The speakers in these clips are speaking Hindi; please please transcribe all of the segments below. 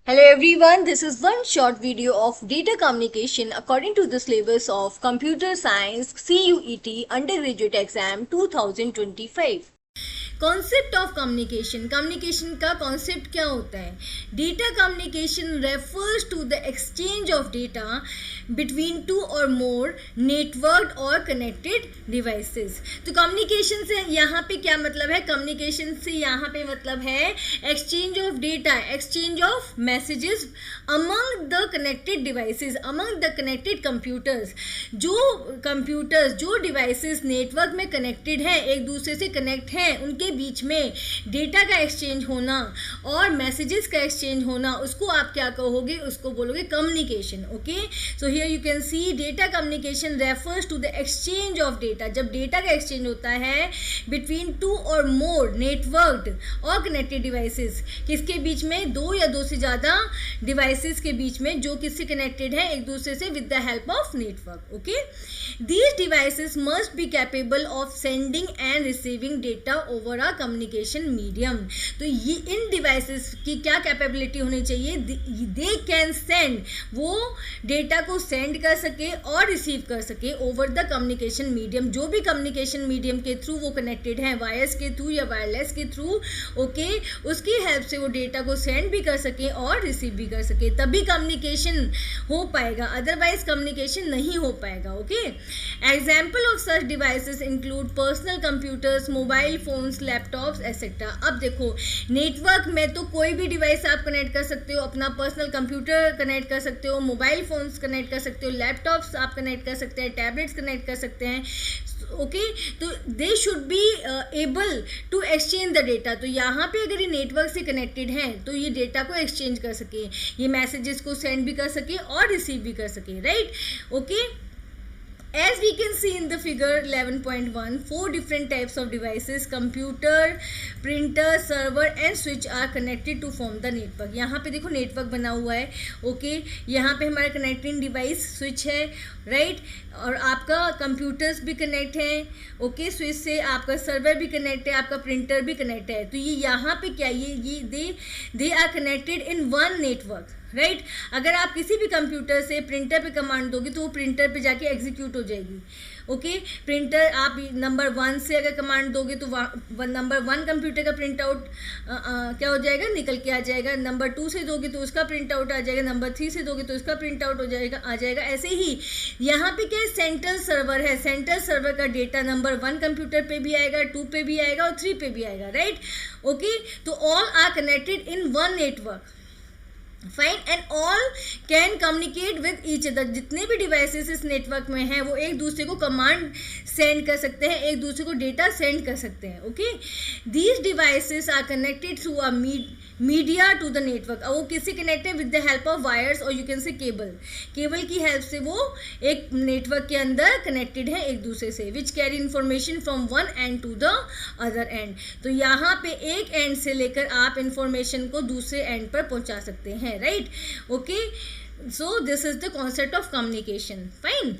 Hello everyone, this is one short video of data communication according to the syllabus of Computer Science CUET Undergraduate Exam 2025. Concept of communication, communication का कॉन्सेप्ट क्या होता है? Data communication refers to the exchange of data between two और मोर नेटवर्क और कनेक्टेड डिवाइसेस। तो कम्युनिकेशन से यहाँ पे क्या मतलब है? कम्युनिकेशन से यहाँ पे मतलब है exchange of data, exchange of messages among the connected devices, among the connected computers. जो डिवाइसेस नेटवर्क में कनेक्टेड हैं, एक दूसरे से कनेक्ट हैं, उनके बीच में डेटा का एक्सचेंज होना और मैसेजेस का एक्सचेंज होना, उसको आप क्या कहोगे? उसको बोलोगे communication. Okay, so here you can see data communication refers to the exchange of data. जब डेटा का एक्सचेंज होता है बिटवीन टू और मोर नेटवर्क्ड और कनेक्टेड डिवाइसेस, किसके बीच में? दो या दो से ज़्यादा डिवाइसेस के बीच में, जो किससे कनेक्टेड है? एक दूसरे से, with the help of network. Okay, these devices must be capable of sending end receiving data over a communication medium. तो ये इन डिवाइसेस की क्या कैपेबिलिटी होनी चाहिए? दे कैन सेंड, वो डेटा को सेंड कर सके और रिसीव कर सके ओवर द कम्युनिकेशन मीडियम। जो भी कम्युनिकेशन मीडियम के थ्रू वो कनेक्टेड है, वायर्स के थ्रू या वायरलेस के थ्रू, ओके, उसकी हेल्प से वो डेटा को सेंड भी कर सके और रिसीव भी कर सके, तभी कम्युनिकेशन हो पाएगा, अदरवाइज कम्युनिकेशन नहीं हो पाएगा। Okay, example of such devices include personal computers, mobile phones, laptops etcetera. अब देखो, नेटवर्क में तो कोई भी डिवाइस आप कनेक्ट कर सकते हो, अपना पर्सनल कंप्यूटर कनेक्ट कर सकते हो, मोबाइल फोन्स कनेक्ट कर सकते हो, लैपटॉप्स आप कनेक्ट कर सकते हैं, टैबलेट्स कनेक्ट कर सकते हैं। ओके, तो they should be able to exchange the data. तो यहाँ पे अगर ये नेटवर्क से कनेक्टेड हैं तो ये डेटा को एक्सचेंज कर सके, ये मैसेजेस को सेंड भी कर सके और रिसीव भी कर सके, right? Okay, as we can see in the figure 11.1, 4 different types of devices, computer, printer, server and switch are connected to form the network। यहाँ पे देखो नेटवर्क बना हुआ है। ओके, यहाँ पे हमारा कनेक्टिंग डिवाइस स्विच है, राइट? और आपका कंप्यूटर्स भी कनेक्ट हैं। ओके, स्विच से आपका सर्वर भी कनेक्ट है, आपका प्रिंटर भी कनेक्ट है। तो ये यहाँ पे क्या, ये they are connected in one network, right? अगर आप किसी भी कंप्यूटर से प्रिंटर पे कमांड दोगे तो वो प्रिंटर पे जाके एग्जीक्यूट हो जाएगी। ओके, प्रिंटर आप नंबर 1 से अगर कमांड दोगे तो नंबर 1 कंप्यूटर का प्रिंट आउट क्या हो जाएगा? निकल के आ जाएगा। नंबर 2 से दोगे तो उसका प्रिंट आउट आ जाएगा, नंबर 3 से दोगे तो उसका प्रिंट आउट हो जाएगा, आ जाएगा। ऐसे ही यहाँ पे क्या है? सेंट्रल सर्वर है। सेंट्रल सर्वर का डेटा नंबर 1 कंप्यूटर पे भी आएगा, 2 पे भी आएगा और 3 पे भी आएगा, राइट? ओके, तो all are connected in one network, fine, and all can communicate with each other. जितने भी डिवाइसेस इस नेटवर्क में हैं वो एक दूसरे को कमांड सेंड कर सकते हैं, एक दूसरे को डेटा सेंड कर सकते हैं। Okay, these devices are connected through a media to the network. अब वो किससे कनेक्ट है? With the help of wires और you can say cable. Cable की हेल्प से वो एक नेटवर्क के अंदर कनेक्टेड है एक दूसरे से, which carry information from one end to the other end. तो यहाँ पे एक एंड से लेकर आप इंफॉर्मेशन को दूसरे एंड पर पहुँचा सकते हैं, right? Okay, so this is the concept of communication. Fine.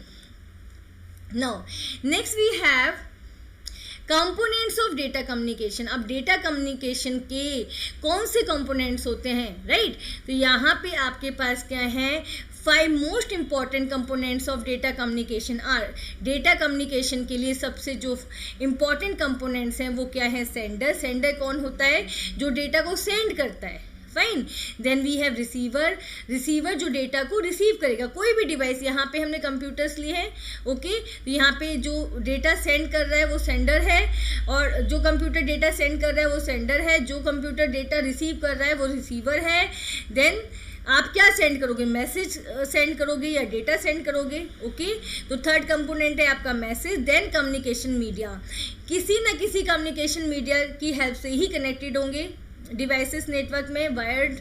Now next we have components of data communication. अब डेटा कम्युनिकेशन के कौन से कंपोनेंट्स होते हैं, राइट? तो यहाँ पे आपके पास क्या है? 5 most important components of data communication are. Data communication के लिए सबसे जो इंपॉर्टेंट कंपोनेंट्स हैं वो क्या है? सेंडर। सेंडर कौन होता है? जो डेटा को सेंड करता है, fine. Then we have receiver. Receiver जो डेटा को रिसीव करेगा, कोई भी डिवाइस। यहाँ पे हमने कंप्यूटर्स लिए हैं। ओके, तो यहाँ पे जो डेटा सेंड कर रहा है वो सेंडर है, और जो कंप्यूटर डेटा सेंड कर रहा है वो सेंडर है, जो कंप्यूटर डेटा रिसीव कर रहा है वो रिसीवर है। देन आप क्या सेंड करोगे? मैसेज सेंड करोगे या डेटा सेंड करोगे? ओके, तो थर्ड कंपोनेंट है आपका मैसेज। Then communication media. किसी न किसी कम्युनिकेशन मीडिया की हेल्प से ही कनेक्टेड होंगे डिवाइसेस नेटवर्क में, वायर्ड,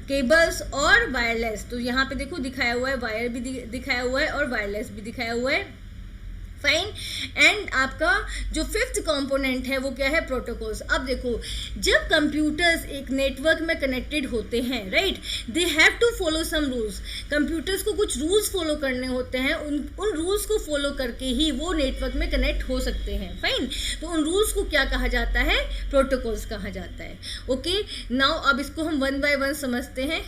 केबल्स और वायरलेस। तो यहाँ पे देखो दिखाया हुआ है, वायर भी दिखाया हुआ है और वायरलेस भी दिखाया हुआ है, फाइन। एंड आपका जो 5th कंपोनेंट है वो क्या है? प्रोटोकॉल्स। अब देखो, जब कंप्यूटर्स एक नेटवर्क में कनेक्टेड होते हैं, right, they have to follow some rules. Computers को कुछ रूल्स फॉलो करने होते हैं, उन रूल्स को फॉलो करके ही वो नेटवर्क में कनेक्ट हो सकते हैं, फाइन। तो उन रूल्स को क्या कहा जाता है? प्रोटोकॉल्स कहा जाता है। ओके, नाउ अब इसको हम 1 बाय 1 समझते हैं।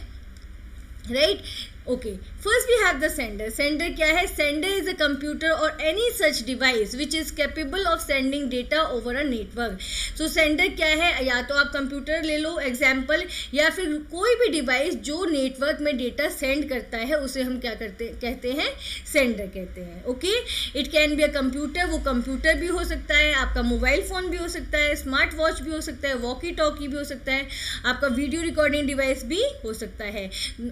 Right. Okay, first we have the sender. Sender क्या है? सेंडर इज अ कंप्यूटर और any such device which is capable of sending data over a network. So sender क्या है? या तो आप कंप्यूटर ले लो एग्जाम्पल, या फिर कोई भी डिवाइस जो नेटवर्क में डेटा सेंड करता है उसे हम क्या कहते हैं? सेंडर कहते हैं। Okay, it can be a computer, वो कंप्यूटर भी हो सकता है, आपका मोबाइल फ़ोन भी हो सकता है, स्मार्ट वॉच भी हो सकता है, वॉकी टॉकी भी हो सकता है, आपका वीडियो रिकॉर्डिंग डिवाइस भी हो सकता है।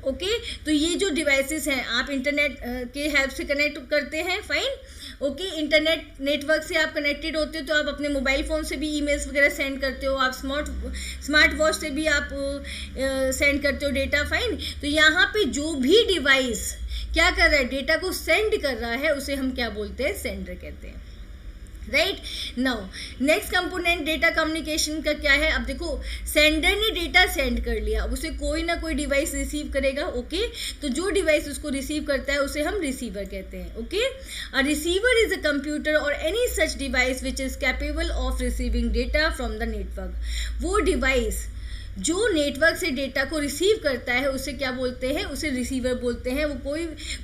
ओके, तो ये जो डिवाइसेस हैं आप इंटरनेट के हेल्प से कनेक्ट करते हैं, फाइन। ओके, इंटरनेट नेटवर्क से आप कनेक्टेड होते हो तो आप अपने मोबाइल फ़ोन से भी ईमेल्स वगैरह सेंड करते हो, आप स्मार्ट वॉच से भी आप सेंड करते हो डेटा, फाइन। तो यहाँ पे जो भी डिवाइस क्या कर रहा है? डेटा को सेंड कर रहा है, उसे हम क्या बोलते हैं? सेंडर कहते हैं। Right. Now next component data communication का क्या है? अब देखो, सेंडर ने डेटा सेंड कर लिया, उसे कोई ना कोई डिवाइस रिसीव करेगा। ओके, तो जो डिवाइस उसको रिसीव करता है उसे हम रिसीवर कहते हैं। Okay, a receiver is a computer और any such device which is capable of receiving data from the network. वो डिवाइस जो नेटवर्क से डेटा को रिसीव करता है उसे क्या बोलते हैं? उसे रिसीवर बोलते हैं। वो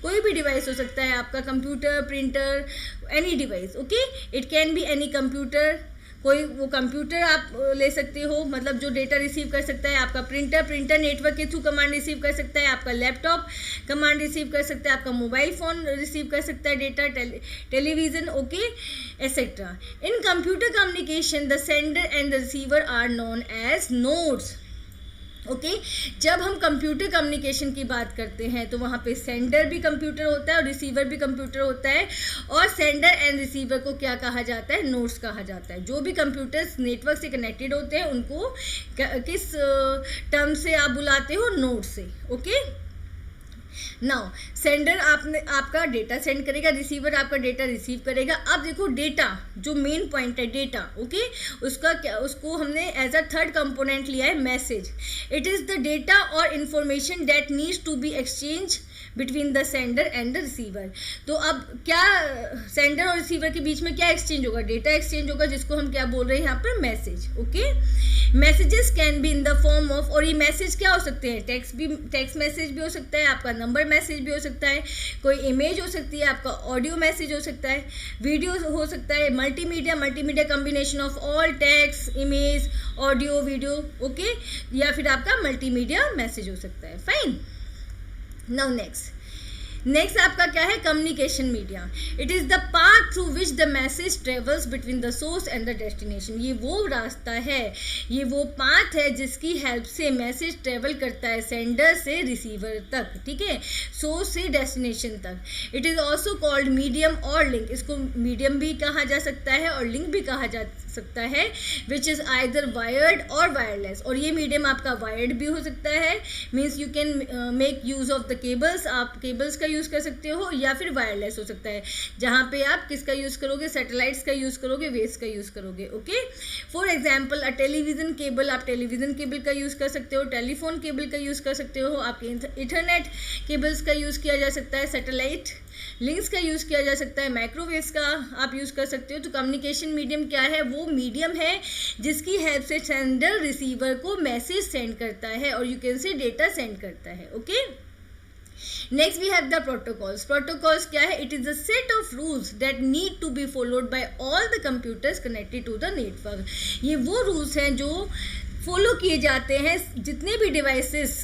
कोई भी डिवाइस हो सकता है, आपका computer, printer, any device. Okay, it can be any computer, कोई वो कंप्यूटर आप ले सकते हो, मतलब जो डेटा रिसीव कर सकता है, आपका प्रिंटर नेटवर्क के थ्रू कमांड रिसीव कर सकता है, आपका लैपटॉप कमांड रिसीव कर सकता है, आपका मोबाइल फ़ोन रिसीव कर सकता है data, television, okay, etcetera. In computer communication the sender and the receiver are known as nodes. Okay, जब हम कंप्यूटर कम्युनिकेशन की बात करते हैं तो वहाँ पे सेंडर भी कंप्यूटर होता है और रिसीवर भी कंप्यूटर होता है, और सेंडर एंड रिसीवर को क्या कहा जाता है? नोड्स कहा जाता है। जो भी कंप्यूटर्स नेटवर्क से कनेक्टेड होते हैं उनको किस टर्म से आप बुलाते हो? नोड से। ओके, नाउ सेंडर आपका डेटा सेंड करेगा, रिसीवर आपका डेटा रिसीव करेगा। अब देखो, डेटा जो मेन पॉइंट है डेटा, ओके, उसको हमने एज अ थर्ड कंपोनेंट लिया है message. It is the data और information that needs to be exchange between the sender and the receiver. तो अब क्या सेंडर और रिसीवर के बीच में क्या एक्सचेंज होगा? डेटा एक्सचेंज होगा, जिसको हम क्या बोल रहे हैं यहाँ पर? Message. Okay, messages can be in the form of, और ये मैसेज क्या हो सकते हैं? टेक्स्ट मैसेज भी हो सकता है, आपका नंबर मैसेज भी हो सकता है, कोई इमेज हो सकती है, आपका ऑडियो मैसेज हो सकता है, वीडियो हो सकता है, multimedia combination of all text, image, audio, video, okay, या फिर आपका मल्टीमीडिया मैसेज हो सकता है, फाइन। नाउ नेक्स्ट आपका क्या है? Communication media. It is the path through which the message travels between the source and the destination. ये वो रास्ता है, ये वो पाथ है जिसकी हेल्प से मैसेज ट्रेवल करता है सेंडर से रिसीवर तक, ठीक है, सोर्स से डेस्टिनेशन तक। It is also called medium और लिंक। इसको मीडियम भी कहा जा सकता है और लिंक भी कहा जा सकता है, विच इज़ आइदर वायर्ड और वायरलेस। और ये मीडियम आपका वायर्ड भी हो सकता है, means you can make use of the cables, आप केबल्स का यूज़ कर सकते हो, या फिर वायरलेस हो सकता है, जहाँ पे आप किसका यूज़ करोगे? सैटेलाइट्स का यूज़ करोगे, वेव्स का यूज़ करोगे। Okay, for example a television cable, आप टेलीविज़न केबल का यूज़ कर सकते हो, टेलीफोन केबल का यूज़ कर सकते हो, आपके इथरनेट केबल्स का यूज़ किया जा सकता है, सैटेलाइट लिंक्स का यूज़ किया जा सकता है, माइक्रोवेव्स का आप यूज़ कर सकते हो। तो कम्युनिकेशन मीडियम क्या है? वो मीडियम है जिसकी हेल्प से सेंडर रिसीवर को मैसेज सेंड करता है और you can say data send करता है। Okay, next we have the protocols. Protocols क्या है? It is a set of rules that need to be followed by all the computers connected to the network. ये वो रूल्स हैं जो फॉलो किए जाते हैं जितने भी डिवाइसेस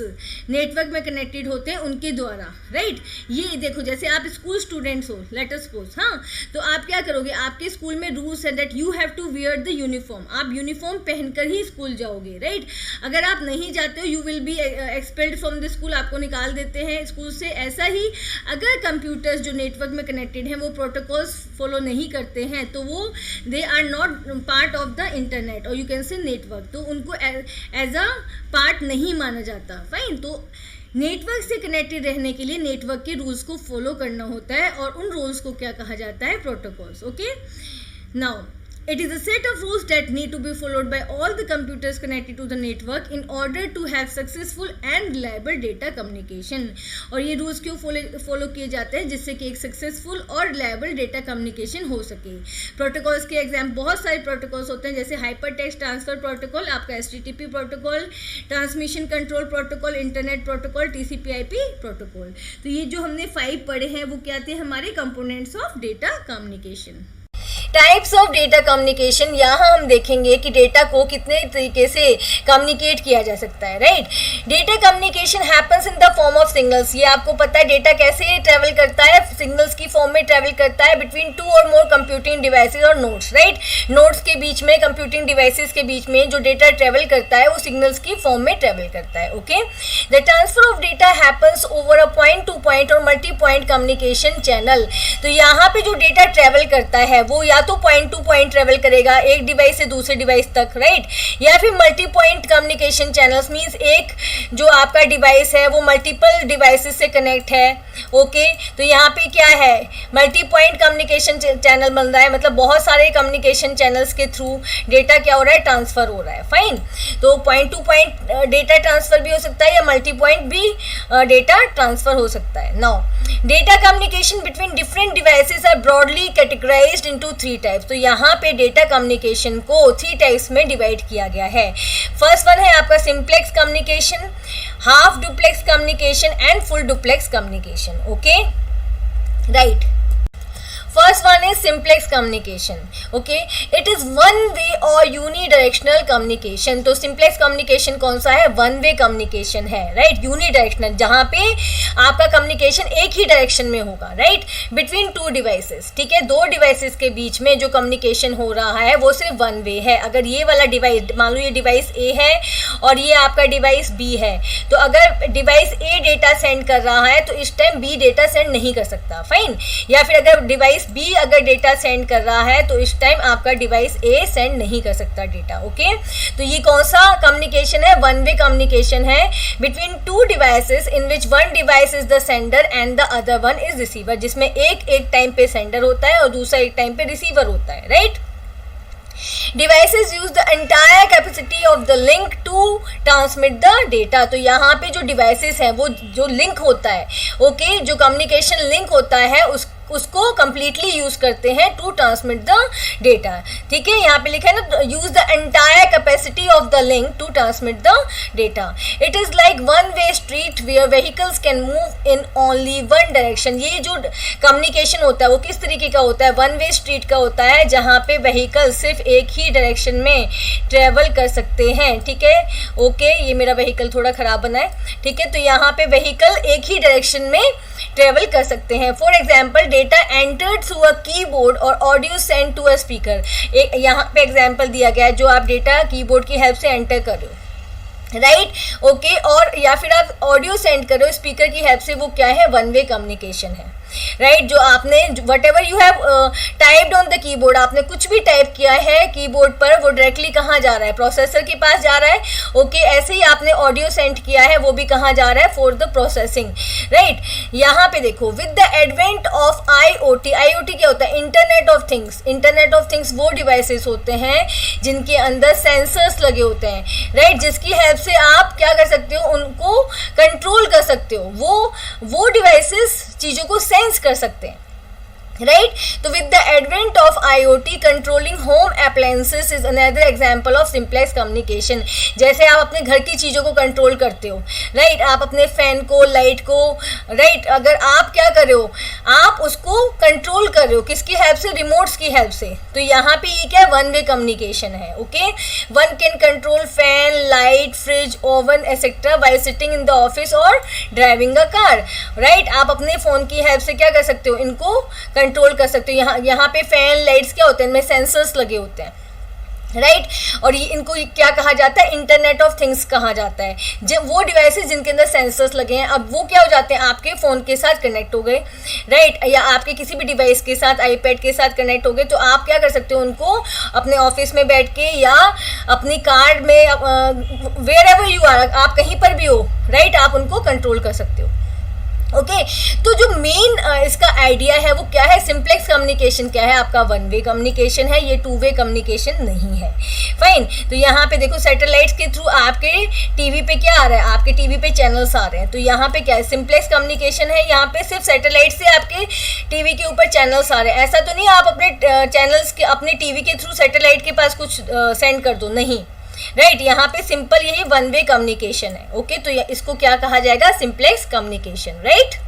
नेटवर्क में कनेक्टेड होते हैं उनके द्वारा, राइट। ये देखो, जैसे आप स्कूल स्टूडेंट्स हो, लेट अस सपोज, हाँ, तो आप क्या करोगे? आपके स्कूल में रूल्स है that you have to wear the uniform. आप यूनिफॉर्म पहनकर ही स्कूल जाओगे, राइट। अगर आप नहीं जाते हो, you will be expelled from the school, आपको निकाल देते हैं स्कूल से। ऐसा ही अगर कंप्यूटर्स जो नेटवर्क में कनेक्टेड हैं वो प्रोटोकॉल्स फॉलो नहीं करते हैं तो वो they are not part of the internet और यू कैन से नेटवर्क, तो उनको एज अ पार्ट नहीं माना जाता, फाइन। तो नेटवर्क से कनेक्टेड रहने के लिए नेटवर्क के रूल्स को फॉलो करना होता है और उन रूल्स को क्या कहा जाता है? Protocols. Okay, now It is a set of rules that need to be followed by all the computers connected to the network in order to have successful and reliable data communication. और ये रूल्स क्यों फॉलो किए जाते हैं? जिससे कि एक सक्सेसफुल और रिलायबल डेटा कम्युनिकेशन हो सके. प्रोटोकॉल्स के एग्जाम बहुत सारे प्रोटोकॉल्स होते हैं, जैसे हाइपर टेक्स्ट ट्रांसफर प्रोटोकॉल, आपका HTTP protocol, transmission control protocol, internet protocol, TCP/IP protocol. तो ये जो हमने 5 पढ़े हैं वो क्या थे? हमारे components of data communication. Types of data communication, यहाँ हम देखेंगे कि डेटा को कितने तरीके से कम्युनिकेट किया जा सकता है. Right, data communication happens in the form of signals. ये आपको पता है डेटा कैसे ट्रेवल करता है? सिग्नल्स की फॉर्म में ट्रेवल करता है बिटवीन 2 और मोर कंप्यूटिंग डिवाइसेस और नोड्स. राइट, नोड्स के बीच में, कंप्यूटिंग डिवाइसेस के बीच में जो डेटा ट्रेवल करता है वो सिग्नल्स की फॉर्म में ट्रेवल करता है. Okay, the transfer of data happens over a point to point और मल्टी पॉइंट कम्युनिकेशन चैनल. तो यहाँ पे जो डेटा ट्रेवल करता है वो या तो पॉइंट टू पॉइंट ट्रेवल करेगा, एक डिवाइस से दूसरे डिवाइस तक. राइट, या फिर multi point communication channels means एक जो आपका डिवाइस है वो मल्टीपल डिवाइसेस से कनेक्ट है. ओके, तो यहाँ पे क्या है? मल्टी पॉइंट कम्युनिकेशन चैनल बन रहा है, मतलब बहुत सारे कम्युनिकेशन चैनल्स के थ्रू डेटा क्या हो रहा है? ट्रांसफर हो रहा है. फाइन, तो point to point data transfer भी हो सकता है या मल्टी पॉइंट भी डेटा ट्रांसफर हो सकता है. Now, data communication between different devices are broadly categorised into 3 types. तो यहाँ पे डेटा कम्युनिकेशन को 3 टाइप्स में डिवाइड किया गया है. फर्स्ट वन है आपका simplex communication, half duplex communication and full duplex communication. Okay, right. First one is simplex communication. Okay, it is one way or unidirectional communication. तो simplex communication कौन सा है? One way communication है. Right, unidirectional, जहाँ पे आपका communication एक ही direction में होगा. Right, between 2 devices. ठीक है, 2 devices के बीच में जो communication हो रहा है वो सिर्फ one way है. अगर ये वाला डिवाइस, मान लो ये डिवाइस A है और ये आपका डिवाइस B है, तो अगर डिवाइस A डेटा सेंड कर रहा है तो इस टाइम B डेटा सेंड नहीं कर सकता. फाइन, या फिर अगर डिवाइस B अगर डेटा सेंड कर रहा है तो इस टाइम आपका डिवाइस A सेंड नहीं कर सकता डेटा. ओके, तो ये कौन सा कम्युनिकेशन है? वन वे कम्युनिकेशन है between 2 devices in which one device is the sender and the other one is receiver. जिसमें एक टाइम पे सेंडर होता है और दूसरा एक टाइम पे रिसीवर होता है. Right, Devices use the entire capacity of the link to transmit the data. तो यहाँ पे जो devices हैं वो जो link होता है, ओके, जो communication link होता है उसको completely यूज करते हैं टू ट्रांसमिट द डेटा. ठीक है, यहाँ पे लिखा है ना, use the entire capacity of the link to transmit the data. It is like one way street where vehicles can move in only one direction. ये जो कम्युनिकेशन होता है वो किस तरीके का होता है? वन वे स्ट्रीट का होता है, जहाँ पे व्हीकल सिर्फ एक ही डायरेक्शन में ट्रेवल कर सकते हैं. ठीक है, ओके, ये मेरा व्हीकल थोड़ा खराब बना है. ठीक है, तो यहाँ पे व्हीकल एक ही डायरेक्शन में ट्रेवल कर सकते हैं. For example, data entered through a keyboard और audio send to a speaker. एक यहाँ पे एग्जाम्पल दिया गया है, जो आप डेटा कीबोर्ड की हेल्प से एंटर कर रहे हो. राइट, ओके, और या फिर आप ऑडियो सेंड कर रहे हो स्पीकर की हेल्प से, वो क्या है? वन वे कम्युनिकेशन है. राइट, जो आपने what ever you have typed on the keyboard, आपने कुछ भी टाइप किया है कीबोर्ड पर, वो डायरेक्टली कहाँ जा रहा है? प्रोसेसर के पास जा रहा है. ओके, ऐसे ही आपने ऑडियो सेंड किया है, वो भी कहाँ जा रहा है? For the processing. राइट, यहाँ पे देखो, with the advent of IoT. IoT क्या होता है? Internet of things. Internet of things वो डिवाइसेस होते हैं जिनके अंदर सेंसर्स लगे होते हैं. राइट, जिसकी हेल्प से आप क्या कर सकते हो? उनको कंट्रोल कर सकते हो. वो डिवाइसेस चीज़ों को सेंस कर सकते हैं. राइट, तो with the advent of IoT, controlling home appliances is another example of simplex communication. जैसे आप अपने घर की चीज़ों को कंट्रोल करते हो. राइट, आप अपने फैन को, लाइट को, राइट, अगर आप क्या कर रहे हो? आप उसको कंट्रोल कर रहे हो किसकी हेल्प से? रिमोट्स की हेल्प से. तो यहाँ पे ये क्या? वन वे कम्युनिकेशन है. Okay, one can control fan, light, fridge, oven etcetera while sitting in the office और ड्राइविंग अ कार. राइट, आप अपने फ़ोन की हेल्प से क्या कर सकते हो? इनको कंट्रोल कर सकते हो. यहाँ पे फैन, लाइट्स क्या होते हैं? इनमें सेंसर्स लगे होते हैं. राइट, और ये इनको क्या कहा जाता है? इंटरनेट ऑफ थिंग्स कहा जाता है. जब वो डिवाइसेस जिनके अंदर सेंसर्स लगे हैं, अब वो क्या हो जाते हैं? आपके फ़ोन के साथ कनेक्ट हो गए. राइट, या आपके किसी भी डिवाइस के साथ, आईपैड के साथ कनेक्ट हो गए, तो आप क्या कर सकते हो? उनको अपने ऑफिस में बैठ के या अपनी कार में, वेयर एवर यू आर, आप कहीं पर भी हो, राइट, आप उनको कंट्रोल कर सकते हो. ओके तो जो मेन इसका आइडिया है वो क्या है, सिंप्लेक्स कम्युनिकेशन क्या है, आपका वन वे कम्युनिकेशन है, ये टू वे कम्युनिकेशन नहीं है। फाइन, तो यहाँ पे देखो सैटेलाइट्स के थ्रू आपके टीवी पे क्या आ रहा है, आपके टीवी पे चैनल्स आ रहे हैं, तो यहाँ पे क्या है, सिंप्लेक्स कम्युनिकेशन है, यहाँ पे सिर्फ सैटेलाइट से आपके टीवी के ऊपर चैनल्स आ रहे हैं। ऐसा तो नहीं आप अपने चैनल्स के अपने टीवी के थ्रू सैटेलाइट के पास कुछ सेंड कर दो, नहीं, राइट, यहाँ पे सिंपल यही वन वे कम्युनिकेशन है। ओके तो इसको क्या कहा जाएगा, simplex communication, right.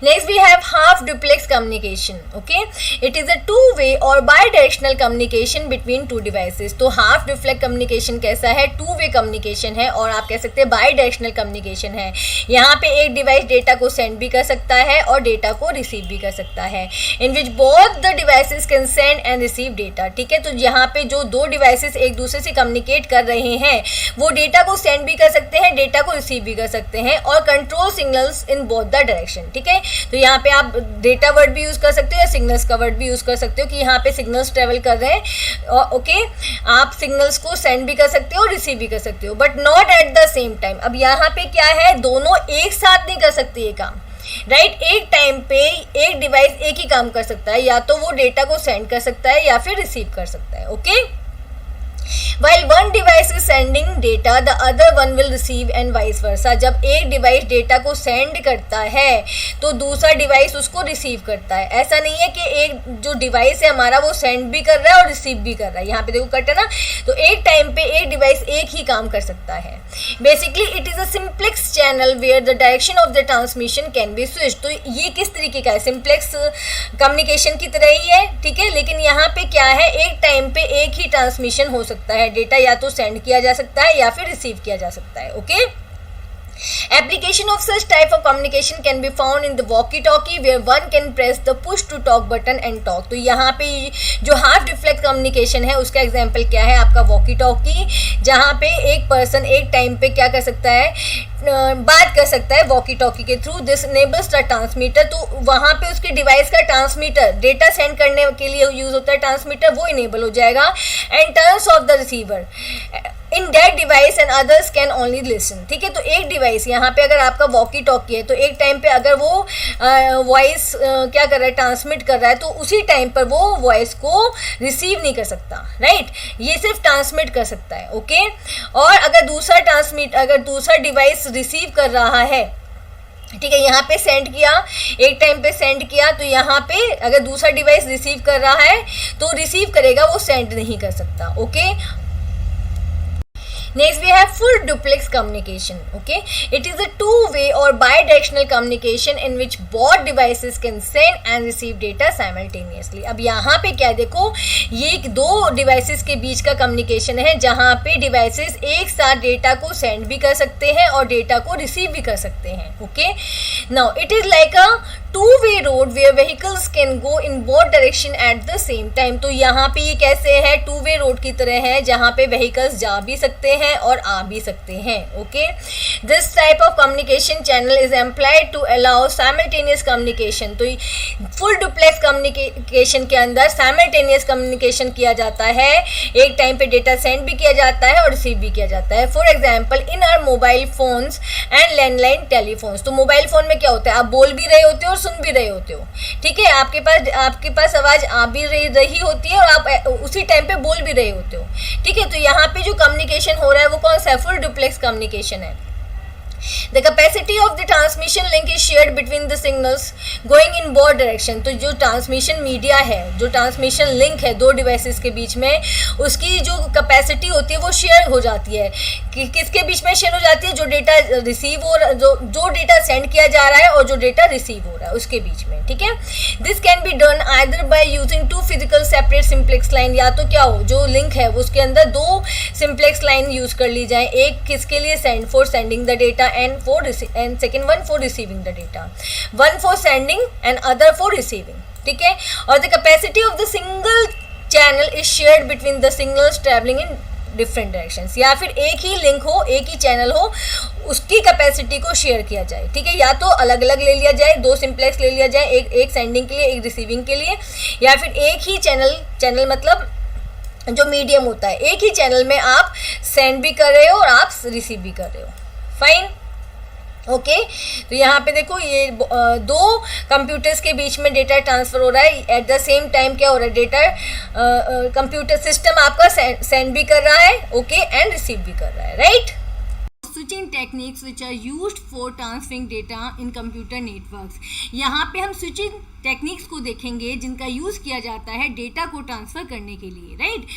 Next we have half duplex communication. Okay, it is a two-way or bidirectional communication between two devices. तो half duplex communication कैसा है, two-way communication है और आप कह सकते हैं bidirectional communication है। यहाँ पे एक डिवाइस डेटा को सेंड भी कर सकता है और डेटा को रिसीव भी कर सकता है, in which both the devices can send and receive data. ठीक है, तो यहाँ पे जो दो डिवाइसेस एक दूसरे से कम्युनिकेट कर रहे हैं वो डेटा को सेंड भी कर सकते हैं, डेटा को रिसीव भी कर सकते हैं और control signals in both the direction. ठीक है, तो यहाँ पे आप डेटा वर्ड भी यूज कर सकते हो या सिग्नल्स का वर्ड भी यूज कर सकते हो कि यहाँ पे सिग्नल्स ट्रेवल कर रहे हैं। ओके, आप सिग्नल्स को सेंड भी कर सकते हो और रिसीव भी कर सकते हो, but not at the same time. अब यहाँ पे क्या है, दोनों एक साथ नहीं कर सकते ये काम, राइट। एक टाइम पे एक डिवाइस एक ही काम कर सकता है, या तो वो डेटा को सेंड कर सकता है या फिर रिसीव कर सकता है। Okay, While one device is sending data, the other one will receive and vice versa. जब एक डिवाइस डेटा को सेंड करता है तो दूसरा डिवाइस उसको रिसीव करता है। ऐसा नहीं है कि एक जो डिवाइस है हमारा वो सेंड भी कर रहा है और रिसीव भी कर रहा है, यहाँ पे देखो कट है ना, तो एक टाइम पे एक डिवाइस एक ही काम कर सकता है। Basically it is a simplex channel where the direction of the transmission can be switch. तो ये किस तरीके का है, सिंप्लेक्स कम्युनिकेशन की तरह ही है, ठीक है, लेकिन यहाँ पे क्या है, एक टाइम पे एक ही ट्रांसमिशन हो सकता है, डेटा या तो सेंड किया जा सकता है या फिर रिसीव किया जा सकता है। Okay, Application of such type of communication can be found in the walkie-talkie where one can press the push to talk button and talk. तो यहाँ पे जो हाफ डिफ्लेक्ट कम्युनिकेशन है उसका एग्जाम्पल क्या है, आपका वॉकी टॉकी, जहाँ पे एक पर्सन एक टाइम पे क्या कर सकता है, बात कर सकता है वॉकी टॉकी के through. This enables the transmitter, तो वहाँ पे उसके डिवाइस का ट्रांसमीटर डेटा सेंड करने के लिए यूज होता है ट्रांसमीटर, वो इनेबल हो जाएगा। And turns of the receiver in that device and others can only listen. ठीक है, तो एक डिवाइस यहाँ पे अगर आपका वॉकी टॉकी है तो एक टाइम पे अगर वो वॉइस क्या कर रहा है, ट्रांसमिट कर रहा है, तो उसी टाइम पर वो वॉइस को रिसीव नहीं कर सकता, राइट, ये सिर्फ ट्रांसमिट कर सकता है। ओके, और अगर दूसरा डिवाइस रिसीव कर रहा है, ठीक है, यहाँ पे सेंड किया, एक टाइम पे सेंड किया, तो यहाँ पे अगर दूसरा डिवाइस रिसीव कर रहा है तो रिसीव करेगा, वो सेंड नहीं कर सकता। Okay, next we have full duplex communication. Okay, it is a two-way or bidirectional communication in which both devices can send and receive data simultaneously. अब यहाँ पे क्या देखो, ये दो डिवाइसेस के बीच का कम्युनिकेशन है जहाँ पे डिवाइसेस एक साथ डेटा को सेंड भी कर सकते हैं और डेटा को रिसीव भी कर सकते हैं। Okay, now it is like a two-way road where vehicles can go in both direction at the same time. तो यहाँ पे ये कैसे है, two-way road की तरह है जहाँ पे vehicles जा भी सकते हैं और आ भी सकते हैं। Okay, this type of communication channel is employed to allow simultaneous communication. तो full duplex communication के अंदर simultaneous communication किया जाता है, एक टाइम पे डेटा सेंड भी किया जाता है और रिसीव भी किया जाता है। For example in our mobile phones and landline telephones. तो मोबाइल फोन में क्या होता है, आप बोल भी रहे होते हो और सुन भी रहे होते हो, ठीक है, आपके पास आवाज आ भी रही होती है और आप उसी टाइम पे बोल भी रहे होते हो। ठीक है, तो यहाँ पे जो कम्युनिकेशन हो रहा है वो कौन सा है, फुल डुप्लेक्स कम्युनिकेशन है। The capacity of the transmission link is shared between the signals going in both direction. तो जो ट्रांसमिशन मीडिया है, जो ट्रांसमिशन लिंक है दो डिवाइसेस के बीच में, उसकी जो कैपेसिटी होती है वो शेयर हो जाती है। किसके बीच में शेयर हो जाती है, जो डेटा रिसीव हो रहा, जो डेटा सेंड किया जा रहा है और जो डेटा रिसीव हो रहा है उसके बीच में। ठीक है, this can be done either by using two physical separate simplex line, या तो क्या हो, जो लिंक है उसके अंदर दो सिंप्लेक्स लाइन यूज कर ली जाए, एक किसके लिए, send for sending the data and second one for receiving the data, one for sending and other for receiving. ठीक है, और the capacity of the single channel is shared between the signals traveling in different directions. या फिर एक ही लिंक हो, एक ही चैनल हो, उसकी कैपेसिटी को शेयर किया जाए। ठीक है, या तो अलग अलग ले लिया जाए, दो सिंप्लेक्स ले लिया जाए, एक सेंडिंग के लिए एक रिसीविंग के लिए, या फिर एक ही चैनल मतलब जो मीडियम होता है, एक ही चैनल में आप सेंड भी कर रहे हो और आप रिसीव भी कर रहे हो। फाइन, ओके तो यहाँ पे देखो ये दो कंप्यूटर्स के बीच में डेटा ट्रांसफर हो रहा है एट द सेम टाइम। क्या हो रहा है, डेटा कंप्यूटर सिस्टम आपका सेंड भी कर रहा है, ओके, एंड रिसीव भी कर रहा है, right. Switching techniques which are used for transferring data in computer networks. यहाँ पे हम स्विचिंग टेक्निक्स को देखेंगे जिनका यूज़ किया जाता है डेटा को ट्रांसफ़र करने के लिए, right.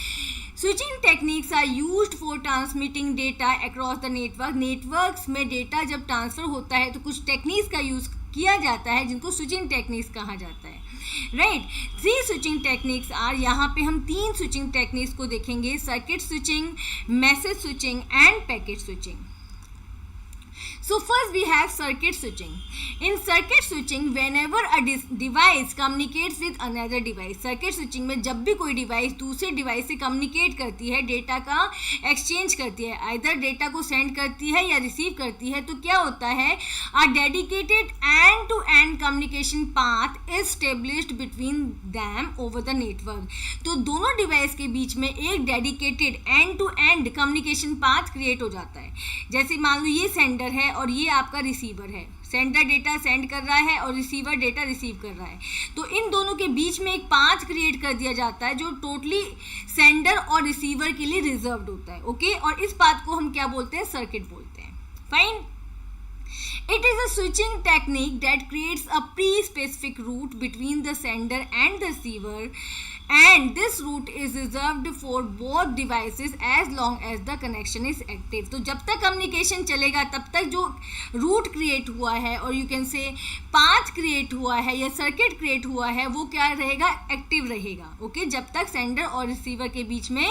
Switching techniques are used for transmitting data across the network. Networks में डेटा जब ट्रांसफ़र होता है तो कुछ टेक्निक्स का यूज़ किया जाता है जिनको स्विचिंग टेक्निक्स कहा जाता है, राइट। 3 स्विचिंग टेक्निक्स आर, यहाँ पे हम 3 स्विचिंग टेक्निक्स को देखेंगे, circuit switching, message switching end packet switching. So first we have circuit switching. In circuit switching, whenever a device communicates with another device, circuit switching में जब भी कोई डिवाइस दूसरे डिवाइस से कम्युनिकेट करती है, डेटा का एक्सचेंज करती है, आइदर डेटा को सेंड करती है या रिसीव करती है, तो क्या होता है, a dedicated end-to-end communication path is established between them over the network. तो दोनों डिवाइस के बीच में एक dedicated end-to-end communication path create हो जाता है। जैसे मान लो ये सेंडर है और ये आपका रिसीवर है, सेंडर डेटा सेंड कर रहा है और रिसीवर डेटा रिसीव कर रहा है, तो इन दोनों के बीच में एक पाथ क्रिएट कर दिया जाता है जो टोटली सेंडर और रिसीवर के लिए रिजर्व्ड होता है, ओके। और इस पाथ को हम क्या बोलते हैं, सर्किट बोलते हैं, fine. It is a switching technique that creates a pre-specific route between the sender and the receiver, and this route is reserved for both devices as long as the connection is active. तो जब तक कम्युनिकेशन चलेगा तब तक जो रूट क्रिएट हुआ है और यू कैन से पाथ क्रिएट हुआ है या सर्किट क्रिएट हुआ है वो क्या रहेगा, एक्टिव रहेगा, ओके, जब तक सेंडर और रिसीवर के बीच में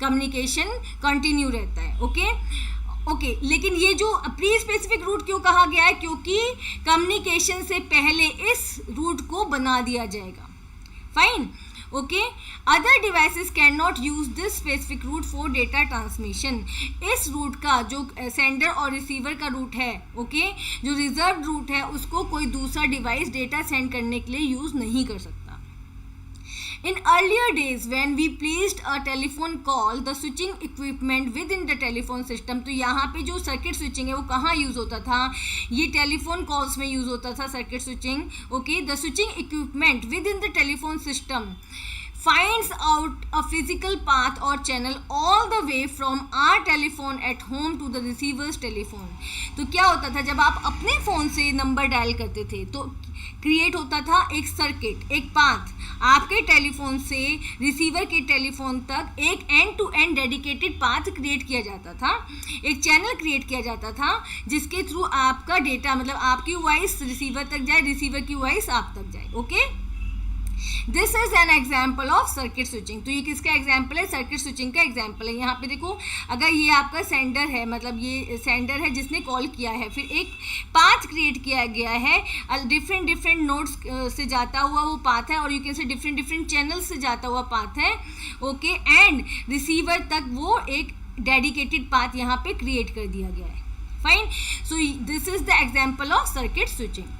कम्युनिकेशन कंटिन्यू रहता है, ओके। लेकिन ये जो प्री स्पेसिफिक रूट क्यों कहा गया है, क्योंकि कम्युनिकेशन से पहले इस रूट को बना दिया जाएगा, fine, okay. Other devices can not use this specific route for data transmission. इस रूट का जो सेंडर और रिसीवर का रूट है, ओके, जो रिजर्व रूट है, उसको कोई दूसरा डिवाइस डेटा सेंड करने के लिए यूज नहीं कर सकता। In earlier days, when we placed a telephone call, the switching equipment within the telephone system, तो यहाँ पे जो सर्किट स्विचिंग है वो कहाँ यूज़ होता था, ये टेलीफोन कॉल्स में यूज़ होता था circuit switching, okay. The switching equipment with in the telephone system finds out a physical path or channel all the way from our telephone at home to the receiver's telephone. तो क्या होता था, जब आप अपने फ़ोन से नंबर डायल करते थे तो क्रिएट होता था एक सर्किट, एक पाथ, आपके टेलीफोन से रिसीवर के टेलीफोन तक एक end to end dedicated path create किया जाता था, एक चैनल क्रिएट किया जाता था जिसके थ्रू आपका डेटा, मतलब आपकी वॉइस रिसीवर तक जाए, रिसीवर की वॉइस आप तक जाए, okay. This is an example of circuit switching. तो ये किसका एग्जाम्पल है, सर्किट स्विचिंग का एग्जाम्पल है। यहाँ पे देखो, अगर ये आपका सेंडर है, मतलब ये सेंडर है जिसने कॉल किया है, फिर एक पाथ क्रिएट किया गया है, डिफरेंट नोड्स से जाता हुआ वो पाथ है, और यू कैन से डिफरेंट चैनल्स से जाता हुआ पाथ है, ओके, एंड रिसीवर तक वो एक डेडिकेटेड पाथ यहाँ पे क्रिएट कर दिया गया है, fine. So this is the example of circuit switching,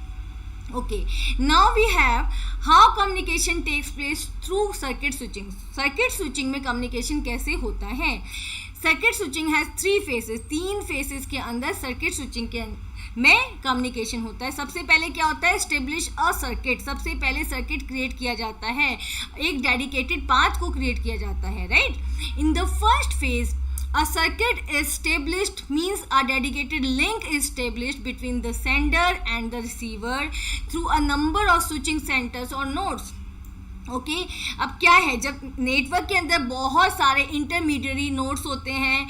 okay. Now we have how communication takes place through circuit switching. Circuit switching में communication कैसे होता है। Circuit switching has 3 phases. 3 phases के अंदर circuit switching के में कम्युनिकेशन होता है। सबसे पहले क्या होता है, establish a circuit। सबसे पहले सर्किट क्रिएट किया जाता है, एक डेडिकेटेड पाथ को क्रिएट किया जाता है, right. In the first phase a circuit is established means a dedicated link is established between the sender and the receiver through a number of switching centers or nodes, okay. अब क्या है, जब नेटवर्क के अंदर बहुत सारे इंटरमीडिएरी नोड्स होते हैं,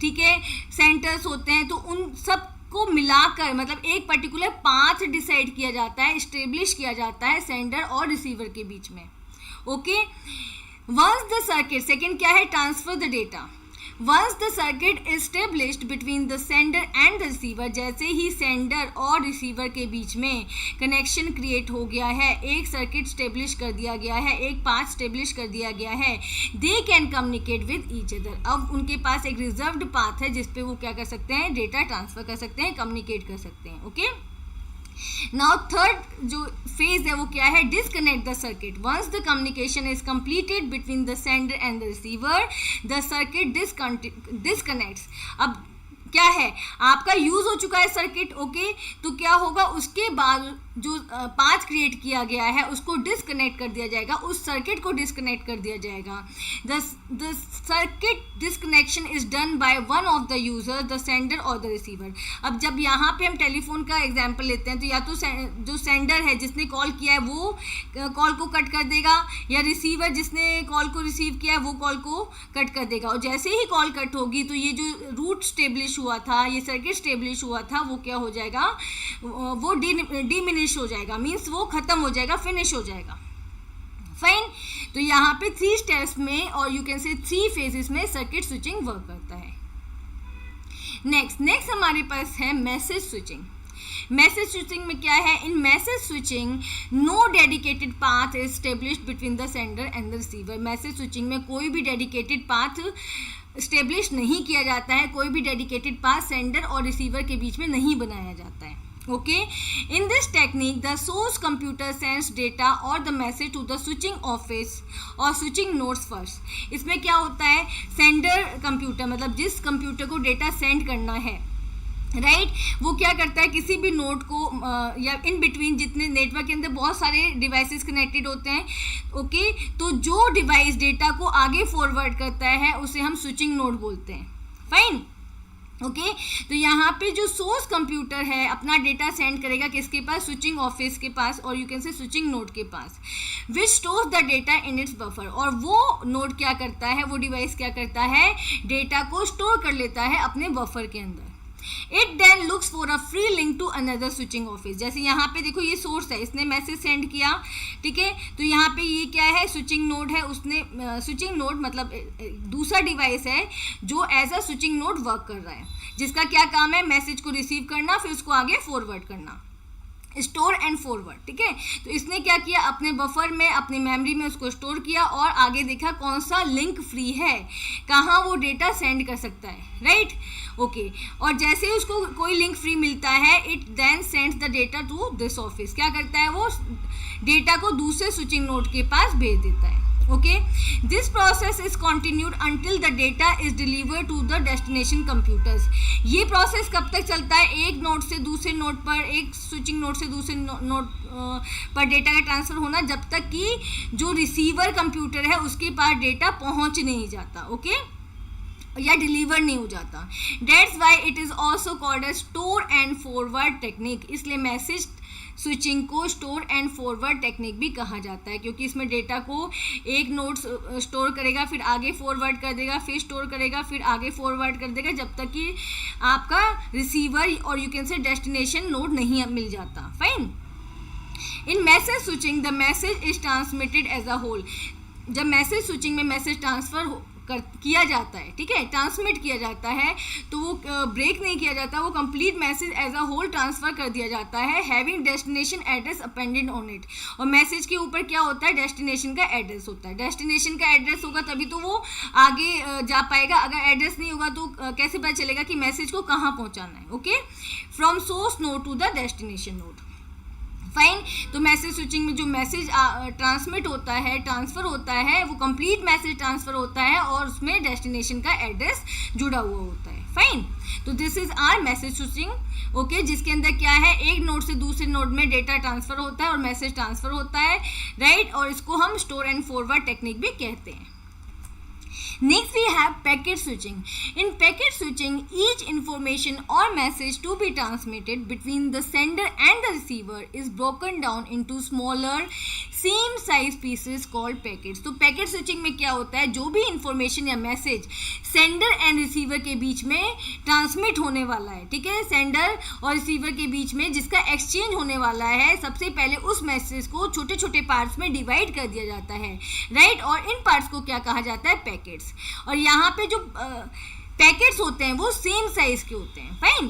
ठीक है, सेंटर्स होते हैं, तो उन सब को मिलाकर मतलब एक पर्टिकुलर पाथ डिसाइड किया जाता है, इस्टेब्लिश किया जाता है सेंडर और रिसीवर के बीच में, okay. Once the circuit, second क्या है, transfer the data. Once the circuit is established between the sender and the receiver, जैसे ही सेंडर और रिसीवर के बीच में कनेक्शन क्रिएट हो गया है, एक सर्किट स्टेब्लिश कर दिया गया है, एक पाथ स्टेब्लिश कर दिया गया है, they can communicate with each other. अब उनके पास एक रिजर्व्ड पाथ है जिसपे वो क्या कर सकते हैं, डेटा ट्रांसफर कर सकते हैं, कम्युनिकेट कर सकते हैं, ओके। नाउ थर्ड जो फेज है वो क्या है, disconnect the circuit. Once the communication is completed between the sender and the receiver, the circuit disconnects. अब क्या है, आपका यूज हो चुका है सर्किट, ओके, तो क्या होगा, उसके बाद जो पाथ क्रिएट किया गया है उसको डिस्कनेक्ट कर दिया जाएगा, उस सर्किट को डिस्कनेक्ट कर दिया जाएगा। The circuit disconnection is done by one of the user, the sender और द रिसीवर। अब जब यहाँ पे हम टेलीफोन का एग्जांपल लेते हैं तो या तो जो सेंडर है जिसने कॉल किया है वो कॉल को कट कर देगा, या रिसीवर जिसने कॉल को रिसीव किया है वो कॉल को कट कर देगा। और जैसे ही कॉल कट होगी तो ये जो रूट स्टेब्लिश हुआ था, ये सर्किट स्टेब्लिश हुआ था, वो क्या हो जाएगा, वो डिमिनिश हो जाएगा, मीन्स वो खत्म हो जाएगा, फिनिश हो जाएगा। फाइन। तो यहाँ पे 3 स्टेप्स में और यू कैन से 3 फेजेस में सर्किट स्विचिंग वर्क करता है। नेक्स्ट हमारे पास है मैसेज स्विचिंग। मैसेज स्विचिंग में क्या है, in message switching no dedicated path is established between the sender and the receiver. Message switching में कोई भी डेडिकेटेड पाथ स्टेब्लिश नहीं किया जाता है, कोई भी डेडिकेटेड पाथ सेंडर और रिसीवर के बीच में नहीं बनाया जाता है। Okay, in this technique the source computer sends data or the message to the switching office or switching nodes first। इसमें क्या होता है, सेंडर कंप्यूटर मतलब जिस कंप्यूटर को डेटा सेंड करना है, राइट, वो क्या करता है, किसी भी नोड को या इन बिटवीन जितने नेटवर्क के अंदर बहुत सारे डिवाइसेस कनेक्टेड होते हैं, ओके, तो जो डिवाइस डेटा को आगे फॉरवर्ड करता है उसे हम स्विचिंग नोड बोलते हैं। फाइन, ओके, तो यहाँ पे जो सोर्स कंप्यूटर है अपना डेटा सेंड करेगा किसके पास, स्विचिंग ऑफिस के पास और you can say switching node के पास, which stores the data in its buffer. और वो नोड क्या करता है, वो डिवाइस क्या करता है, डेटा को स्टोर कर लेता है अपने बफर के अंदर। It then looks for a free link to another switching office. जैसे यहाँ पे देखो ये सोर्स है, इसने मैसेज सेंड किया, ठीक है, तो यहाँ पे ये क्या है, स्विचिंग नोड है, उसने स्विचिंग नोड मतलब दूसरा डिवाइस है जो as a switching node work कर रहा है, जिसका क्या काम है, मैसेज को रिसीव करना, फिर उसको आगे फॉरवर्ड करना, स्टोर एंड फॉरवर्ड, ठीक है। तो इसने क्या किया, अपने बफर में अपनी मेमोरी में उसको स्टोर किया और आगे देखा कौन सा लिंक फ्री है, कहाँ वो डेटा सेंड कर सकता है, राइट, ओके। और जैसे ही उसको कोई लिंक फ्री मिलता है, it then sends the data to this office. क्या करता है, वो डेटा को दूसरे स्विचिंग नोड के पास भेज देता है। Okay, this process is continued until the data is delivered to the destination computers. ये प्रोसेस कब तक चलता है, एक नोड से दूसरे नोड पर, एक स्विचिंग नोड से दूसरे नोड पर डेटा का ट्रांसफर होना, जब तक कि जो रिसीवर कंप्यूटर है उसके पास डेटा पहुंच नहीं जाता, ओके, या डिलीवर नहीं हो जाता। That's why it is also called as store and forward technique. इसलिए मैसेज स्विचिंग को स्टोर एंड फॉरवर्ड टेक्निक भी कहा जाता है, क्योंकि इसमें डेटा को एक नोड स्टोर करेगा, फिर आगे फॉरवर्ड कर देगा, फिर स्टोर करेगा, फिर आगे फॉरवर्ड कर देगा, जब तक कि आपका रिसीवर और you can say destination node नहीं मिल जाता। Fine. In message switching the message is transmitted as a whole. जब मैसेज स्विचिंग में मैसेज ट्रांसफर किया जाता है, ठीक है, ट्रांसमिट किया जाता है, तो वो ब्रेक नहीं किया जाता, वो complete message as a whole transfer कर दिया जाता है, having destination address appended on it. और मैसेज के ऊपर क्या होता है, डेस्टिनेशन का एड्रेस होता है। डेस्टिनेशन का एड्रेस होगा तभी तो वो आगे जा पाएगा, अगर एड्रेस नहीं होगा तो कैसे पता चलेगा कि मैसेज को कहाँ पहुँचाना है। Okay, from source node to the destination node. Fine. तो मैसेज स्विचिंग में जो मैसेज ट्रांसमिट होता है, ट्रांसफ़र होता है, वो कंप्लीट मैसेज ट्रांसफ़र होता है और उसमें डेस्टिनेशन का एड्रेस जुड़ा हुआ होता है। फाइन। तो this is our message switching, okay, जिसके अंदर क्या है, एक नोड से दूसरे नोड में डेटा ट्रांसफ़र होता है और मैसेज ट्रांसफ़र होता है, राइट, और इसको हम स्टोर एंड फॉरवर्ड टेक्निक भी कहते हैं। Next we have packet switching. In packet switching, each information or message to be transmitted between the sender and the receiver is broken down into smaller same size pieces called packets. तो packet switching में क्या होता है, जो भी information या message sender and receiver के बीच में transmit होने वाला है, ठीक है, sender और receiver के बीच में जिसका exchange होने वाला है, सबसे पहले उस message को छोटे छोटे parts में divide कर दिया जाता है, right, और इन parts को क्या कहा जाता है, packets। और यहाँ पे जो पैकेट्स होते हैं वो सेम साइज के होते हैं। Fine.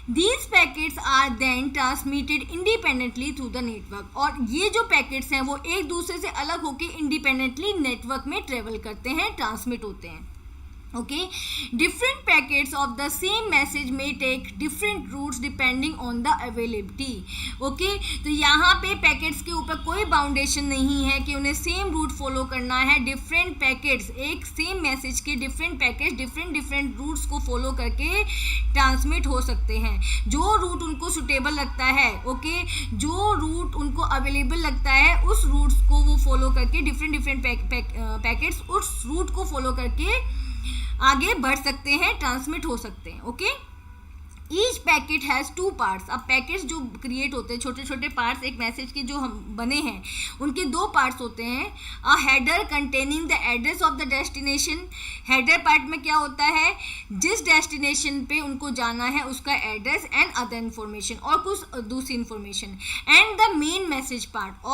These packets are then transmitted independently through the network. और ये जो पैकेट्स हैं वो एक दूसरे से अलग होकर इंडिपेंडेंटली नेटवर्क में ट्रेवल करते हैं, ट्रांसमिट होते हैं। Okay, different packets of the same message may take different routes depending on the availability. Okay, तो यहाँ पे पैकेट्स के ऊपर कोई बाउंडेशन नहीं है कि उन्हें सेम रूट फॉलो करना है. डिफरेंट पैकेट्स, एक सेम मैसेज के डिफरेंट पैकेट्स डिफरेंट रूट्स को फॉलो करके ट्रांसमिट हो सकते हैं. जो रूट उनको सुटेबल लगता है, ओके, जो रूट उनको अवेलेबल लगता है, उस रूट्स को वो फॉलो करके डिफरेंट पैकेट्स उस रूट को फॉलो करके आगे बढ़ सकते हैं, ट्रांसमिट हो सकते हैं. Okay, each packet has 2 parts. अब पैकेट्स जो क्रिएट होते हैं, छोटे छोटे पार्ट्स एक मैसेज के जो हम बने हैं, उनके 2 पार्ट्स होते हैं. A header containing the address of the destination. Header part में क्या होता है, जिस डेस्टिनेशन पे उनको जाना है उसका एड्रेस एंड अदर इन्फॉर्मेशन, और कुछ दूसरी information. And the main message part,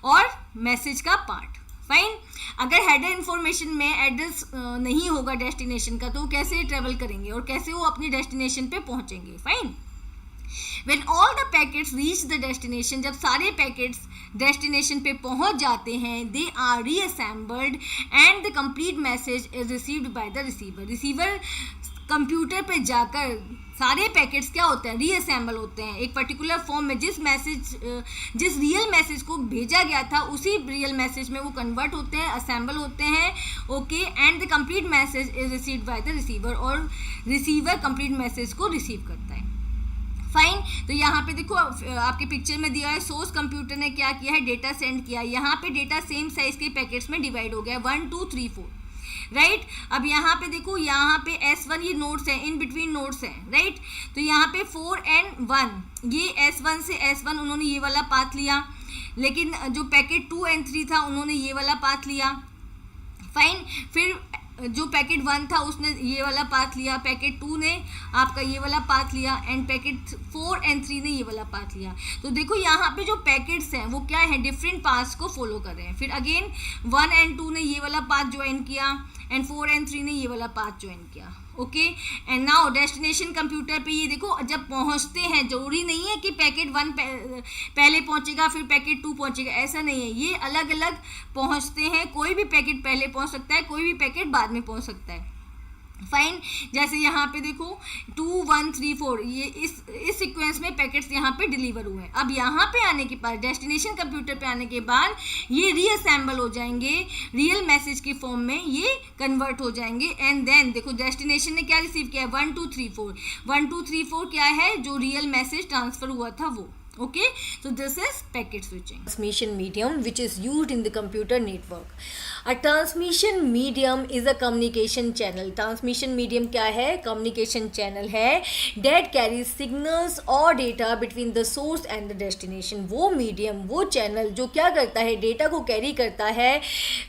और मैसेज का पार्ट. फाइन. अगर हेडर इन्फॉर्मेशन में एड्रेस नहीं होगा डेस्टिनेशन का, तो वो कैसे ट्रेवल करेंगे और कैसे वो अपनी डेस्टिनेशन पे पहुंचेंगे. Fine. When all the packets reach the destination, जब सारे पैकेट्स डेस्टिनेशन पे पहुंच जाते हैं, they are reassembled and the complete message is received by the receiver. Receiver computer पे जाकर सारे पैकेट्स क्या होते हैं, रीअसेंबल होते हैं एक पर्टिकुलर फॉर्म में. जिस रियल मैसेज को भेजा गया था उसी रियल मैसेज में वो कन्वर्ट होते हैं, असेंबल होते हैं. Okay, and the complete message is received by the receiver, और रिसीवर कंप्लीट मैसेज को रिसीव करता है. फाइन. तो यहाँ पे देखो आपके पिक्चर में दिया है, सोर्स कंप्यूटर ने क्या किया है, डेटा सेंड किया. यहाँ पे डेटा सेम साइज के पैकेट्स में डिवाइड हो गया, 1 2 3 4. राइट. अब यहाँ पे देखो, यहाँ पे S1 ये नोड्स हैं, इन बिटवीन नोड्स हैं. राइट. तो यहाँ पे 4 and 1, ये S1 से S1 उन्होंने ये वाला पाथ लिया, लेकिन जो पैकेट 2 and 3 था उन्होंने ये वाला पाथ लिया. फाइन. फिर जो पैकेट 1 था उसने ये वाला पाथ लिया, पैकेट 2 ने आपका ये वाला पाथ लिया, एंड पैकेट 4 and 3 ने ये वाला पाथ लिया. तो देखो यहाँ पे जो पैकेट्स हैं वो क्या है, डिफरेंट पाथ्स को फॉलो कर रहे हैं. फिर अगेन 1 and 2 ने ये वाला पाथ ज्वाइन किया, एंड 4 and 3 ने ये वाला पाथ ज्वाइन किया. Okay, and now destination computer पे ये देखो, जब पहुंचते हैं, जरूरी नहीं है कि पैकेट 1 पहले पहुंचेगा फिर पैकेट 2 पहुंचेगा, ऐसा नहीं है. ये अलग अलग पहुंचते हैं, कोई भी पैकेट पहले पहुंच सकता है, कोई भी पैकेट बाद में पहुंच सकता है. फाइन. जैसे यहाँ पे देखो 2 1 3 4, ये इस सीक्वेंस में पैकेट्स यहाँ पे डिलीवर हुए हैं. अब यहाँ पे आने के बाद, डेस्टिनेशन कंप्यूटर पे आने के बाद ये रीअसेंबल हो जाएंगे, रियल मैसेज के फॉर्म में ये कन्वर्ट हो जाएंगे. एंड देन देखो डेस्टिनेशन ने क्या रिसीव किया है, 1 2 3 4. 1 2 3 4 क्या है, जो रियल मैसेज ट्रांसफर हुआ था वो. Okay, so this is packet switching. Transmission medium which is used in the computer network. A transmission medium is a communication channel. Transmission medium क्या है, communication channel है that carries signals or data between the source and the destination. वो medium, वो channel जो क्या करता है, data को carry करता है,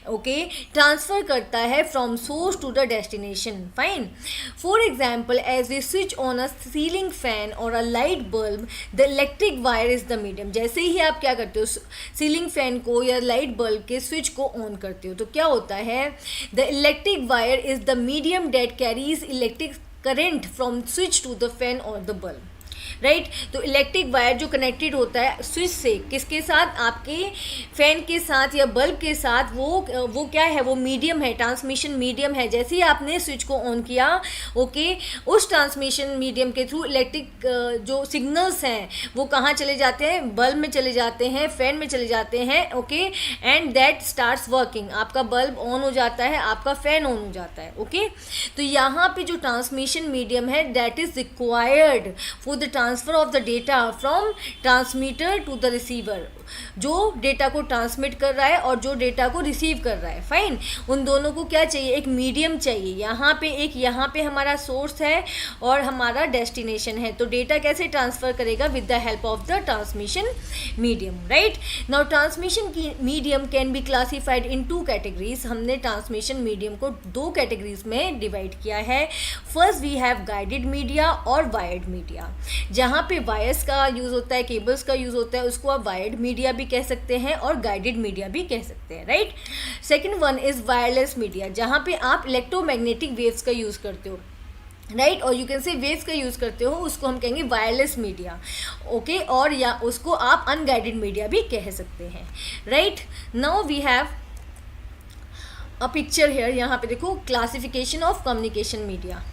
okay, transfer करता है from source to the destination. Fine. For example, as we switch on a ceiling fan or a light bulb, the electric wire is the medium. जैसे ही आप क्या करते हो, सीलिंग फैन को या लाइट बल्ब के स्विच को ऑन करते हो, तो क्या होता है, the electric wire is the medium that carries electric current from switch to the fan और द बल्ब. राइट. तो इलेक्ट्रिक वायर जो कनेक्टेड होता है स्विच से, किसके साथ, आपके फैन के साथ या बल्ब के साथ, वो क्या है, वो मीडियम है, ट्रांसमिशन मीडियम है. जैसे ही आपने स्विच को ऑन किया, ओके, उस ट्रांसमिशन मीडियम के थ्रू इलेक्ट्रिक जो सिग्नल्स हैं वो कहाँ चले जाते हैं, बल्ब में चले जाते हैं, फैन में चले जाते हैं. Okay, and that starts working. आपका बल्ब ऑन हो जाता है, आपका फैन ऑन हो जाता है. ओके. तो यहाँ पे जो ट्रांसमिशन मीडियम है that is required for the transfer of the data from transmitter to the receiver. जो डेटा को ट्रांसमिट कर रहा है और जो डेटा को रिसीव कर रहा है. फाइन. उन दोनों को क्या चाहिए, एक मीडियम चाहिए. यहाँ पे हमारा सोर्स है और हमारा डेस्टिनेशन है. तो डेटा कैसे ट्रांसफर करेगा, with the help of the transmission medium. Right. Now transmission की medium can be classified in 2 categories. हमने ट्रांसमिशन मीडियम को 2 कैटेगरीज में डिवाइड किया है. First we have guided media और वायर्ड मीडिया. जहाँ पे वायर्स का यूज़ होता है, केबल्स का यूज़ होता है, उसको आप वायर्ड मीडिया भी कह सकते हैं और गाइडेड मीडिया भी कह सकते हैं. Right. Second one is wireless media, जहाँ पे आप इलेक्ट्रोमैग्नेटिक वेव्स का यूज़ करते हो. राइट. और यू कैन से वेव्स का यूज़ करते हो, उसको हम कहेंगे वायरलेस मीडिया. ओके. और या उसको आप अनगाइडेड मीडिया भी कह सकते हैं. Right. Now we have a picture here, यहाँ पे देखो classification of communication media.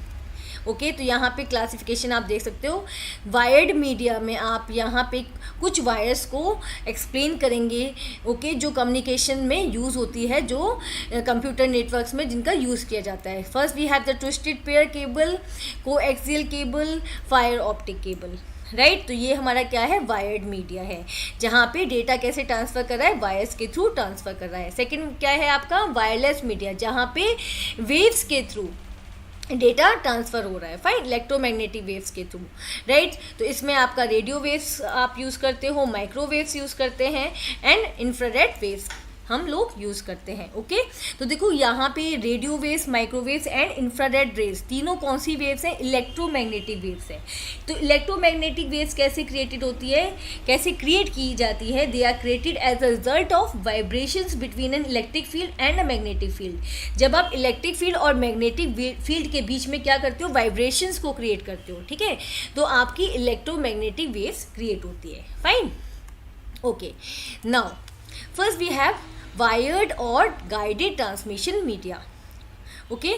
Okay, तो यहाँ पे क्लासिफिकेशन आप देख सकते हो। वायर्ड मीडिया में आप यहाँ पे कुछ वायर्स को एक्सप्लेन करेंगे, ओके, जो कम्युनिकेशन में यूज़ होती है, जो कंप्यूटर नेटवर्क्स में जिनका यूज़ किया जाता है। First we have the twisted pair cable, coaxial cable, fibre optic cable, right. तो ये हमारा क्या है, वायर्ड मीडिया है, जहाँ पे डेटा कैसे ट्रांसफ़र कर रहा है, वायर्स के थ्रू ट्रांसफ़र कर रहा है। सेकंड क्या है आपका, वायरलेस मीडिया, जहाँ पे वेव्स के थ्रू डेटा ट्रांसफ़र हो रहा है, फाइन, इलेक्ट्रोमैग्नेटिक वेव्स के थ्रू, राइट। तो इसमें आपका रेडियो वेव्स आप यूज़ करते हो, माइक्रोवेव्स यूज़ करते हैं, एंड इंफ्रारेड वेव्स हम लोग यूज़ करते हैं। ओके, तो देखो यहाँ पे radio waves, microwaves and infrared rays, तीनों कौन सी वेव्स हैं, इलेक्ट्रोमैग्नेटिक वेव्स हैं। तो इलेक्ट्रोमैग्नेटिक वेव्स कैसे क्रिएटेड होती है, कैसे क्रिएट की जाती है, they are created as a result of vibrations between an electric field and a magnetic field. जब आप इलेक्ट्रिक फील्ड और मैग्नेटिक फील्ड के बीच में क्या करते हो, वाइब्रेशंस को क्रिएट करते हो, ठीक है, तो आपकी इलेक्ट्रोमैग्नेटिक वेव्स क्रिएट होती है, fine. Okay, now first we have wired or guided transmission media. Okay,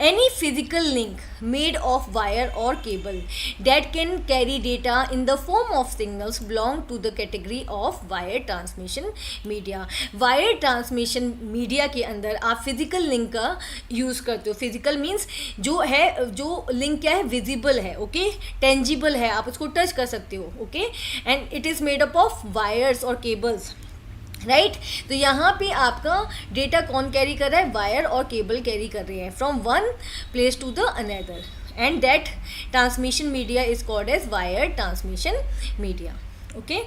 any physical link made of wire or cable that can carry data in the form of signals belong to the category of wire transmission media. Wire transmission media के अंदर आप physical link का यूज़ करते हो। physical means जो है, जो link क्या है, visible है, okay, tangible है, आप उसको touch कर सकते हो, okay, and it is made up of wires और cables, राइट। तो यहाँ पे आपका डेटा कौन कैरी कर रहा है, वायर और केबल कैरी कर रहे हैं from one place to the another, and that transmission media is called as wire transmission media. Okay,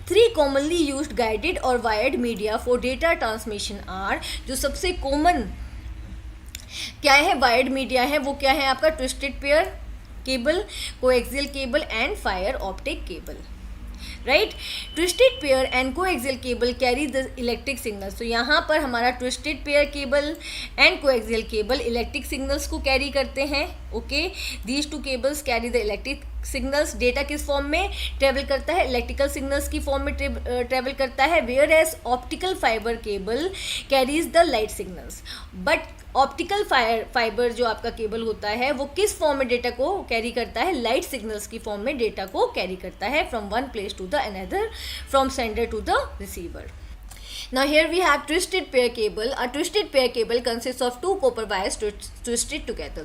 3 commonly used guided और wired media for data transmission are, जो सबसे कॉमन क्या है वायर्ड मीडिया है, वो क्या है आपका, twisted pair cable, coaxial cable and fibre optic cable, right. Twisted pair and coaxial cable carry the electric signals. तो यहाँ पर हमारा twisted pair cable and coaxial cable electric signals को कैरी करते हैं। Okay, these 2 cables carry the electric signals. Data किस फॉर्म में ट्रेवल करता है, इलेक्ट्रिकल सिग्नल्स की फॉर्म में ट्रेवल करता है, whereas optical fibre cable carries the light signals. But optical fibre जो आपका केबल होता है वो किस फॉर्म में डेटा को कैरी करता है, लाइट सिग्नल्स की फॉर्म में डेटा को कैरी करता है from one place to the other, from sender to the receiver. Now here we have twisted pair cable. A twisted pair cable consists of 2 copper wires twisted together.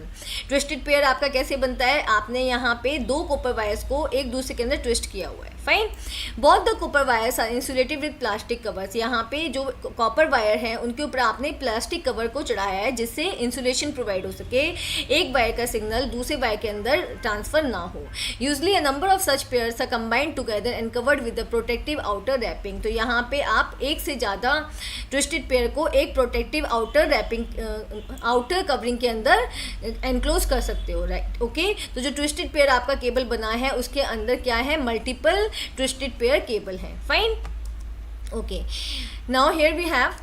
Twisted pair आपका कैसे बनता है, आपने यहाँ पे 2 copper wires को एक दूसरे के अंदर ट्विस्ट किया हुआ है, fine. Both the copper wires are insulated with plastic covers. यहाँ पे जो कॉपर वायर है उनके ऊपर आपने प्लास्टिक कवर को चढ़ाया है जिससे इंसुलेशन प्रोवाइड हो सके, एक वायर का सिग्नल दूसरे वायर के अंदर ट्रांसफर ना हो। Usually a number of such pairs are combined together and covered with the protective outer wrapping. तो यहाँ पे आप एक से ज़्यादा ट्विस्टेड पेयर को एक protective outer wrapping, outer covering के अंदर एनक्लोज कर सकते हो, राइट। ओके, तो जो ट्विस्टेड पेयर आपका केबल बना है उसके अंदर क्या है, मल्टीपल ट्विस्टेड पेयर केबल है, fine. Okay, now here we have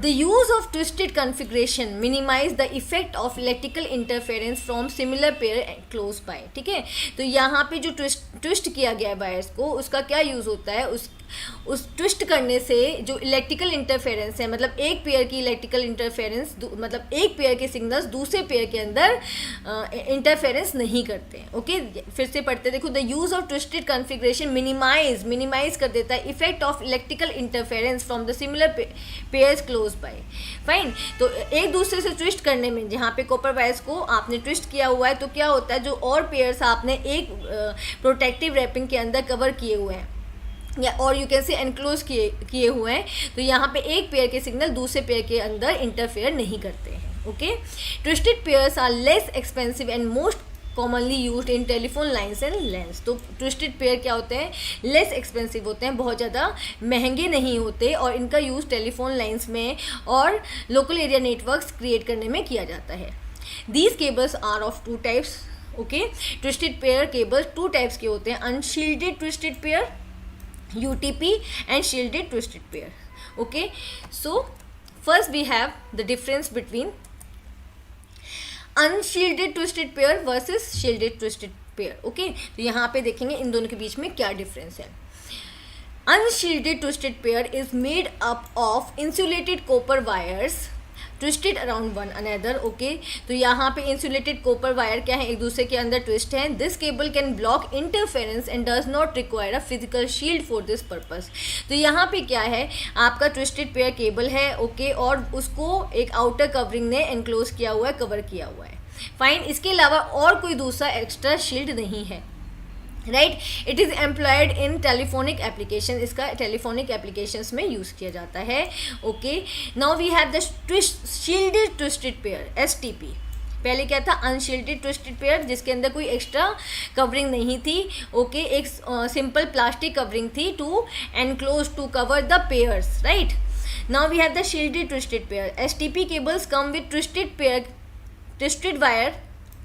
the use of twisted configuration minimize the effect of electrical interference from similar pair close by। ठीक है, तो यहाँ पे जो ट्विस्ट किया गया है वायर्स को, उसका क्या यूज़ होता है, उस ट्विस्ट करने से जो इलेक्ट्रिकल इंटरफेरेंस है, मतलब एक पेयर की इलेक्ट्रिकल इंटरफेरेंस, मतलब एक पेयर के सिग्नल्स दूसरे पेयर के अंदर इंटरफेरेंस नहीं करते हैं। ओके, फिर से पढ़ते देखो, the use of twisted configuration minimise कर देता है effect of electrical interference from the similar pairs close by, fine. तो एक दूसरे से ट्विस्ट करने में, जहाँ पे कॉपर वायर्स को आपने ट्विस्ट किया हुआ है, तो क्या होता है, जो और पेयर्स आपने एक प्रोटेक्टिव रैपिंग के अंदर कवर किए हुए हैं या और यू कैन से एनक्लोज किए हुए हैं, तो यहाँ पे एक पेयर के सिग्नल दूसरे पेयर के अंदर इंटरफेयर नहीं करते हैं। Okay, twisted pairs are less expensive and most commonly used in telephone lines and lands. तो ट्विस्टेड पेयर क्या होते हैं, लेस एक्सपेंसिव होते हैं, बहुत ज़्यादा महंगे नहीं होते, और इनका यूज़ टेलीफोन लाइन्स में और लोकल एरिया नेटवर्क्स क्रिएट करने में किया जाता है। These cables are of 2 types. Okay, twisted pair cables 2 types के होते हैं, unshielded twisted pair UTP and shielded twisted pair. Okay, so first we have the difference between unshielded twisted pair versus shielded twisted pair. Okay, तो यहाँ पे देखेंगे इन दोनों के बीच में क्या डिफरेंस है। Unshielded twisted pair is made up of insulated copper wires twisted around one another. Okay, तो यहाँ पे इंसुलेटेड कॉपर वायर क्या है, एक दूसरे के अंदर ट्विस्ट है। This cable can block interference and does not require a physical shield for this purpose. तो यहाँ पे क्या है, आपका ट्विस्टेड पेयर केबल है, ओके, और उसको एक आउटर कवरिंग ने एनक्लोज किया हुआ है, कवर किया हुआ है, फाइन। इसके अलावा और कोई दूसरा एक्स्ट्रा शील्ड नहीं है, right. It is employed in telephonic application, इसका टेलीफोनिक एप्लीकेशंस में यूज़ किया जाता है। Okay, now we have the shielded twisted pair, STP। पहले क्या था, अनशील्डेड ट्विस्टेड पेयर, जिसके अंदर कोई एक्स्ट्रा कवरिंग नहीं थी। ओके, एक सिंपल प्लास्टिक कवरिंग थी to enclose to cover the pairs, right. Now we have the shielded twisted pair. STP cables come with twisted wire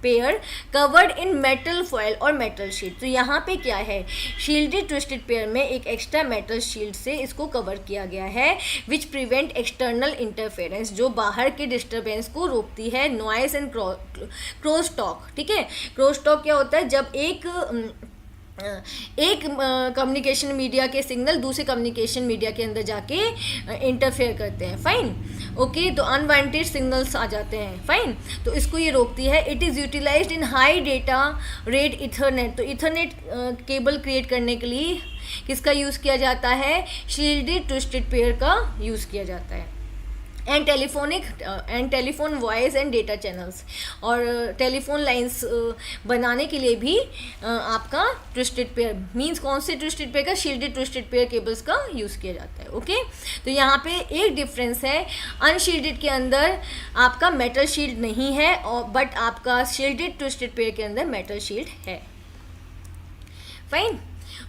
pair covered in metal foil और मेटल शीट। तो यहाँ पे क्या है, शील्डेड ट्विस्टेड पेयर में एक एक्स्ट्रा मेटल शील्ड से इसको कवर किया गया है, विच प्रिवेंट एक्सटर्नल इंटरफेरेंस, जो बाहर के डिस्टर्बेंस को रोकती है। नॉइस एंड क्रॉस टॉक, ठीक है। क्रॉस टॉक क्या होता है, जब एक कम्युनिकेशन मीडिया के सिग्नल दूसरे कम्युनिकेशन मीडिया के अंदर जाके इंटरफेयर करते हैं, फाइन। ओके, तो अनवांटेड सिग्नल्स आ जाते हैं, फाइन, तो इसको ये रोकती है। It is utilised in high data rate ethernet. तो इथरनेट केबल क्रिएट करने के लिए किसका यूज़ किया जाता है, शील्डेड ट्विस्टेड पेयर का यूज़ किया जाता है। And telephone voice and data channels, और टेलीफोन लाइंस बनाने के लिए भी आपका ट्विस्टेड पेयर मींस कौन से ट्विस्टेड पेयर का, शील्डेड ट्विस्टेड पेयर केबल्स का यूज़ किया जाता है। ओके, तो यहाँ पे एक डिफरेंस है, अनशील्डेड के अंदर आपका मेटल शील्ड नहीं है, और बट आपका शील्डेड ट्विस्टेड पेयर के अंदर मेटल शील्ड है, fine.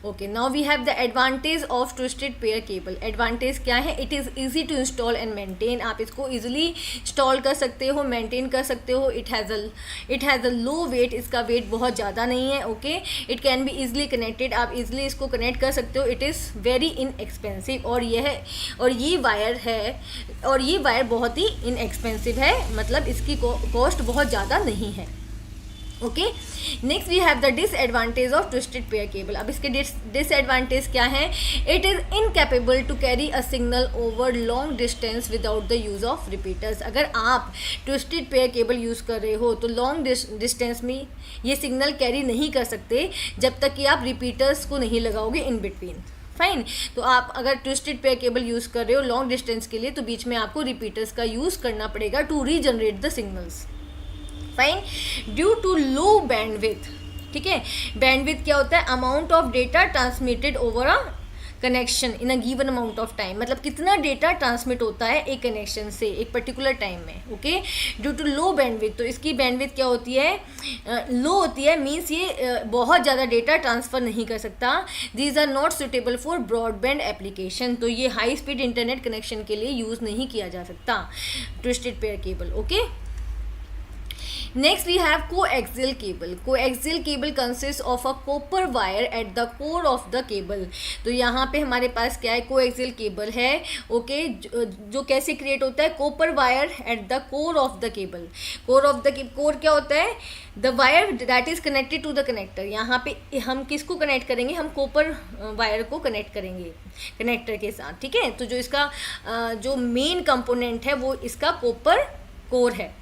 Okay, now we have the advantage of twisted pair cable. Advantage क्या है, it is easy to install and maintain. आप इसको ईजिली इंस्टॉल कर सकते हो, मेंटेन कर सकते हो। It has a low weight, इसका वेट बहुत ज़्यादा नहीं है। Okay, it can be easily connected, आप इजिली इसको कनेक्ट कर सकते हो। इट इज़ वेरी इनएक्सपेंसिव, और ये वायर बहुत ही इनएक्सपेंसिव है, मतलब इसकी कॉस्ट बहुत ज़्यादा नहीं है। Okay, next we have the disadvantage of twisted pair cable. अब इसके डिसएडवांटेज क्या है, it is incapable to carry a signal over long distance without the use of repeaters. अगर आप ट्विस्टेड पेयर केबल यूज़ कर रहे हो तो लॉन्ग डिस्टेंस में ये सिग्नल कैरी नहीं कर सकते जब तक कि आप रिपीटर्स को नहीं लगाओगे इन बिटवीन, फाइन। तो आप अगर ट्विस्टेड पेयर केबल यूज़ कर रहे हो लॉन्ग डिस्टेंस के लिए, तो बीच में आपको रिपीटर्स का यूज़ करना पड़ेगा to regenerate the signals, fine. Due to low bandwidth, ठीक है। बैंडविड्थ क्या होता है, amount of data transmitted over a connection in a given amount of time, मतलब कितना डेटा ट्रांसमिट होता है एक कनेक्शन से एक पर्टिकुलर टाइम में। Okay, due to low bandwidth, तो इसकी बैंडविड्थ क्या होती है, लो होती है, मीन्स ये बहुत ज़्यादा डेटा ट्रांसफ़र नहीं कर सकता। These are not suitable for broadband application, तो ये हाई स्पीड इंटरनेट कनेक्शन के लिए यूज़ नहीं किया जा सकता twisted pair cable. Okay, next we have coaxial cable. Coaxial cable consist of a copper wire at the core of the cable. तो यहाँ पे हमारे पास क्या है, कोएक्सियल केबल है। ओके, जो कैसे क्रिएट होता है, copper wire at the core of the cable. Core क्या होता है, the wire that is connected to the connector. यहाँ पे हम किसको कनेक्ट करेंगे, हम कॉपर वायर को कनेक्ट करेंगे कनेक्टर के साथ, ठीक है। तो जो इसका जो मेन कंपोनेंट है वो इसका कॉपर कोर है,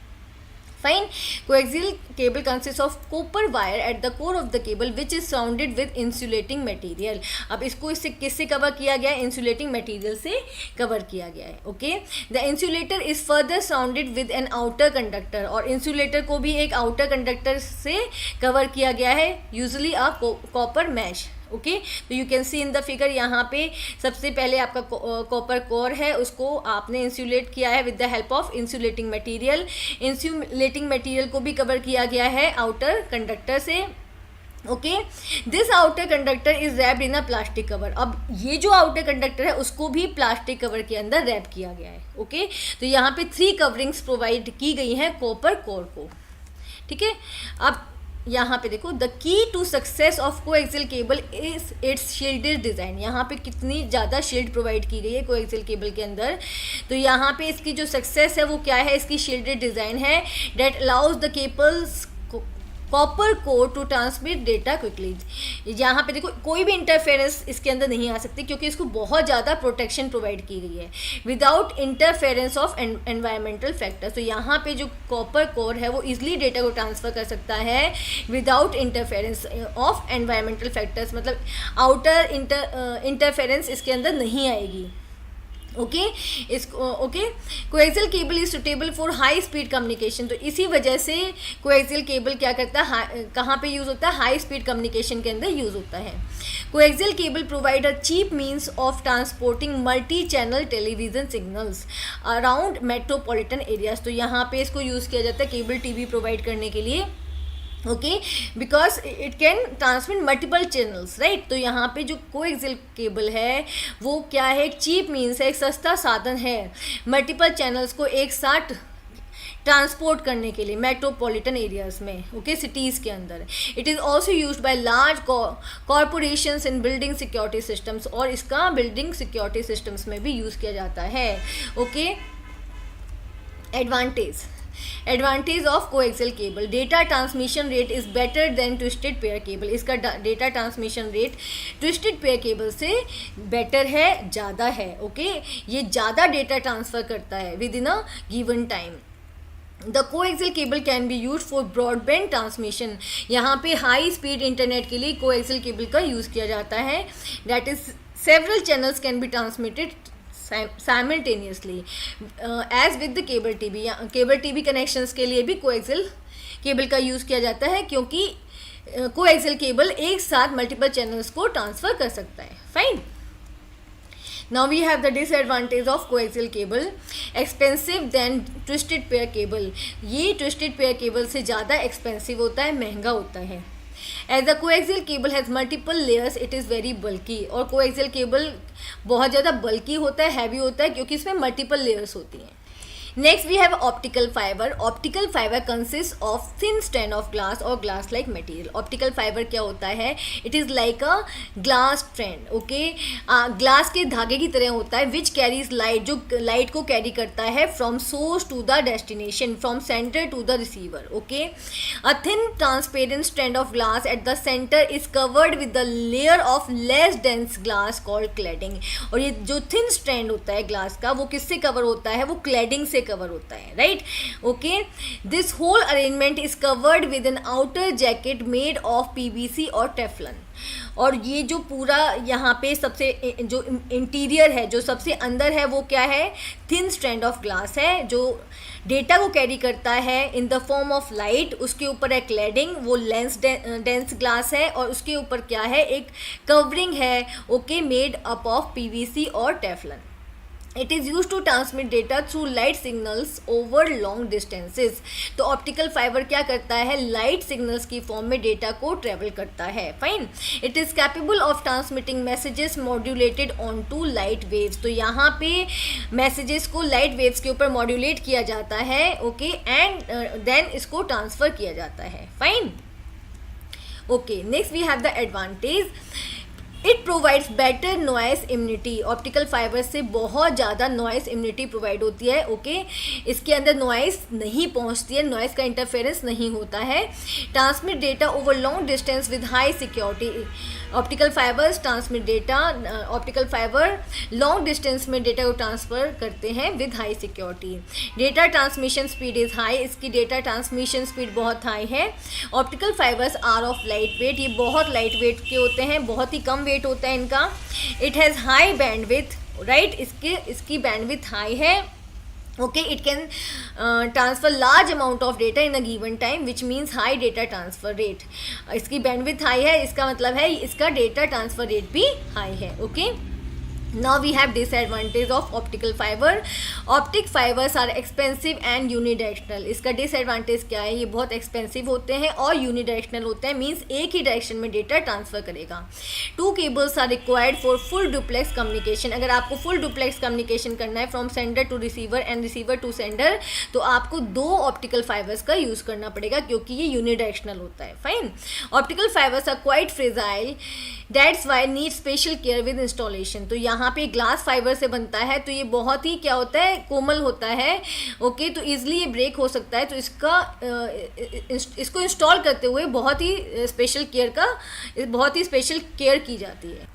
fine. Coaxial cable consist of copper wire at the core of the cable which is surrounded with insulating material. अब इसको इससे किससे कवर किया गया है, इंसुलेटिंग मटेरियल से कवर किया गया है। Okay, the insulator is further surrounded with an outer conductor, और इंसुलेटर को भी एक आउटर कंडक्टर से कवर किया गया है, usually a copper mesh. Okay, तो you can see in the figure, यहाँ पे सबसे पहले आपका कॉपर कोर है, उसको आपने इंसुलेट किया है with the help of insulating material. Insulating material को भी कवर किया गया है आउटर कंडक्टर से। Okay, this outer conductor is wrapped in a plastic cover. अब ये जो आउटर कंडक्टर है उसको भी प्लास्टिक कवर के अंदर रैप किया गया है। ओके, तो यहाँ पे 3 कवरिंग्स प्रोवाइड की गई हैं कॉपर कोर को, ठीक है। अब यहाँ पे देखो, the key to success of coaxial cable is its shielded design. यहाँ पे कितनी ज़्यादा शील्ड प्रोवाइड की गई है कोएक्सियल केबल के अंदर। तो यहाँ पे इसकी जो सक्सेस है वो क्या है, इसकी शील्डेड डिज़ाइन है, that allows the copper core to transmit data quickly. यहाँ पे देखो कोई भी इंटरफेरेंस इसके अंदर नहीं आ सकती क्योंकि इसको बहुत ज़्यादा प्रोटेक्शन प्रोवाइड की गई है, without interference of environmental factors. तो यहाँ पे जो कॉपर कोर है वो इजिली डेटा को ट्रांसफ़र कर सकता है without interference of environmental factors, मतलब आउटर इंटरफेरेंस इसके अंदर नहीं आएगी। Okay coaxial cable is suitable for high speed communication. तो इसी वजह से कोएक्सियल केबल क्या करता है, कहाँ पे यूज़ होता है, हाई स्पीड कम्युनिकेशन के अंदर यूज़ होता है। Coaxial cable provide a cheap means of transporting multi channel television signals around metropolitan areas. तो यहाँ पे इसको यूज़ किया जाता है केबल टीवी प्रोवाइड करने के लिए, okay, because it can transmit multiple channels, right. तो यहाँ पे जो कोएक्सियल केबल है वो क्या है, एक चीप मीन्स है, एक सस्ता साधन है मल्टीपल चैनल्स को एक साथ ट्रांसपोर्ट करने के लिए मेट्रोपॉलिटन एरियाज़ में, ओके, सिटीज़ के अंदर। It is also used by large corporations in building security systems, और इसका बिल्डिंग सिक्योरिटी सिस्टम्स में भी यूज़ किया जाता है, okay. Advantage of coaxial cable, data transmission rate is better than twisted pair cable. इसका data transmission rate twisted pair cable से बेटर है, ज़्यादा है, ओके। ये ज़्यादा डेटा ट्रांसफ़र करता है with in a given time. The coaxial cable can be use for broadband transmission. यहाँ पे हाई स्पीड इंटरनेट के लिए कोएक्सियल केबल का यूज़ किया जाता है, that is several channels can be transmitted simultaneously as with the cable TV. Cable TV connections के लिए भी कोएक्सियल केबल का यूज़ किया जाता है क्योंकि कोएक्सियल केबल एक साथ मल्टीपल चैनल्स को ट्रांसफ़र कर सकता है, fine. Now we have the disadvantage of coaxial cable, expensive than twisted pair cable। ये twisted pair cable से ज़्यादा expensive होता है, महंगा होता है। As the coaxial cable has multiple layers, it is very bulky। और coaxial cable बहुत ज़्यादा bulky होता है, heavy होता है क्योंकि इसमें multiple layers होती हैं। Next we have optical fiber। Optical fiber consists of thin strand of glass or glass like material। Optical fiber क्या होता है, it is like a glass strand, okay, glass के धागे की तरह होता है, which carries light, जो लाइट को कैरी करता है from source to the destination, from center to the receiver, okay। A thin transparent strand of glass at the center is covered with the layer of less dense glass called cladding। और ये जो thin strand होता है ग्लास का वो किससे कवर होता है, वो cladding से कवर होता है, right, okay. This whole arrangement is covered with an outer jacket made of PVC और टेफ्लन। और ये जो पूरा यहाँ पे सबसे जो इंटीरियर है, जो सबसे अंदर है, वो क्या है, थिन स्ट्रैंड ऑफ ग्लास है जो डेटा को कैरी करता है इन द फॉर्म ऑफ लाइट। उसके ऊपर है क्लैडिंग, वो लेंस डेंस ग्लास है, और उसके ऊपर क्या है, एक कवरिंग है, okay, made up of PVC और Teflon. It is use to transmit data through light signals over long distances. तो ऑप्टिकल फाइबर क्या करता है, लाइट सिग्नल्स की फॉर्म में डेटा को ट्रेवल करता है, fine. It is capable of transmitting messages modulated on to light waves. तो यहाँ पे मैसेजेस को लाइट वेव्स के ऊपर मॉड्यूलेट किया जाता है, ओके, एंड देन इसको ट्रांसफ़र किया जाता है, fine, okay. Next we have the advantage, it provides better noise immunity. Optical fibre से बहुत ज़्यादा नॉइस इम्यूनिटी प्रोवाइड होती है, ओके। इसके अंदर नॉइस नहीं पहुंचती है, नॉइस का इंटरफेरेंस नहीं होता है। Transmit data over long distance with high security. Optical fibres transmit data, optical fibre long distance में डेटा को ट्रांसफ़र करते हैं with high security. Data transmission speed is high. इसकी डेटा ट्रांसमिशन स्पीड बहुत हाई है। Optical fibres are of light weight. ये बहुत लाइट वेट के होते हैं, बहुत ही कम वेट होता है इनका। It has high bandwidth, right, इसकी बैंडविथ हाई है, okay. It can transfer large amount of data in a given time which means high data transfer rate. इसकी बैंडविथ हाई है, इसका मतलब है इसका डेटा ट्रांसफ़र रेट भी हाई है, okay. Now we have disadvantage of optical fiber। Optic fibers are expensive and unidirectional। इसका disadvantage क्या है, ये बहुत expensive होते हैं और unidirectional होते हैं, मीन्स एक ही डायरेक्शन में डेटा ट्रांसफ़र करेगा। Two cables are required for full duplex communication। अगर आपको full duplex communication करना है from sender to receiver and receiver to sender, तो आपको 2 optical fibers का यूज़ करना पड़ेगा क्योंकि ये unidirectional होता है, fine. Optical fibers are quite fragile, that's why need special care with installation। तो यहाँ यहाँ पे ग्लास फाइबर से बनता है, तो ये बहुत ही क्या होता है, कोमल होता है, ओके, तो ईजिली ये ब्रेक हो सकता है। तो इसको इंस्टॉल करते हुए बहुत ही स्पेशल केयर की जाती है।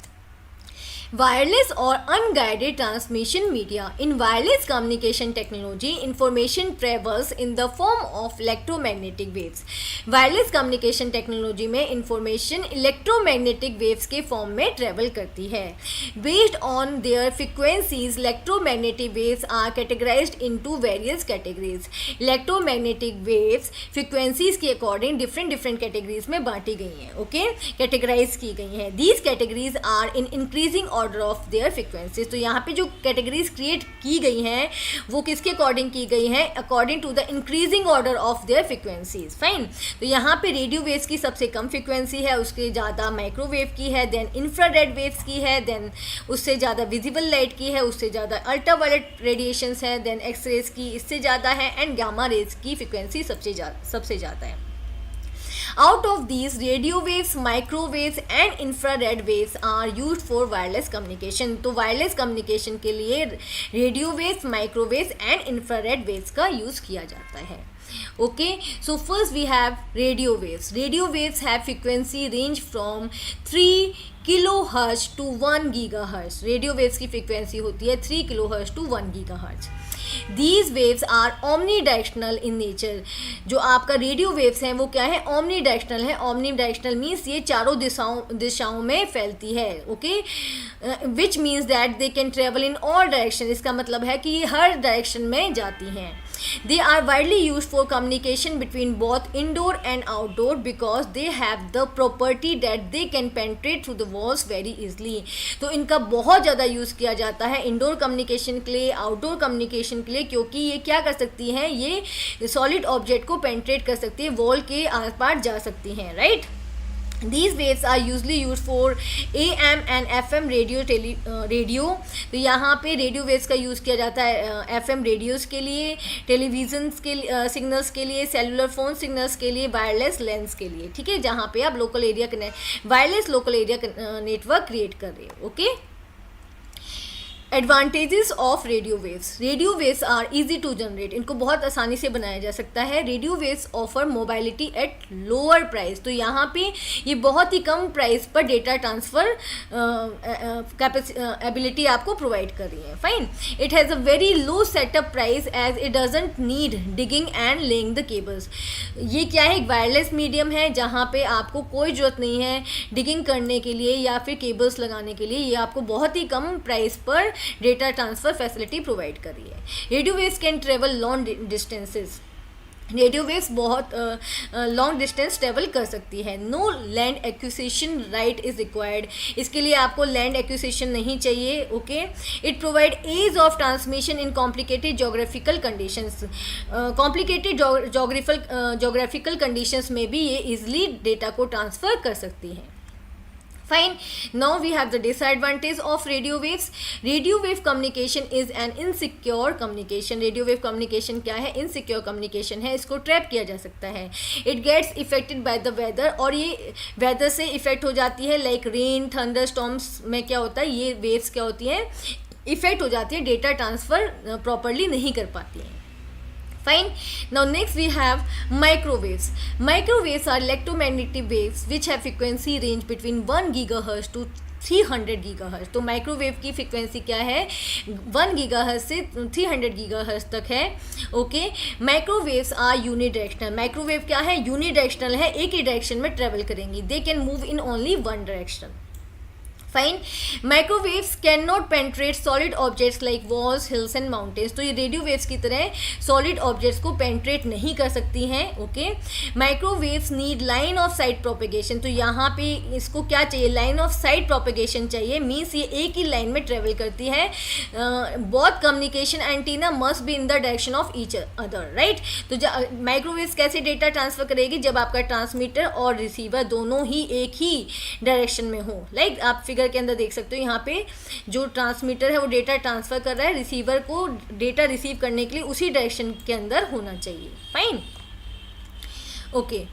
वायरलेस और unguided transmission media. In wireless communication technology information travels in the form of electromagnetic waves. Wireless communication technology में इंफॉर्मेशन इलेक्ट्रोमैग्नेटिक वेव्स के फॉर्म में ट्रेवल करती है। Based on their frequencies electromagnetic waves are categorized into various categories. Electromagnetic waves frequencies के अकॉर्डिंग डिफरेंट कैटेगरीज में बांटी गई हैं, ओके, कैटेगराइज की गई हैं। These categories are in increasing order of their frequencies. तो यहाँ पे जो कैटेगरीज क्रिएट की गई हैं वो किसके अकॉर्डिंग की गई हैं, according to the increasing order of their frequencies. Fine, तो यहाँ पे रेडियो वेव्स की सबसे कम फ्रिक्वेंसी है, उसके ज़्यादा माइक्रोवेव की है, देन इंफ्रारेड वेव्स की है, देन उससे ज़्यादा विजिबल लाइट की है, उससे ज़्यादा अल्ट्रावायलेट रेडिएशंस है, देन एक्सरेज की इससे ज़्यादा है, एंड गामा रेज की फ्रिक्वेंसी सबसे ज़्यादा है। Out of these, radio waves, microwaves and infrared waves are used for wireless communication. तो wireless communication के लिए radio waves, microwaves and infrared waves का use किया जाता है। Okay, so first we have radio waves. Radio waves have frequency range from 3 kilohertz to 1 gigahertz. Radio waves की फ्रीक्वेंसी होती है 3 kilohertz to 1 gigahertz. These waves are omnidirectional in nature. जो आपका रेडियो वेव्स हैं वो क्या है, ओमनी डायरेक्शनल है। ओमनी डायरेक्शनल मीन्स ये चारों दिशाओं में फैलती है, okay, which means that they can travel in all direction. इसका मतलब है कि ये हर डायरेक्शन में जाती हैं। They are widely used for communication between both indoor and outdoor because they have the property that they can penetrate through the walls very easily. तो इनका बहुत ज़्यादा यूज़ किया जाता है इंडोर कम्युनिकेशन के लिए, आउटडोर कम्युनिकेशन के लिए, क्योंकि ये क्या कर सकती हैं, ये सॉलिड ऑब्जेक्ट को पेनिट्रेट कर सकती है, वॉल के आर पार जा सकती हैं, right. These waves are usually used for AM and FM radio. तो यहाँ पे रेडियो वेव्स का यूज़ किया जाता है FM रेडियोज़ के लिए, टेलीविज़न के सिग्नल्स के लिए, सेलुलर फ़ोन सिग्नल्स के लिए, वायरलेस लेंस के लिए, ठीक है, जहाँ पे आप wireless local area network create कर रहे हो, okay. Advantages of radio waves. Radio waves are easy to generate, इनको बहुत आसानी से बनाया जा सकता है। Radio waves offer mobility at lower price. तो यहाँ पे ये बहुत ही कम प्राइस पर डेटा ट्रांसफ़र एबिलिटी आपको प्रोवाइड कर रही है। Fine, it has a very low setup price as it doesn't need digging and laying the cables. ये क्या है, एक वायरलेस मीडियम है जहाँ पे आपको कोई ज़रूरत नहीं है डिगिंग करने के लिए या फिर केबल्स लगाने के लिए। ये आपको बहुत ही कम प्राइस पर डेटा ट्रांसफ़र फैसिलिटी प्रोवाइड कर रही है। Radio waves can travel long distances. Radio waves बहुत लॉन्ग डिस्टेंस ट्रेवल कर सकती है। No land acquisition right is required. इसके लिए आपको लैंड एक्विजिशन नहीं चाहिए, okay. It provide ease of transmission in complicated geographical conditions. Complicated geographical conditions में भी ये ईजिली डेटा को ट्रांसफ़र कर सकती है। Fine. Now we have the disadvantage of radio waves. Radio wave communication is an insecure communication. Radio wave communication क्या है, insecure communication है, इसको ट्रैप किया जा सकता है। It gets affected by the weather, और ये weather से इफेक्ट हो जाती है, like rain, thunderstorms में क्या होता है, ये waves क्या होती हैं, इफेक्ट हो जाती है, डेटा ट्रांसफ़र प्रॉपरली नहीं कर पाती हैं। Fine. Now next we have microwaves. Microwaves are electromagnetic waves which have frequency range between 1 GHz to 300 GHz। तो माइक्रोवेव की फ्रिक्वेंसी क्या है, 1 GHz से 300 GHz तक है, okay. Microwaves are unidirectional. Microwave क्या है, यूनिडायरेक्शनल है, एक ही डायरेक्शन में ट्रेवल करेंगी। They can move in only one direction. Fine, microwaves can not penetrate solid objects like walls, hills and mountains. तो ये रेडियो वेव्स की तरह सॉलिड ऑब्जेक्ट्स को पेनिट्रेट नहीं कर सकती हैं, okay. Microwaves need line of site propagation. तो यहाँ पे इसको क्या चाहिए, लाइन ऑफ साइट प्रोपेगेशन चाहिए, मीन्स ये एक ही लाइन में ट्रेवल करती है। Both communication antenna must be in the direction of each other, right. तो माइक्रोवेव्स कैसे डेटा ट्रांसफर करेगी, जब आपका ट्रांसमीटर और रिसीवर दोनों ही एक ही डायरेक्शन में हो। लाइक आप फिगर के अंदर देख सकते हो, यहाँ पे जो ट्रांसमीटर है वो डेटा ट्रांसफर कर रहा है, रिसीवर को डेटा रिसीव करने के लिए उसी डायरेक्शन के अंदर होना चाहिए। Fine, okay.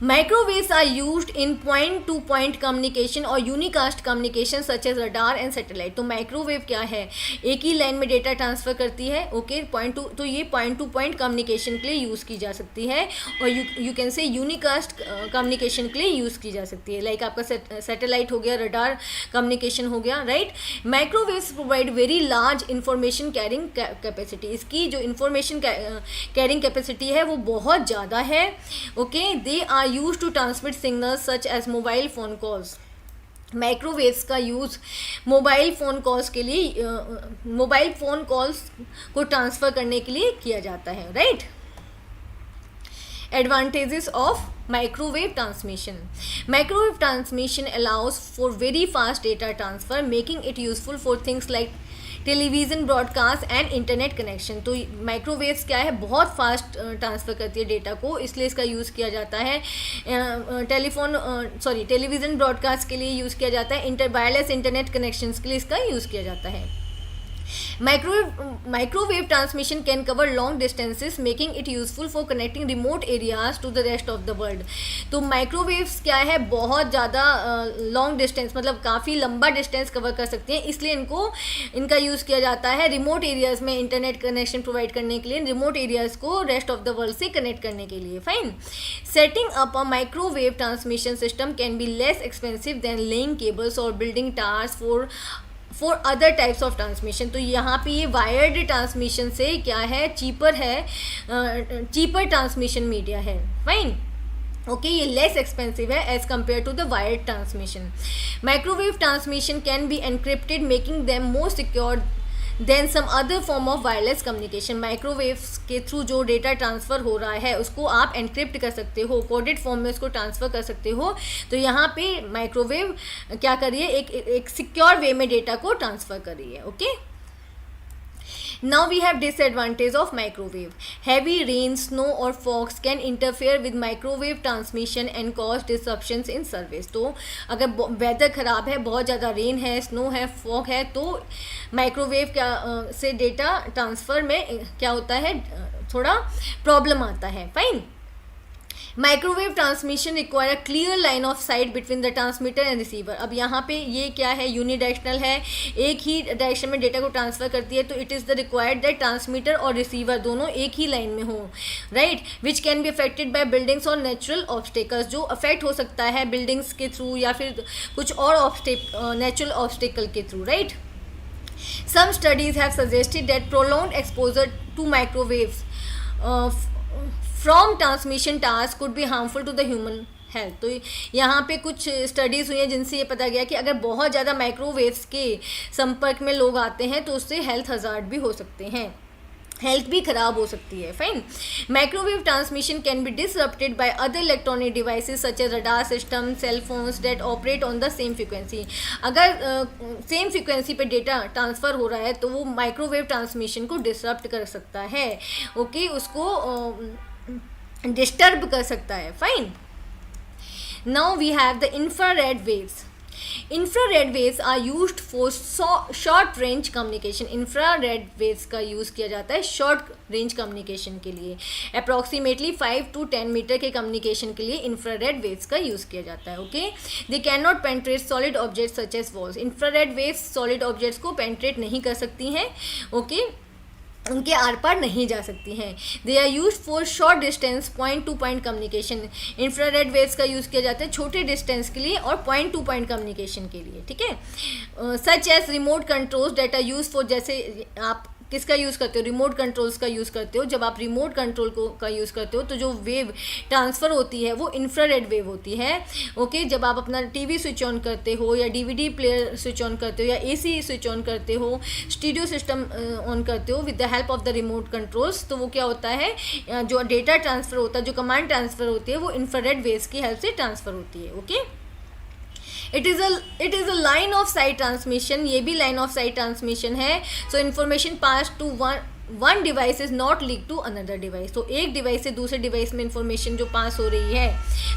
Microwaves are used in point-to-point communication और unicast communication such as radar and satellite. तो माइक्रोवेव क्या है, एक ही लाइन में डेटा ट्रांसफ़र करती है. ओके, तो ये पॉइंट टू पॉइंट कम्युनिकेशन के लिए यूज़ की जा सकती है और यू कैन से यूनिकास्ट कम्युनिकेशन के लिए यूज़ की जा सकती है. लाइक आपका सैटेलाइट हो गया, रडार कम्युनिकेशन हो गया, right. Microwaves provide very large information carrying capacity. इसकी जो इंफॉर्मेशन कैरिंग कैपेसिटी है वो बहुत ज़्यादा है. Okay, they are used to transmit signals such as mobile phone calls. Microwaves का यूज़ मोबाइल फ़ोन कॉल्स के लिए, मोबाइल फ़ोन कॉल्स को ट्रांसफ़र करने के लिए किया जाता है, right. Advantages of microwave transmission. Microwave transmission allows for very fast data transfer, making it useful for things like television broadcast and internet connection. तो माइक्रोवेव्स क्या है, बहुत फास्ट ट्रांसफ़र करती है डेटा को, इसलिए इसका यूज़ किया जाता है. टेलीविज़न ब्रॉडकास्ट के लिए यूज़ किया जाता है. वायरलेस इंटरनेट कनेक्शंस के लिए इसका यूज़ किया जाता है. Microwave transmission can cover long distances, making it useful for connecting remote areas to the rest of the world. तो माइक्रोवेव्स क्या है, बहुत ज़्यादा लॉन्ग डिस्टेंस, मतलब काफ़ी लंबा डिस्टेंस कवर कर सकती हैं, इसलिए इनका यूज़ किया जाता है रिमोट एरियाज़ में इंटरनेट कनेक्शन प्रोवाइड करने के लिए, रिमोट एरियाज़ को रेस्ट ऑफ द वर्ल्ड से कनेक्ट करने के लिए. Fine. Setting up a microwave transmission system can be less expensive than laying cables और building towers for other types of transmission. तो यहाँ पे ये वायर्ड ट्रांसमिशन से क्या है, चीपर ट्रांसमिशन मीडिया है. फाइन. ओके, ये लेस एक्सपेंसिव है as compare to the wired transmission. Microwave transmission can be encrypted, making them more secure than some other form of wireless communication. Microwaves के थ्रू जो डेटा ट्रांसफ़र हो रहा है उसको आप एनक्रिप्ट कर सकते हो, कोडेड फॉर्म में उसको ट्रांसफ़र कर सकते हो. तो यहाँ पे माइक्रोवेव क्या करिए, एक सिक्योर वे में डेटा को ट्रांसफ़र करिए. Okay. Now we have disadvantage of microwave. Heavy rain, snow or fogs can interfere with microwave transmission and cause disruptions in service. तो अगर वेदर ख़राब है, बहुत ज़्यादा रेन है, स्नो है, फॉग है, तो माइक्रोवेव से डेटा ट्रांसफ़र में क्या होता है, थोड़ा प्रॉब्लम आता है. Fine. Microwave transmission require a clear line of sight between the transmitter and receiver. अब यहाँ पे ये क्या है, यूनिडायरेक्शनल है, एक ही डायरेक्शन में डेटा को ट्रांसफ़र करती है. तो it is the required that transmitter और रिसीवर दोनों एक ही लाइन में हो, right. Which can be affected by buildings और नेचुरल ऑब्स्टेकल्स. जो अफेक्ट हो सकता है बिल्डिंग्स के थ्रू या फिर कुछ और नेचुरल ऑब्स्टेकल के through, right. Some studies have suggested that prolonged exposure to microwaves from transmission towers could be harmful to the human health. तो यहाँ पे कुछ स्टडीज़ हुई हैं जिनसे ये पता गया कि अगर बहुत ज़्यादा माइक्रोवेव्स के संपर्क में लोग आते हैं तो उससे हेल्थ हज़ार्ड भी हो सकते हैं, हेल्थ भी ख़राब हो सकती है. Fine. Microwave transmission can be disrupted by other electronic devices such as radar system, cell phones that operate on the same frequency. अगर सेम फ्रीक्वेंसी पे डेटा ट्रांसफ़र हो रहा है तो वो माइक्रोवेव ट्रांसमिशन को डिसरप्ट कर सकता है. ओके, उसको डिस्टर्ब कर सकता है. Fine. Now we have the infrared waves. Infrared waves are used for short range communication. Infrared waves का यूज़ किया जाता है शॉर्ट रेंज कम्युनिकेशन के लिए. अप्रॉक्सीमेटली 5 to 10 मीटर के कम्युनिकेशन के लिए इंफ्रारेड वेव्स का यूज़ किया जाता है. Okay. They can not penetrate solid objects such as walls. Infrared waves solid objects को पेंट्रेट नहीं कर सकती हैं. ओके, उनके आर पार नहीं जा सकती हैं. They are use for short distance point to point communication. Infrared waves का यूज़ किया जाता है छोटे डिस्टेंस के लिए और पॉइंट टू पॉइंट कम्युनिकेशन के लिए. ठीक है. Such as remote controls data use for, जैसे आप किसका यूज़ करते हो, रिमोट कंट्रोल्स का यूज़ करते हो. जब आप रिमोट कंट्रोल का यूज़ करते हो तो जो वेव ट्रांसफ़र होती है वो इंफ्रारेड वेव होती है. ओके. जब आप अपना टीवी स्विच ऑन करते हो या डीवीडी प्लेयर स्विच ऑन करते हो या एसी स्विच ऑन करते हो, स्टीरियो सिस्टम ऑन करते हो with the help of the remote controls, तो वो क्या होता है, जो डेटा ट्रांसफ़र होता है, जो कमांड ट्रांसफ़र होती है वो इंफ्रारेड वेव्स की हेल्प से ट्रांसफ़र होती है. Okay. It is a line of sight transmission. ये भी लाइन ऑफ साइट ट्रांसमिशन है. So information pass to one device is not leak to another device. तो एक डिवाइस से दूसरे डिवाइस में इंफॉर्मेशन जो पास हो रही है,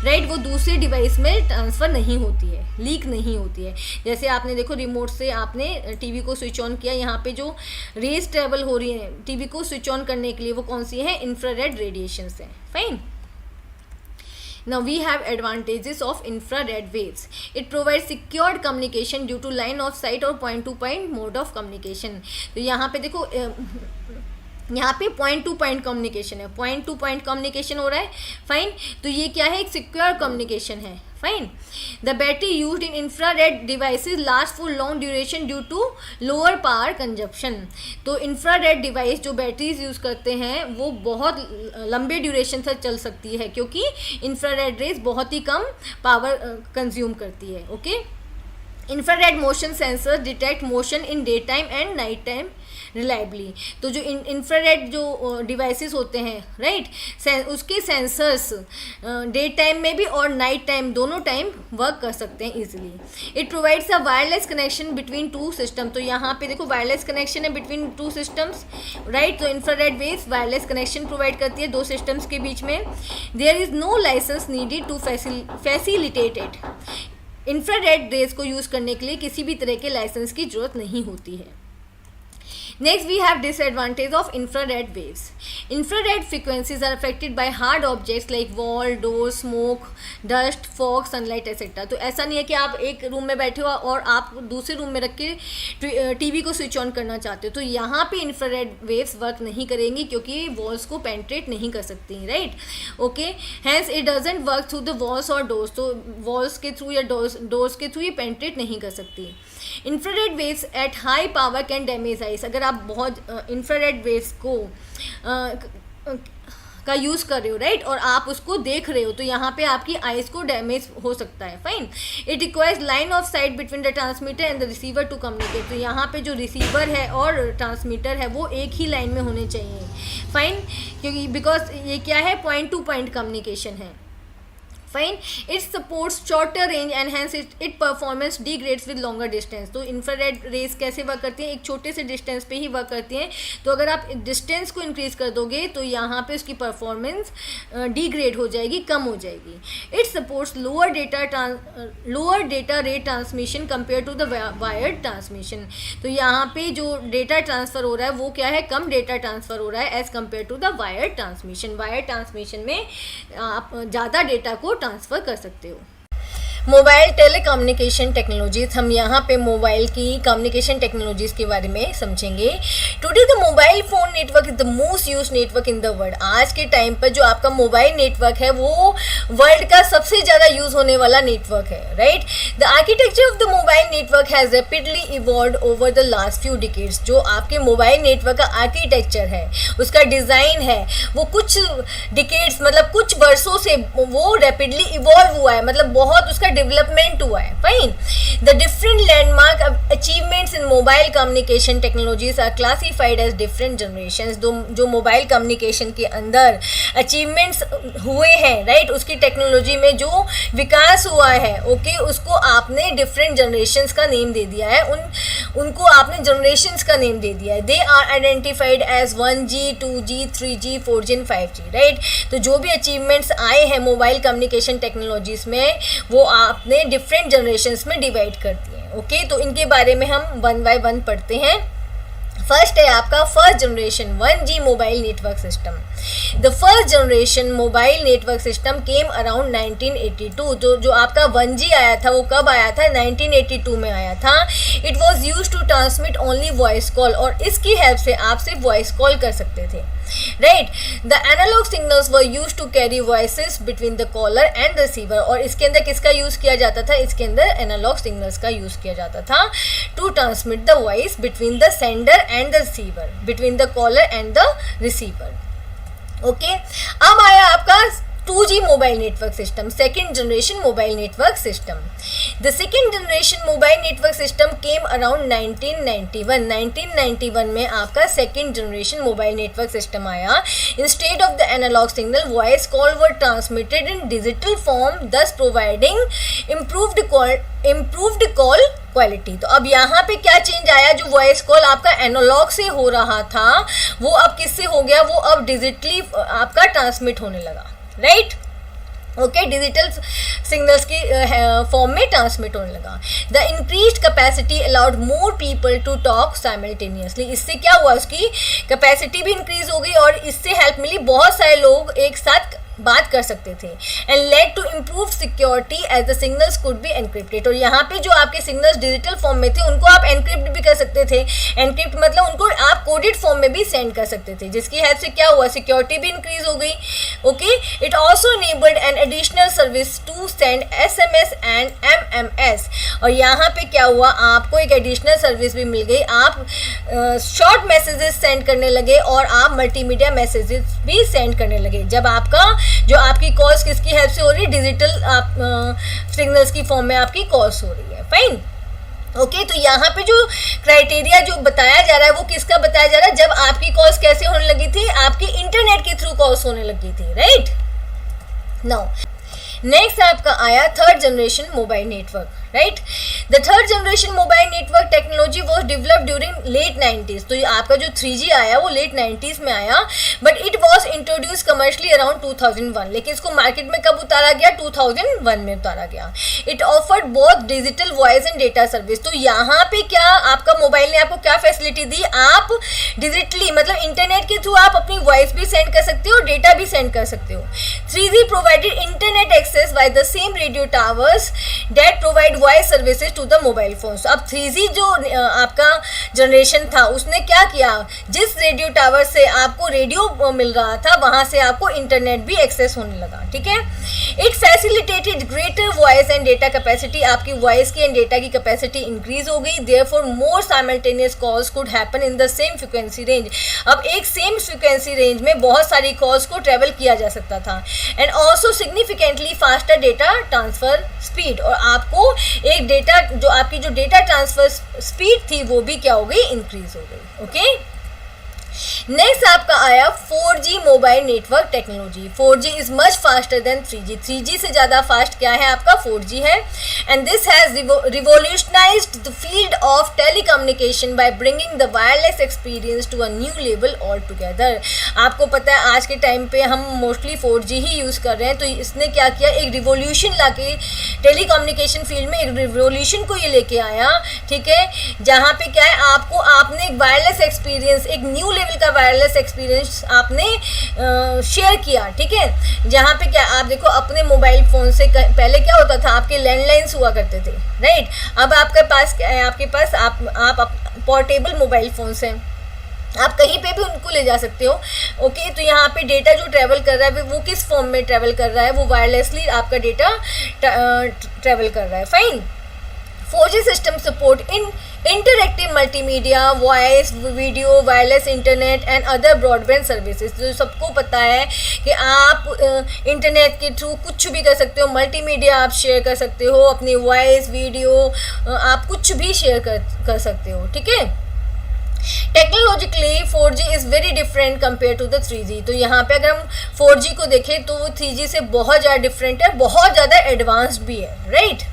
राइट, वो दूसरे डिवाइस में ट्रांसफ़र नहीं होती है, लीक नहीं होती है. जैसे आपने देखो रिमोट से आपने टीवी को स्विच ऑन किया, यहाँ पे जो रेज ट्रेवल हो रही है टीवी को स्विच ऑन करने के लिए वो कौन सी है, इंफ्रारेड रेडिएशन है. Fine. Now we have advantages of infrared waves. It provides secured communication due to line of sight और point to point mode of communication. तो यहाँ पे देखो यहाँ पे पॉइंट टू पॉइंट कम्युनिकेशन है, पॉइंट टू पॉइंट कम्युनिकेशन हो रहा है, फाइन. तो ये क्या है, एक सिक्योर कम्युनिकेशन है, fine. The battery used in infrared devices last for long duration due to lower power consumption. तो इंफ्रारेड डिवाइस जो बैटरीज यूज़ करते हैं वो बहुत लंबे ड्यूरेशन तक चल सकती है क्योंकि इंफ्रारेड रेज बहुत ही कम पावर कंज्यूम करती है. Okay. Infrared motion sensor detect motion in day time and night time reliably. तो जो इंफ्रारेड जो डिवाइसेस होते हैं, राइट, उसके सेंसर्स डे टाइम में भी और नाइट टाइम दोनों टाइम वर्क कर सकते हैं easily. It provides a wireless connection between two system. तो यहाँ पे देखो वायरलेस कनेक्शन है बिटवीन टू सिस्टम्स, राइट. तो infrared waves wireless connection provide करती है दो सिस्टम्स के बीच में. There is no licence needed to facilitate it. Infrared rays को यूज़ करने के लिए किसी भी तरह के लाइसेंस की ज़रूरत नहीं होती है. Next we have disadvantage of infrared waves. Infrared frequencies are affected by hard objects like wall, door, smoke, dust, fog, sunlight etc. तो ऐसा नहीं है कि आप एक रूम में बैठे हो और आप दूसरे रूम में रख के टीवी को स्विच ऑन करना चाहते हो, तो यहाँ पे इंफ्रारेड वेव्स वर्क नहीं करेंगी क्योंकि वॉल्स को पेंट्रेट नहीं कर सकती, right. Okay. Hence it doesn't work through the walls और डोर्स. तो वॉल्स के थ्रू या डोर्स के थ्रू ये पेंट्रेट नहीं कर सकती. Infrared waves at high power can damage eyes. अगर आप बहुत इंफ्रारेड वेव्स को का यूज़ कर रहे हो, राइट, और आप उसको देख रहे हो तो यहाँ पे आपकी आइज़ को डैमेज हो सकता है, fine. It requires line of sight between the transmitter and the receiver to communicate. तो यहाँ पे जो रिसीवर है और ट्रांसमीटर है वो एक ही लाइन में होने चाहिए, फाइन, क्योंकि बिकॉज ये क्या है, पॉइंट टू पॉइंट कम्युनिकेशन है, fine. It supports shorter range and hence it performance degrades with longer distance. तो इंफ्रारेड रेज कैसे वर्क करती हैं, एक छोटे से डिस्टेंस पे ही वर्क करती हैं. तो अगर आप डिस्टेंस को इंक्रीज कर दोगे तो यहाँ पे उसकी परफॉर्मेंस डिग्रेड हो जाएगी, कम हो जाएगी. It supports lower data rate transmission compare to the wired transmission. तो यहाँ पे जो डेटा ट्रांसफ़र हो रहा है वो क्या है, कम डेटा ट्रांसफ़र हो रहा है as compare to the wired transmission. Wired transmission में आप ज़्यादा डेटा को ट्रांसफ़र कर सकते हो. Mobile telecommunication technologies. हम यहाँ पे मोबाइल की कम्युनिकेशन टेक्नोलॉजीज़ के बारे में समझेंगे. Today the mobile phone network is the most use network in the world. आज के टाइम पर जो आपका मोबाइल नेटवर्क है वो वर्ल्ड का सबसे ज़्यादा यूज़ होने वाला नेटवर्क है, right. The architecture of the mobile network has rapidly evolved over the last few decades. जो आपके मोबाइल नेटवर्क का आर्किटेक्चर है, उसका डिज़ाइन है, वो कुछ डिकेड्स मतलब कुछ वर्षों से वो रैपिडली इवॉल्व हुआ है, मतलब बहुत उसका डेवलपमेंट हुआ है, fine. The different landmark achievements in mobile communication technologies are classified as different generations. जो मोबाइल कम्युनिकेशन के अंदर अचीवमेंट्स हुए हैं, राइट, उसकी टेक्नोलॉजी में जो विकास हुआ है, ओके, उसको आपने डिफरेंट जनरेशंस का नेम दे दिया है, उनको आपने जनरेशंस का नेम दे दिया है. They are identified as 1G, 2G, 3G, 4G and 5G, right. तो जो भी अचीवमेंट्स आए हैं मोबाइल कम्युनिकेशन टेक्नोलॉजीज में वो आपने डिफरेंट जनरेशन्स में डिवाइड कर दिए हैं, ओके. तो इनके बारे में हम वन बाय वन पढ़ते हैं. फर्स्ट है आपका first generation 1G mobile network system. The first generation mobile network system came around 1982. जो आपका 1G आया था वो कब आया था, 1982 में आया था. It was use to transmit only voice call. और इसकी हेल्प से आप सिर्फ वॉइस कॉल कर सकते थे, right. The analogue signals were use to carry voices between the caller and receiver. और इसके अंदर किसका यूज़ किया जाता था, इसके अंदर एनालॉग सिग्नल्स का यूज़ किया जाता था to transmit the voice between the sender and the receiver, between the caller and the receiver, okay. अब आया आपका 2G mobile network system, second generation mobile network system. The second generation mobile network system came around 1991. 1991 में आपका second generation mobile network system आया. Instead of the analogue signal voice call were transmitted in digital form, thus providing improved call quality. तो अब यहाँ पे क्या चेंज आया, जो वॉइस कॉल आपका एनालॉग से हो रहा था वो अब किससे हो गया, वो अब डिजिटली आपका ट्रांसमिट होने लगा, राइट, ओके. डिजिटल सिग्नल्स की फॉर्म में ट्रांसमिट होने लगा. The increased capacity allowed more people to talk simultaneously. इससे क्या हुआ, उसकी कैपेसिटी भी इंक्रीज हो गई और इससे हेल्प मिली, बहुत सारे लोग एक साथ बात कर सकते थे and led to improve security as the signals could be encrypted. और यहाँ पे जो आपके सिग्नल्स डिजिटल फॉर्म में थे उनको आप एनक्रिप्ट भी कर सकते थे। एनक्रिप्ट मतलब उनको आप कोडेड फॉर्म में भी सेंड कर सकते थे, जिसकी हेल्प से क्या हुआ, सिक्योरिटी भी इंक्रीज हो गई। Okay, it also enabled an additional service to send SMS and MMS। और यहाँ पे क्या हुआ, आपको एक एडिशनल सर्विस भी मिल गई, आप शॉर्ट मैसेजेस सेंड करने लगे और आप मल्टीमीडिया मैसेजेस भी सेंड करने लगे। जब आपका जो आपकी कॉल्स किसकी हेल्प से हो रही है, डिजिटल आप सिग्नल्स की फॉर्म में आपकी कॉल्स हो रही है। फाइन, ओके, तो यहाँ पे जो क्राइटेरिया जो बताया जा रहा है वो किसका बताया जा रहा है, जब आपकी कॉल्स कैसे होने लगी थी, आपकी इंटरनेट के थ्रू कॉल्स होने लगी थी, राइट। नाउ नेक्स्ट आपका आया third generation mobile network, right. The third generation mobile network technology was developed during late 90s। तो आपका जो 3G आया वो लेट 90s में आया, but it was introduce commercially around 2001। लेकिन इसको मार्केट में कब उतारा गया, 2001 में उतारा गया। It offered both digital voice and data service. तो यहाँ पे क्या आपका मोबाइल ने आपको क्या फैसिलिटी दी, आप डिजिटली मतलब इंटरनेट के थ्रू आप अपनी वॉइस भी सेंड कर सकते हो, डेटा भी सेंड कर सकते हो। 3G provided internet access by the same radio towers that provide voice services to the mobile phones. अब 3G जो आपका जनरेशन था उसने क्या किया, जिस रेडियो टावर से आपको रेडियो मिल रहा था वहां से आपको इंटरनेट भी एक्सेस होने लगा, ठीक है। It facilitated greater voice and data capacity, आपकी वॉइस की एंड डेटा की कैपेसिटी इंक्रीज हो गई। Therefore more simultaneous calls could happen in the same frequency range. अब एक सेम फ्रीक्वेंसी रेंज में बहुत सारी कॉल्स को ट्रेवल किया जा सकता था। And also significantly faster data transfer speed, और आपको एक डेटा जो आपकी जो डेटा ट्रांसफर स्पीड थी वो भी क्या हो गई, इंक्रीज हो गई। ओके, नेक्स्ट आपका आया 4G mobile network technology. 4G is much faster then 3G। 3G से ज़्यादा फास्ट क्या है आपका 4G है। And this has revolutionised the field of telecommunication by bringing the wireless experience to a new level altogether. आपको पता है आज के टाइम पे हम मोस्टली 4G ही यूज़ कर रहे हैं, तो इसने क्या किया, एक रिवोल्यूशन ला के टेलीकम्युनिकेशन फील्ड में एक रिवोल्यूशन को ये लेके आया, ठीक है। जहाँ पे क्या है, आपने एक वायरलेस एक्सपीरियंस, एक न्यू लेवल का वायरलेस एक्सपीरियंस आपने शेयर किया, ठीक है। जहाँ पे क्या आप देखो, अपने मोबाइल फ़ोन से पहले क्या होता था, आपके लैंडलाइंस हुआ करते थे, राइट। अब आपके पास क्या है, आपके पास आप पोर्टेबल मोबाइल फ़ोन्स हैं, आप कहीं पे भी उनको ले जा सकते हो। ओके, तो यहाँ पे डेटा जो ट्रैवल कर रहा है वो किस फॉर्म में ट्रैवल कर रहा है, वो वायरलेसली आपका डेटा ट्रैवल कर रहा है। Fine, 4G system support in interactive multimedia, voice, video, wireless internet and other broadband services. तो सबको पता है कि आप इंटरनेट के थ्रू कुछ भी कर सकते हो, मल्टीमीडिया आप शेयर कर सकते हो, अपनी वॉइस, वीडियो, आप कुछ भी शेयर कर सकते हो, ठीक है। Technologically 4G is very different compare to the 3G। तो यहाँ पे अगर हम 4G को देखें तो वो 3G से बहुत ज़्यादा डिफरेंट है, बहुत ज़्यादा एडवांस्ड भी है, राइट।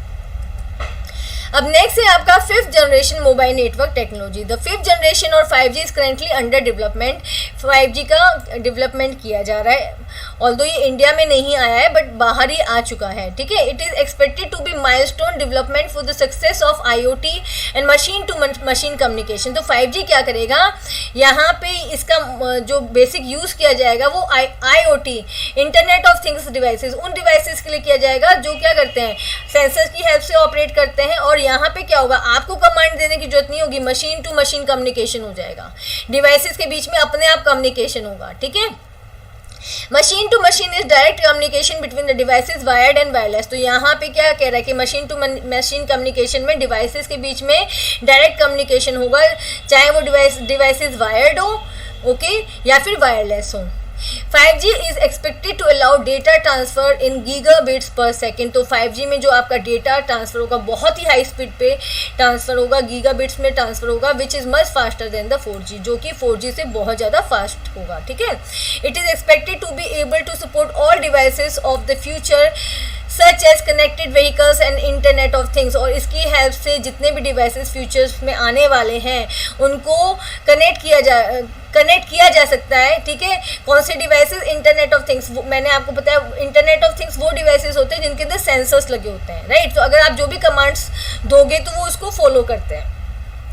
अब नेक्स्ट है आपका 5th generation mobile network technology. The 5th generation और 5G is currently under development. 5G का डेवलपमेंट किया जा रहा है, ऑल्दो ये इंडिया में नहीं आया है बट बाहर ही आ चुका है, ठीक है। It is expected to be milestone development for the success of IoT and machine to machine communication. तो 5G क्या करेगा, यहाँ पे इसका जो बेसिक यूज़ किया जाएगा वो IoT, internet of things devices, उन डिवाइसेस के लिए किया जाएगा जो क्या करते हैं, सेंसर्स की हेल्प से ऑपरेट करते हैं। और यहाँ पे क्या होगा, आपको कमांड देने की जरूरत नहीं होगी, मशीन टू मशीन कम्युनिकेशन हो जाएगा, डिवाइसेस के बीच में अपने आप कम्युनिकेशन होगा, ठीक है। Machine to machine is direct communication between the devices wired and wireless. तो यहाँ पे क्या कह रहा है कि मशीन टू मशीन कम्युनिकेशन में डिवाइसेस के बीच में डायरेक्ट कम्युनिकेशन होगा, चाहे वो डिवाइसेस वायर्ड हो, ओके, या फिर वायरलेस हो। 5G is expected to allow data transfer in gigabits per second. तो 5G में जो आपका डेटा ट्रांसफर होगा बहुत ही हाई स्पीड पे ट्रांसफर होगा, गीगाबिट्स में ट्रांसफर होगा, which is much faster than the 4G, जो कि 4G से बहुत ज़्यादा फास्ट होगा, ठीक है। It is expected to be able to support all devices of the future such as connected vehicles and internet of things. और इसकी हेल्प से जितने भी डिवाइसेस फ्यूचर्स में आने वाले हैं उनको कनेक्ट किया जा सकता है, ठीक है। कौन से डिवाइसेस, इंटरनेट ऑफ थिंग्स, मैंने आपको बताया इंटरनेट ऑफ थिंग्स वो डिवाइसेस होते हैं जिनके अंदर सेंसर्स लगे होते हैं, राइट। तो अगर आप जो भी कमांड्स दोगे तो वो उसको फॉलो करते हैं,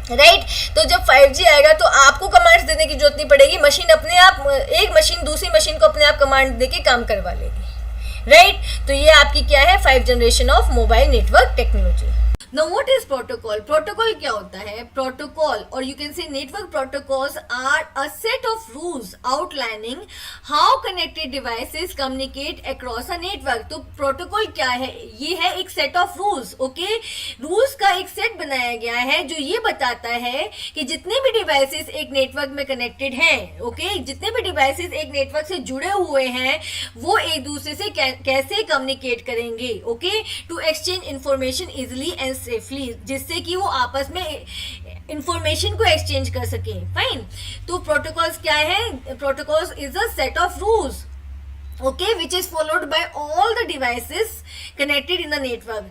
राइट तो जब 5G आएगा तो आपको कमांड्स देने की जरूरत नहीं पड़ेगी, मशीन अपने आप, एक मशीन दूसरी मशीन को अपने आप कमांड देके काम करवा लेगी। राइट तो ये आपकी क्या है, 5 generation of mobile network technology. Now what is protocol? Protocol क्या होता है? Protocol or you can say network protocols are a set of rules outlining how connected devices communicate across a network. तो protocol क्या है? ये है एक set of rules, okay? Rules का एक set बनाया गया है जो ये बताता है कि जितने भी devices एक network में connected हैं, okay? जितने भी devices एक network से जुड़े हुए हैं वो एक दूसरे से कैसे communicate करेंगे, okay? To exchange information easily and safely, जिससे कि वो आपस में इंफॉर्मेशन को एक्सचेंज कर सके। फाइन तो प्रोटोकॉल्स क्या है? Protocols is a set of rules okay which is followed by all the devices connected in the network.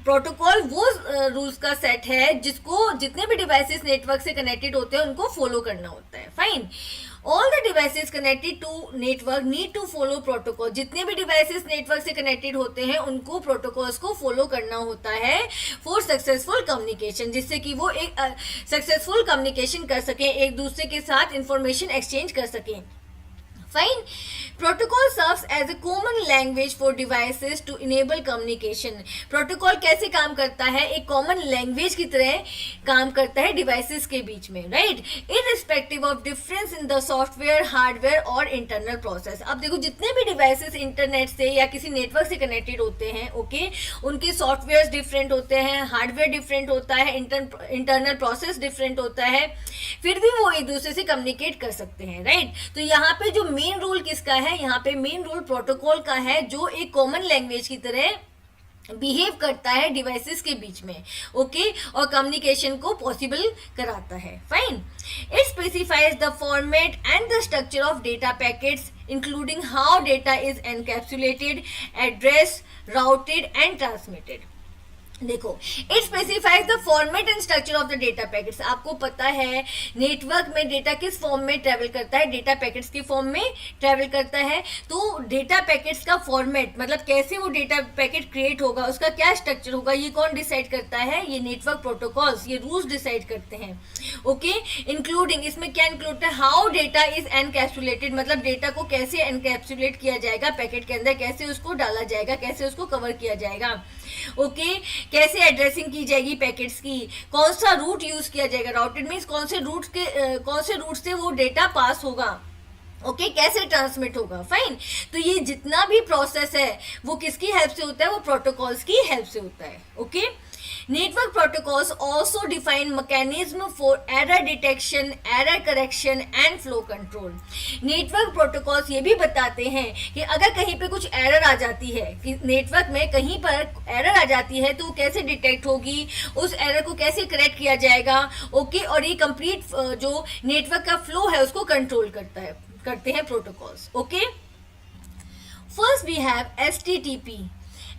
Protocol वो रूल्स का सेट है जिसको जितने भी डिवाइसेस नेटवर्क से कनेक्टेड होते हैं उनको फॉलो करना होता है। Fine all the devices connected to network need to follow protocol. जितने भी डिवाइसेस नेटवर्क से कनेक्टेड होते हैं उनको प्रोटोकॉल्स को फॉलो करना होता है फॉर सक्सेसफुल कम्युनिकेशन, जिससे कि वो एक सक्सेसफुल कम्युनिकेशन कर सकें, एक दूसरे के साथ इंफॉर्मेशन एक्सचेंज कर सकें। Fine. Protocol serves as a common language for devices to enable communication. Protocol कैसे काम करता है? एक common language की तरह काम करता है devices के बीच में, right? Irrespective of difference in the software, hardware और internal process. अब देखो जितने भी devices इंटरनेट से या किसी नेटवर्क से कनेक्टेड होते हैं, ओके, उनके सॉफ्टवेयर डिफरेंट होते हैं, हार्डवेयर डिफरेंट होता है, इंटरनल प्रोसेस डिफरेंट होता है, फिर भी वो एक दूसरे से कम्युनिकेट कर सकते हैं, राइट? तो यहाँ पे जो मेन रूल किसका है? यहाँ पे मेन रूल प्रोटोकॉल का है जो एक कॉमन लैंग्वेज की तरह बिहेव करता है डिवाइसेस के बीच में, ओके, और कम्युनिकेशन को पॉसिबल कराता है। Fine it specifies the format and the structure of data packets including how data is encapsulated, address, routed and transmitted. देखो it specifies the format and structure of the data packets. आपको पता है नेटवर्क में डेटा किस फॉर्म में ट्रेवल करता है? डेटा पैकेट्स के फॉर्म में ट्रेवल करता है। तो डेटा पैकेट्स का फॉर्मेट मतलब कैसे वो डेटा पैकेट क्रिएट होगा, उसका क्या स्ट्रक्चर होगा, ये कौन डिसाइड करता है? ये नेटवर्क प्रोटोकॉल्स, ये रूल्स डिसाइड करते हैं, ओके। इंक्लूडिंग, इसमें क्या इंक्लूड है? हाउ डेटा इज एनकैप्सुलेटेड, मतलब डेटा को कैसे एनकैप्सुलेट किया जाएगा पैकेट के अंदर, कैसे उसको डाला जाएगा, कैसे उसको कवर किया जाएगा, ओके, कैसे एड्रेसिंग की जाएगी पैकेट्स की, कौन सा रूट यूज किया जाएगा, राउटेड मीन्स कौन से रूट से वो डेटा पास होगा, ओके, कैसे ट्रांसमिट होगा। फाइन तो ये जितना भी प्रोसेस है वो किसकी हेल्प से होता है? वो प्रोटोकॉल्स की हेल्प से होता है, okay. Network protocols also define mechanism for error detection, error correction and flow control. Network protocols ये भी बताते हैं कि अगर कहीं पे कुछ एरर आ जाती है, कि नेटवर्क में कहीं पर एरर आ जाती है तो कैसे डिटेक्ट होगी, उस एरर को कैसे करेक्ट किया जाएगा, ओके, और ये कंप्लीट जो नेटवर्क का फ्लो है उसको कंट्रोल करते हैं protocols, okay. First we have HTTP.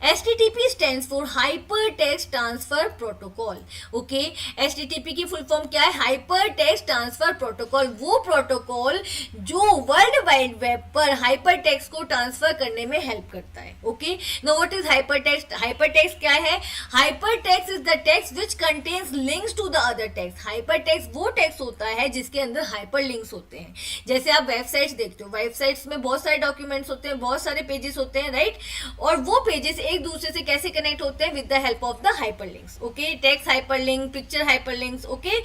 HTTP stands for Hypertext Transfer Protocol. Okay, HTTP की फुल फॉर्म क्या है? Hypertext Transfer Protocol. वो प्रोटोकॉल जो वर्ल्ड वाइड वेब पर हाइपरटेक्स्ट को ट्रांसफर करने में हेल्प करता है, okay. Now what is hypertext? Hypertext क्या है? Hypertext is the text which contains links to the other text. Hypertext वो टेक्स्ट होता है जिसके अंदर हाइपर लिंक्स होते हैं। जैसे आप वेबसाइट्स देखते हो, वेबसाइट्स में बहुत सारे डॉक्यूमेंट्स होते हैं, बहुत सारे पेजेस होते हैं, राइट? और वो पेजेस एक दूसरे से कैसे कनेक्ट होते हैं? With the help of the hyperlinks, okay, text hyperlink, picture hyperlinks, okay.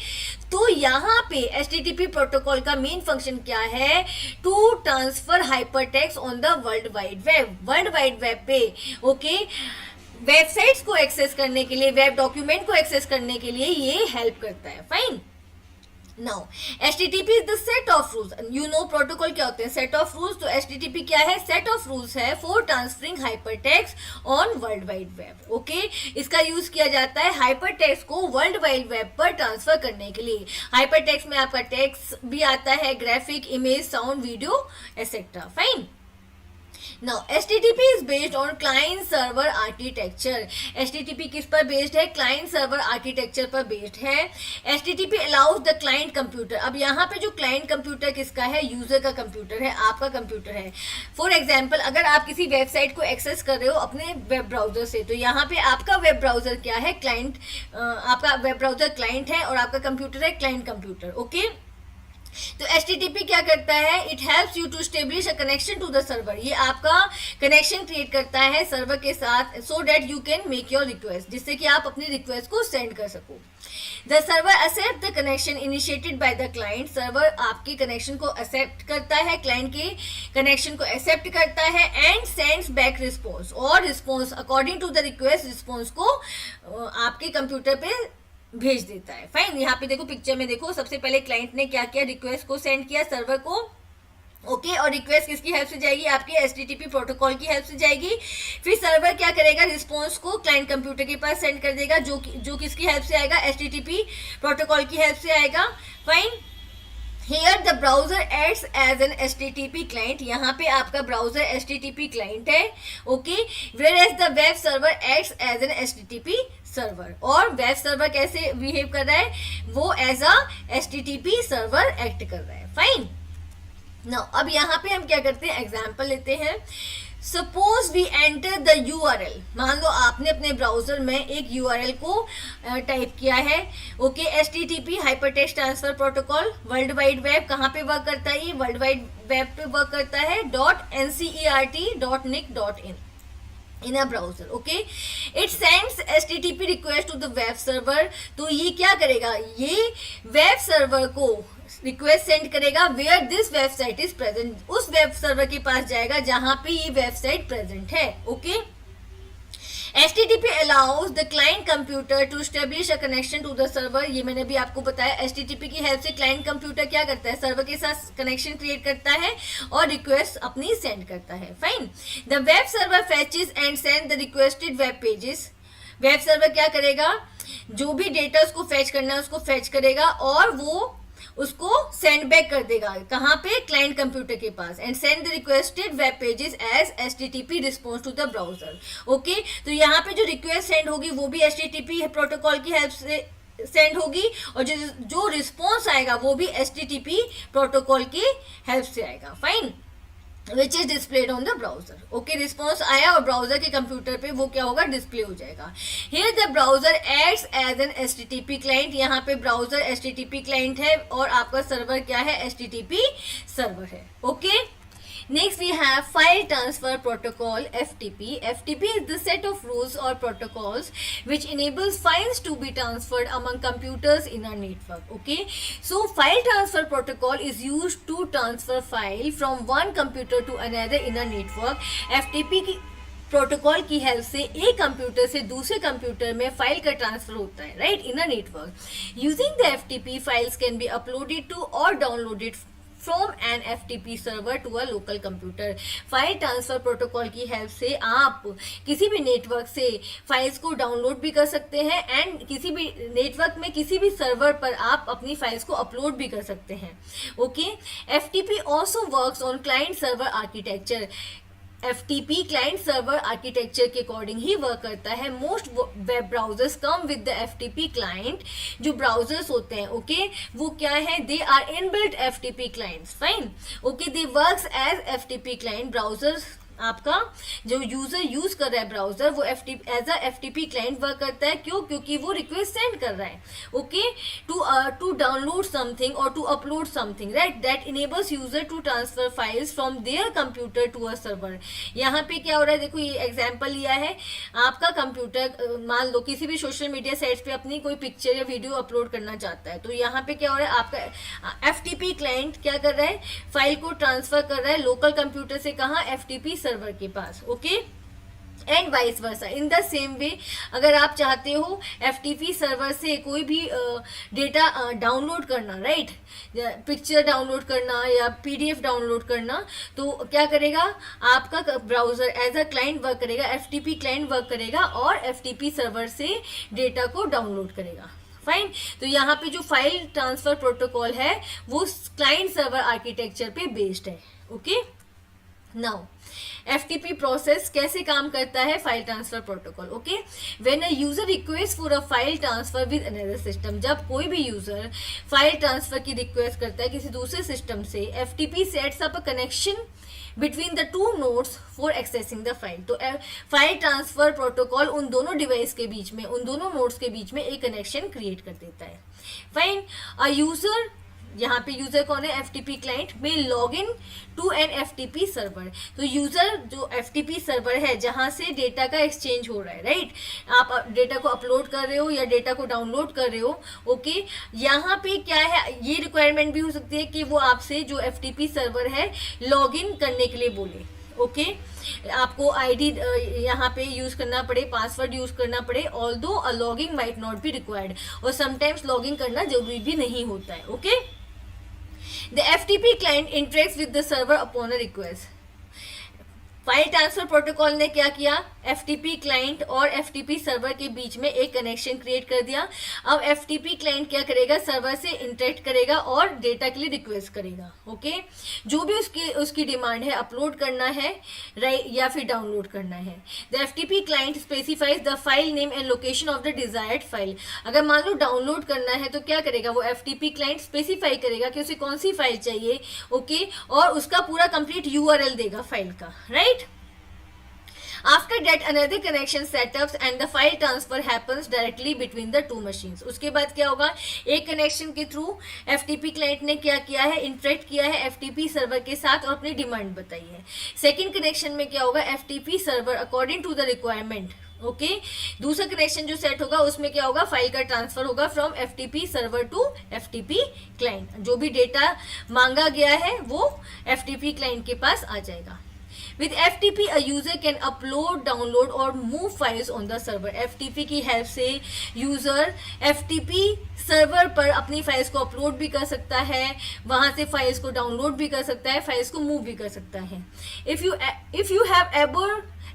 तो यहाँ पे HTTP प्रोटोकॉल का मेन फंक्शन क्या है? To transfer hypertext on the world wide web. World wide web पे, ओके, वेबसाइट्स को एक्सेस करने के लिए, वेब डॉक्यूमेंट को एक्सेस करने के लिए ये हेल्प करता है। Fine now HTTP is the set of rules. You know protocol क्या होते हैं? Set of rules. तो HTTP क्या है? सेट ऑफ रूल्स है for transferring hypertext on world wide web, okay. इसका यूज किया जाता है हाइपरटेक्स्ट को वर्ल्ड वाइड वेब पर ट्रांसफर करने के लिए। हाइपरटेक्स्ट में आपका टेक्स्ट भी आता है, graphic, image, sound, video, etcetera. Fine Now HTTP is based on client server architecture. HTTP किस पर बेस्ड है? क्लाइंट सर्वर आर्किटेक्चर पर बेस्ड है. HTTP allows the client computer. अब यहाँ पे जो क्लाइंट कंप्यूटर किसका है? यूजर का कंप्यूटर है, आपका कंप्यूटर है. फॉर एग्जाम्पल अगर आप किसी वेबसाइट को एक्सेस कर रहे हो अपने वेब ब्राउजर से, तो यहाँ पे आपका वेब ब्राउजर क्या है? क्लाइंट. आपका वेब ब्राउजर क्लाइंट है और आपका कंप्यूटर है क्लाइंट कंप्यूटर. ओके, तो HTTP क्या करता है? It helps you to establish a connection to the server. ये आपका कनेक्शन क्रिएट करता है सर्वर के साथ, so that you can make your request, जिससे कि आप अपनी रिक्वेस्ट को सेंड कर सको. The server accept the connection initiated by the client. Server आपके कनेक्शन को एक्सेप्ट करता है, क्लाइंट के कनेक्शन को एक्सेप्ट करता है, एंड सेंड्स बैक रिस्पॉन्स, और response according to the request response को आपके कंप्यूटर पे भेज देता है. फाइन, यहाँ पे देखो पिक्चर में देखो, सबसे पहले क्लाइंट ने क्या किया? रिक्वेस्ट को सेंड किया सर्वर को. ओके, और रिक्वेस्ट किसकी हेल्प से जाएगी? आपके HTTP प्रोटोकॉल की हेल्प से जाएगी. फिर सर्वर क्या करेगा? रिस्पॉन्स को क्लाइंट कंप्यूटर के पास सेंड कर देगा, जो किसकी हेल्प से आएगा? HTTP प्रोटोकॉल की हेल्प से आएगा. Fine, Here the browser acts as an HTTP client. यहाँ पे आपका ब्राउजर HTTP client है. Okay, whereas the web server acts as an HTTP server. और वेब सर्वर कैसे बिहेव कर रहा है? वो as a HTTP server act कर रहा है. फाइन, नाउ अब यहाँ पे हम क्या करते हैं? एग्जाम्पल लेते हैं. Suppose we enter the URL. मान लो आपने अपने ब्राउजर में एक URL को टाइप किया है. Okay, HTTP hypertext transfer protocol, world wide web. कहाँ पे वर्क करता है ये? वर्ल्ड वाइड वेब पे वर्क करता है. .ncert.nic.in in a browser. Okay, it sends HTTP request to the web server. तो ये क्या करेगा? ये वेब सर्वर को रिक्वेस्ट सेंड करेगा where this website is present. उस वेब सर्वर के पास जाएगा जहां पे ये वेबसाइट प्रेजेंट है. Okay, HTTP allows the client computer to establish a connection to the server. ये मैंने भी आपको बताया, HTTP की हेल्प से क्लाइंट कंप्यूटर क्या करता है? सर्वर के साथ कनेक्शन क्रिएट करता है और रिक्वेस्ट अपनी सेंड करता है. Fine, the web server fetches and send the requested web pages. Web server क्या करेगा? जो भी डेटा उसको फेच करना है उसको फेच करेगा और वो उसको सेंड बैक कर देगा. कहाँ पे? क्लाइंट कंप्यूटर के पास. And send the requested web pages as HTTP response to the browser. Okay, तो यहाँ पे जो रिक्वेस्ट सेंड होगी वो भी HTTP प्रोटोकॉल की हेल्प से सेंड होगी, और जो रिस्पॉन्स आएगा वो भी HTTP प्रोटोकॉल की हेल्प से आएगा. Fine, which is displayed on the browser. Okay, response आया और ब्राउजर के कंप्यूटर पे वो क्या होगा? डिस्प्ले हो जाएगा. Here the browser acts as an HTTP client. यहाँ पे ब्राउजर HTTP क्लाइंट है और आपका सर्वर क्या है? HTTP सर्वर है. Okay, Next we have File Transfer Protocol FTP. FTP is the set of rules or protocols which enables files to be transferred among computers in a network. Okay, so File Transfer Protocol is used to transfer file from one computer to another in a network. FTP की प्रोटोकॉल की हेल्प से एक कंप्यूटर से दूसरे कंप्यूटर में फाइल का ट्रांसफर होता है, right, in a network. Using the FTP files can be uploaded to और downloaded from an FTP server to a local computer. File transfer protocol की हेल्प से आप किसी भी नेटवर्क से फाइल्स को डाउनलोड भी कर सकते हैं एंड किसी भी नेटवर्क में किसी भी सर्वर पर आप अपनी फाइल्स को अपलोड भी कर सकते हैं. Okay, FTP also works on client server architecture. FTP client server architecture के अकॉर्डिंग ही वर्क करता है. Most web browsers come with the FTP client. जो ब्राउजर्स होते हैं, ओके, वो क्या है? They are inbuilt FTP clients. Fine, okay, they works as FTP client. Browsers आपका जो यूजर यूज कर रहा है ब्राउजर वो as a FTP client work करता है. क्यों? क्योंकि वो रिक्वेस्ट सेंड कर रहा है, ओके, टू डाउनलोड समथिंग और to upload something, right, that enables user to transfer files from their computer to a server. यहाँ पे क्या हो रहा है? देखो, ये एग्जांपल लिया है. आपका कंप्यूटर मान लो किसी भी सोशल मीडिया साइट्स पे अपनी कोई पिक्चर या वीडियो अपलोड करना चाहता है, तो यहाँ पे क्या हो रहा है? आपका FTP क्लाइंट क्या कर रहा है? फाइल को ट्रांसफर कर रहा है लोकल कंप्यूटर से कहाँ? FTP सर्वर के पास. Okay, and vice versa. In the same way अगर आप चाहते हो FTP सर्वर से कोई भी डेटा डाउनलोड करना, राइट, पिक्चर डाउनलोड करना या PDF डाउनलोड करना, तो क्या करेगा? आपका browser as a client work करेगा, FTP क्लाइंट वर्क करेगा और FTP सर्वर से डेटा को डाउनलोड करेगा. फाइन, तो यहाँ पे जो फाइल ट्रांसफर प्रोटोकॉल है वो क्लाइंट सर्वर आर्किटेक्चर पे बेस्ड है. ओके, नाउ FTP प्रोसेस कैसे काम करता है, file transfer protocol. Okay, when a user request for a file transfer with another system, जब कोई भी यूजर फाइल ट्रांसफर की रिक्वेस्ट करता है किसी दूसरे सिस्टम से, FTP sets up a connection between the two nodes for accessing the file. तो फाइल ट्रांसफर प्रोटोकॉल उन दोनों डिवाइस के बीच में, उन दोनों नोड्स के बीच में एक कनेक्शन क्रिएट कर देता है. फाइन. अ यूजर, यहाँ पे यूजर कौन है, FTP क्लाइंट, में log in to an FTP server. तो यूजर जो FTP सर्वर है जहाँ से डेटा का एक्सचेंज हो रहा है, राइट, आप डेटा को अपलोड कर रहे हो या डेटा को डाउनलोड कर रहे हो. ओके, यहाँ पे क्या है, ये रिक्वायरमेंट भी हो सकती है कि वो आपसे जो FTP सर्वर है लॉग इन करने के लिए बोले. ओके, आपको आईडी यहाँ पे यूज करना पड़े, पासवर्ड यूज करना पड़े, although a logging might not be required, और समटाइम्स लॉगिंग करना जरूरी भी नहीं होता है. Okay, the FTP client interacts with the server upon a request. File transfer protocol ने क्या किया, FTP क्लाइंट और FTP सर्वर के बीच में एक कनेक्शन क्रिएट कर दिया. अब FTP क्लाइंट क्या करेगा, सर्वर से इंटरेक्ट करेगा और डेटा के लिए रिक्वेस्ट करेगा. ओके, जो भी उसकी डिमांड है, अपलोड करना है, राइट, या फिर डाउनलोड करना है. The FTP client specifies the file name and location of the desired file. अगर मान लो डाउनलोड करना है तो क्या करेगा, वो FTP क्लाइंट स्पेसिफाई करेगा कि उसे कौन सी फाइल चाहिए. ओके, और उसका पूरा कंप्लीट URL देगा फाइल का, right. After that, another connection setups and the file transfer happens directly between the two machines. उसके बाद क्या होगा, एक कनेक्शन के थ्रू FTP क्लाइंट ने क्या किया है, इंटरेक्ट किया है FTP सर्वर के साथ और अपनी डिमांड बताई है. सेकेंड कनेक्शन में क्या होगा, FTP server according to the requirement. Okay, दूसरा कनेक्शन जो सेट होगा उसमें क्या होगा, फाइल का ट्रांसफर होगा from FTP server to FTP client. जो भी डेटा मांगा गया है वो FTP क्लाइंट के पास आ जाएगा. With FTP, a user can upload, download और move files on the server. FTP की हेल्प से यूजर FTP सर्वर पर अपनी फाइल्स को अपलोड भी कर सकता है, वहां से फाइल्स को डाउनलोड भी कर सकता है, फाइल्स को मूव भी कर सकता है. If you have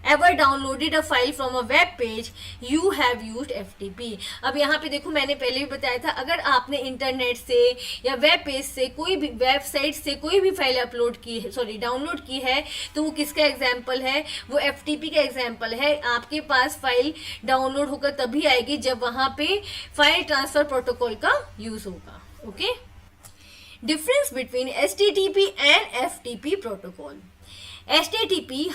ever downloaded a file from a web page, you have used FTP. अब यहाँ पे देखो, मैंने पहले भी बताया था, अगर आपने इंटरनेट से या वेब पेज से, कोई भी वेबसाइट से कोई भी फाइल अपलोड की है, सॉरी डाउनलोड की है, तो वो किसका एग्जाम्पल है, वो FTP का एग्जाम्पल है. आपके पास फाइल डाउनलोड होकर तभी आएगी जब वहाँ पे फाइल ट्रांसफर प्रोटोकॉल का यूज होगा. Okay, difference between HTTP and FTP protocol. HTTP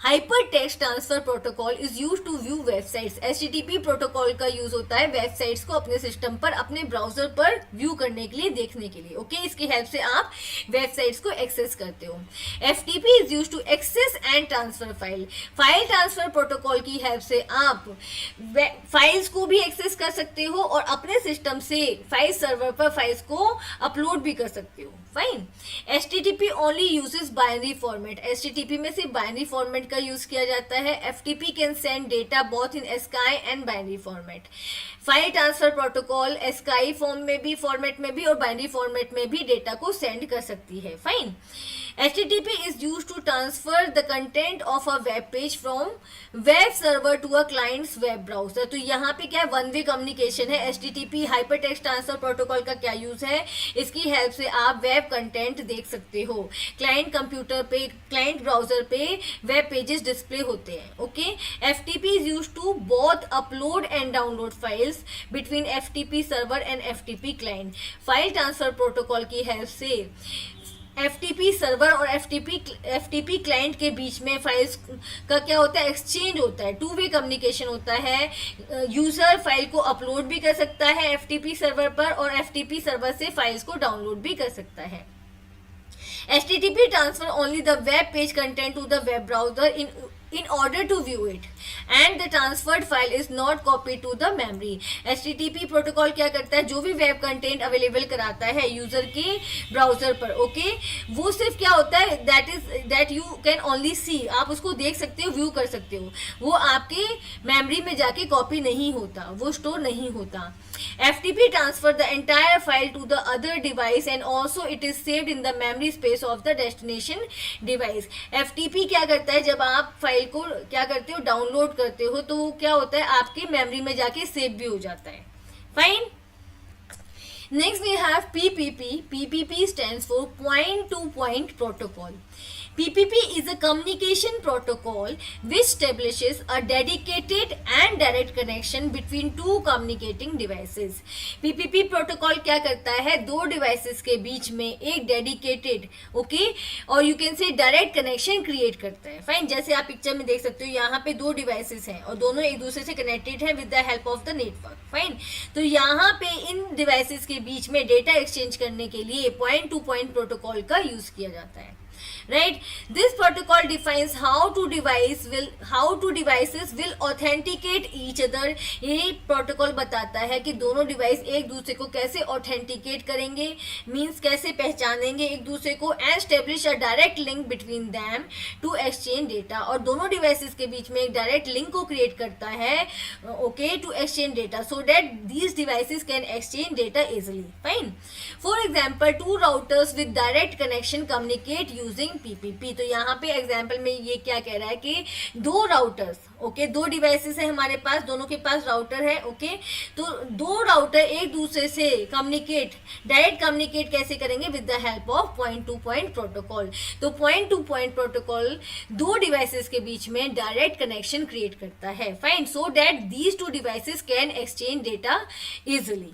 hypertext transfer protocol is use to view websites. HTTP protocol का यूज होता है वेबसाइट्स को अपने सिस्टम पर, अपने ब्राउजर पर व्यू करने के लिए, देखने के लिए. ओके, इसकी हेल्प से आप वेबसाइट्स को एक्सेस करते हो. FTP is use to access and transfer file. File transfer protocol की हेल्प से आप फाइल्स को भी एक्सेस कर सकते हो और अपने सिस्टम से फाइल सर्वर पर फाइल्स को अपलोड भी कर सकते हो. Fine. HTTP only uses binary format. HTTP में सिर्फ बाइनरी फॉर्मेट का यूज किया जाता है. FTP can send data both in ASCII and binary format. File transfer protocol ASCII format में भी और बाइनरी फॉर्मेट में भी डेटा को सेंड कर सकती है. Fine. HTTP is used to transfer the content of a web page from web server to a client's web browser. तो यहाँ पे क्या है, वन वे कम्युनिकेशन है. HTTP हाइपरटेक्स्ट ट्रांसफर प्रोटोकॉल का क्या यूज है, इसकी हेल्प से आप वेब कंटेंट देख सकते हो. क्लाइंट कंप्यूटर पे, क्लाइंट ब्राउजर पे वेब पेजेस डिस्प्ले होते हैं. Okay, FTP is used to both upload and download files between FTP server and FTP client. File transfer protocol की हेल्प से FTP सर्वर और FTP क्लाइंट के बीच में फाइल्स का क्या होता है, एक्सचेंज होता है, टू वे कम्युनिकेशन होता है. यूजर फाइल को अपलोड भी कर सकता है FTP सर्वर पर और FTP सर्वर से फाइल्स को डाउनलोड भी कर सकता है. HTTP transfer only the web page content to the web browser in order to view it, and the transferred file is not copied to the memory. HTTP protocol क्या करता है, जो भी वेब कंटेंट अवेलेबल कराता है यूजर के ब्राउजर पर, ओके, वो सिर्फ क्या होता है, दैट यू कैन ओनली सी, आप उसको देख सकते हो, व्यू कर सकते हो, वो आपके मेमोरी में जाके कॉपी नहीं होता, वो स्टोर नहीं होता. FTP transfer the entire file to the other device and also it is saved in the memory space of the destination device. FTP क्या करता है, जब आप फाइल को क्या करते हो, डाउनलोड करते हो, तो क्या होता है, आपके मेमोरी में जाके सेव भी हो जाता है. Fine. Next we have PPP. PPP stands for point to point protocol. PPP is a communication protocol which establishes a dedicated and direct connection between two communicating devices. PPP protocol क्या करता है, दो डिवाइसेस के बीच में एक डेडिकेटेड और यू कैन से डायरेक्ट कनेक्शन क्रिएट करता है. फाइन, जैसे आप पिक्चर में देख सकते हो यहाँ पे दो डिवाइसेस हैं और दोनों एक दूसरे से कनेक्टेड है with the help of the network. Fine, तो यहाँ पे इन डिवाइसेस के बीच में डेटा एक्सचेंज करने के लिए पॉइंट टू पॉइंट प्रोटोकॉल का यूज किया जाता है. Right, this protocol defines how two devices will authenticate each other. ये प्रोटोकॉल बताता है कि दोनों डिवाइस एक दूसरे को कैसे ऑथेंटिकेट करेंगे, मींस कैसे पहचानेंगे एक दूसरे को, and establish a direct link between them to exchange data. और दोनों डिवाइसेस के बीच में एक डायरेक्ट लिंक को क्रिएट करता है to exchange data, so that these devices can exchange data easily. Fine, for example two routers with direct connection communicate using PPP. तो यहाँ पे एग्जाम्पल में ये क्या कह रहा है कि दो राउटर्स, दो डिवाइसेस है हमारे पास, दोनों के पास राउटर है. तो दो राउटर एक दूसरे से डायरेक्ट कम्युनिकेट कैसे करेंगे, with the help of point to point protocol. तो पॉइंट टू पॉइंट प्रोटोकॉल दो डिवाइसेस के बीच में डायरेक्ट कनेक्शन क्रिएट करता है. Fine, so that these two devices can exchange data easily.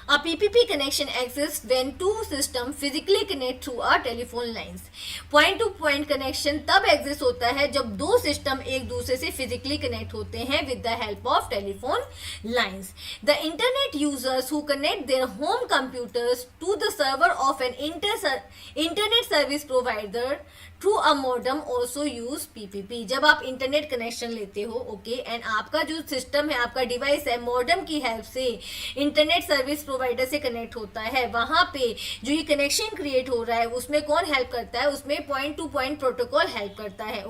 A PPP connection exists when two systems physically connect through a telephone lines. Point to point connection तब exist होता है जब दो सिस्टम एक दूसरे से physically connect होते हैं with the help of telephone lines. The internet users who connect their home computers to the server of an internet service provider through a modem also use PPP. जब आप इंटरनेट कनेक्शन लेते हो एंड आपका जो सिस्टम है, आपका डिवाइस है, मॉडम की हेल्प से इंटरनेट सर्विस प्रोवाइडर से कनेक्ट होता है, वहाँ पे जो ये कनेक्शन क्रिएट हो रहा है उसमें कौन हेल्प करता है, उसमें point to point protocol help करता है.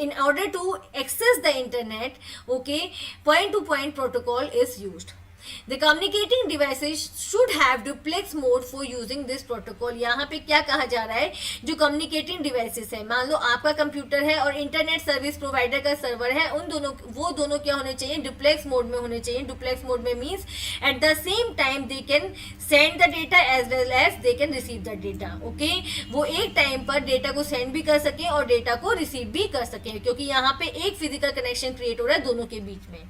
In order to access the internet point to point protocol is used. The communicating devices should have duplex mode for using this protocol. यहाँ पे क्या कहा जा रहा है, जो communicating devices है, मान लो आपका कंप्यूटर है और इंटरनेट सर्विस प्रोवाइडर का सर्वर है, वो दोनों क्या होने चाहिए, डुप्लेक्स मोड में होने चाहिए. डुप्लेक्स मोड में means at the same time they can send the data as well as they can receive the data. वो एक टाइम पर डेटा को सेंड भी कर सके और डेटा को रिसीव भी कर सके, क्योंकि यहाँ पे एक फिजिकल कनेक्शन क्रिएट हो रहा है दोनों के बीच में.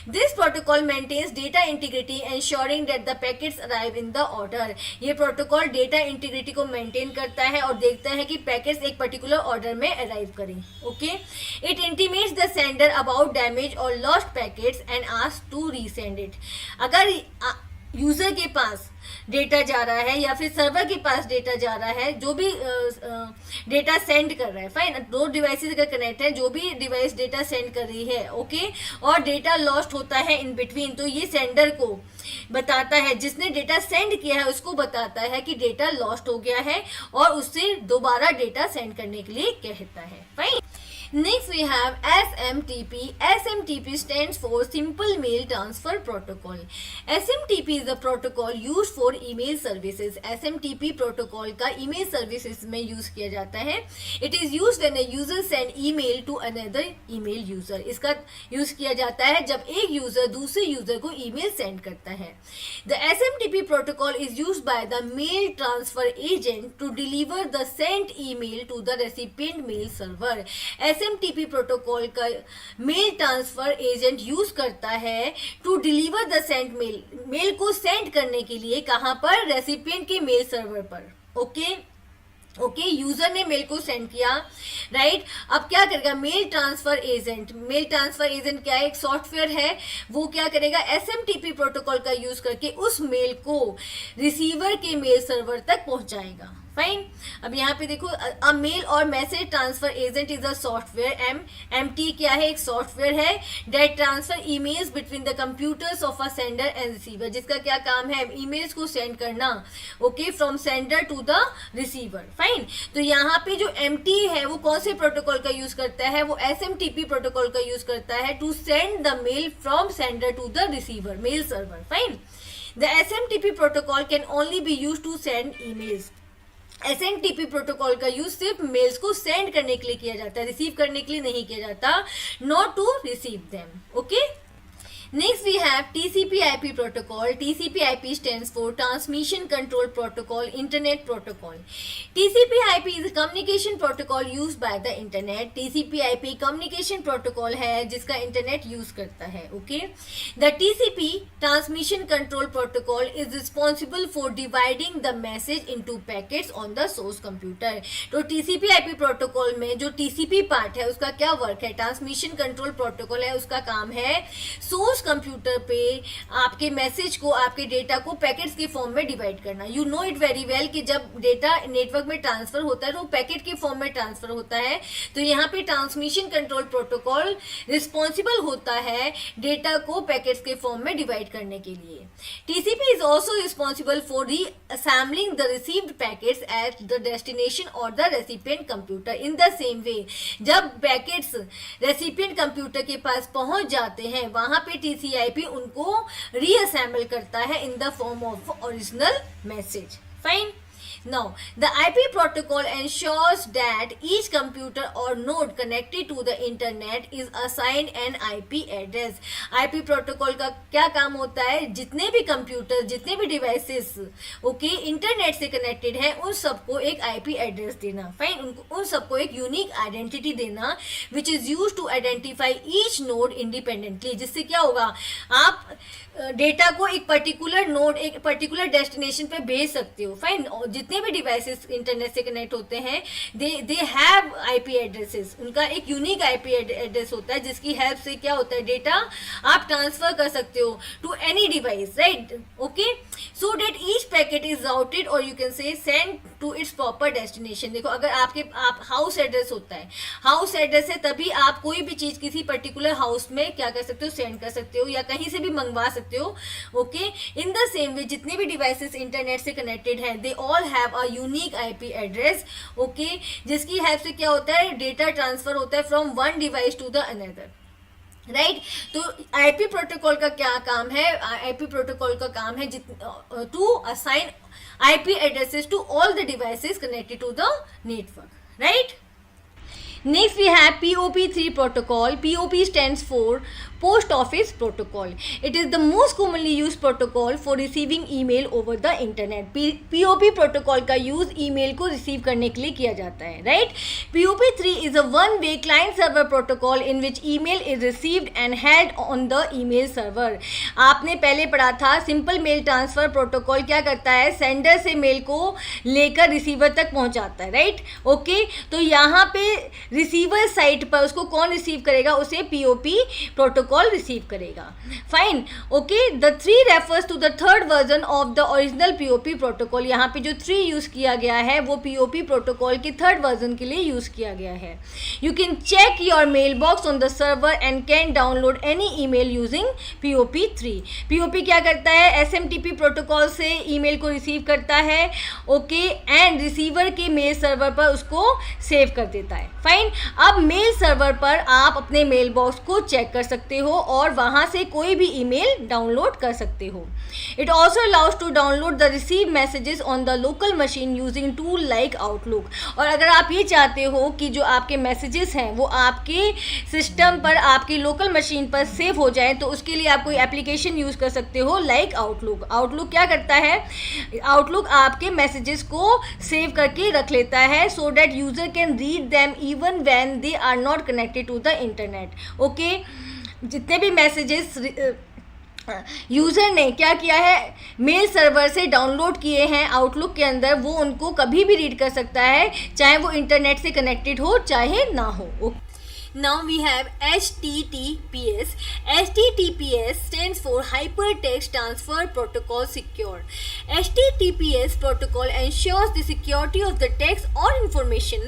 This protocol maintains data integrity, ensuring that the packets arrive in the order. ये प्रोटोकॉल डेटा इंटीग्रिटी को मेंटेन करता है और देखता है कि पैकेट्स एक पर्टिकुलर ऑर्डर में अराइव करें. It intimates the sender about damaged or lost packets and asks to resend it. अगर यूजर के पास डेटा जा रहा है या फिर सर्वर के पास डेटा जा रहा है, जो भी डेटा सेंड कर रहा है, फाइन, दो डिवाइसेस अगर कनेक्ट है, जो भी डिवाइस डेटा सेंड कर रही है, और डेटा लॉस्ट होता है इन बिटवीन, तो ये सेंडर को बताता है, जिसने डेटा सेंड किया है उसको बताता है कि डेटा लॉस्ट हो गया है और उससे दोबारा डेटा सेंड करने के लिए कहता है. Fine, next we have SMTP. SMTP stands for Simple Mail Transfer Protocol. SMTP is a protocol used for email services. SMTP protocol का email services में use किया जाता है. It is used when a user send email to another email user. इसका use किया जाता है जब एक user दूसरे user को email send करता है. The SMTP protocol is used by the mail transfer agent to deliver the sent email to the recipient mail server. SMTP protocol का मेल ट्रांसफर एजेंट यूज करता है to deliver the sent mail को सेंड करने के लिए, कहाँ पर, रेसिपिएंट के मेल सर्वर पर. यूजर ने मेल को सेंड किया, राइट. अब क्या करेगा मेल ट्रांसफर एजेंट क्या है, एक सॉफ्टवेयर है, वो क्या करेगा, SMTP प्रोटोकॉल का यूज करके उस मेल को रिसीवर के मेल सर्वर तक पहुंचाएगा. फाइन, अब यहाँ पे देखो, अ मेल और message transfer agent is a software. MT क्या है, एक सॉफ्टवेयर है that transfer emails between the computers of a sender and receiver, जिसका क्या काम है, ईमेल्स को सेंड करना, from sender to the receiver. Fine, तो यहाँ पे जो MT है वो कौन से प्रोटोकॉल का यूज करता है, वो SMTP प्रोटोकॉल का यूज करता है to send the mail from sender to the receiver mail server. Fine, the SMTP protocol can only be use to send emails. SMTP protocol का यूज सिर्फ मेल्स को सेंड करने के लिए किया जाता है, रिसीव करने के लिए नहीं किया जाता, not to receive them. Next we have TCP/IP protocol. TCP/IP stands for Transmission Control Protocol, Internet Protocol. TCP/IP is a communication protocol used by the Internet. TCP/IP communication protocol है जिसका Internet use करता है. Okay. The TCP Transmission Control Protocol is responsible for dividing the message into packets on the source computer. तो TCP/IP protocol में जो TCP part है उसका क्या वर्क है? ट्रांसमिशन कंट्रोल प्रोटोकॉल है, उसका काम है सोर्स कंप्यूटर पे आपके मैसेज को, आपके डेटा को पैकेट्स के फॉर्म में डिवाइड करना. You know it very well कि जब डेटा नेटवर्क में ट्रांसफर होता है तो पैकेट के फॉर्म में ट्रांसफर होता है. तो यहाँ पे ट्रांसमिशन कंट्रोल प्रोटोकॉल रिस्पॉन्सिबल होता है डेटा को पैकेट्स के फॉर्म में डिवाइड करने के लिए. TCP is also responsible for reassembling the received packets at the destination और the recipient computer. In the same way जब पैकेट्स रेसिपिएंट कंप्यूटर के पास पहुंच जाते हैं वहां पे TCP/IP उनको रीअसेंबल करता है इन the form of original message. Fine. Now, the IP protocol ensures that each computer or node connected to the internet is assigned an IP address. IP protocol का क्या काम होता है? जितने भी कंप्यूटर, जितने भी डिवाइसेस इंटरनेट से कनेक्टेड हैं उन सबको एक IP एड्रेस देना. फाइन. उन सबको एक यूनिक आइडेंटिटी देना which is use to identify each node independently. जिससे क्या होगा, आप डेटा को एक पर्टिकुलर नोड, एक पर्टिकुलर डेस्टिनेशन पे भेज सकते हो. फाइन. जितने भी डिवाइसेस इंटरनेट से कनेक्ट होते हैं दे हैव आईपी एड्रेसेस. उनका एक यूनिक आईपी एड्रेस होता है जिसकी हेल्प से क्या होता है, डेटा आप ट्रांसफर कर सकते हो to any device. Right. Okay. So that each packet is routed और you can say send to its proper destination. देखो, अगर आप हाउस एड्रेस होता है, हाउस एड्रेस है, तभी आप कोई भी चीज किसी पर्टिकुलर हाउस में क्या कर सकते हो, सेंड कर सकते हो या कहीं से भी मंगवा सकते हो. Okay. In the same way जितने भी डिवाइसेस इंटरनेट से कनेक्टेड हैं they all have a unique IP address. Okay. जिसकी हेल्प से क्या होता है, डेटा ट्रांसफर होता है from one device to the another. Right. तो आईपी प्रोटोकॉल का क्या काम है? आईपी प्रोटोकॉल का काम है to assign IP addresses to all the devices connected to the network. Right. Next we have POP3 protocol. POP stands for Post Office Protocol. It is the most commonly used protocol for receiving email over the internet. POP protocol का use email को receive करने के लिए किया जाता है. Right? POP3 is a one-way client-server protocol in which email is received and held on the email server. आपने पहले पढ़ा था सिंपल मेल ट्रांसफर प्रोटोकॉल क्या करता है, सेंडर से मेल को लेकर रिसीवर तक पहुंचाता है. राइट. ओके. तो यहाँ पे रिसीवर साइट पर उसको कौन रिसीव करेगा, उसे पीओपी प्रोटोकॉल रिसीव करेगा. Fine. Okay. The 3 refers to the third version of the original POP protocol. यहाँ पे जो 3 यूज किया गया है वो पीओपी प्रोटोकॉल के थर्ड वर्जन के लिए यूज किया गया है. You can check your mailbox on the server and can download any email using POP3. POP क्या करता है, SMTP प्रोटोकॉल से ईमेल को रिसीव करता है. ओके. एंड रिसीवर के मेल सर्वर पर उसको सेव कर देता है. फाइन. अब मेल सर्वर पर आप अपने मेल बॉक्स को चेक कर सकते हो और वहां से कोई भी ईमेल डाउनलोड कर सकते हो. It also allows to download the receive messages on the local machine using tool like Outlook. और अगर आप ये चाहते हो कि जो आपके मैसेजेस हैं वो आपके सिस्टम पर, आपकी लोकल मशीन पर सेव हो जाए, तो उसके लिए आप कोई एप्लीकेशन यूज कर सकते हो लाइक आउटलुक. आउटलुक क्या करता है, आउटलुक आपके मैसेजेस को सेव करके रख लेता है so that user can read them even when they are not connected to the internet. Okay. जितने भी मैसेजेस यूज़र ने क्या किया है, मेल सर्वर से डाउनलोड किए हैं आउटलुक के अंदर, वो उनको कभी भी रीड कर सकता है, चाहे वो इंटरनेट से कनेक्टेड हो चाहे ना हो. Okay. Now we have HTTPS. HTTPS stands for Hypertext Transfer Protocol Secure. HTTPS protocol ensures the security of the text or information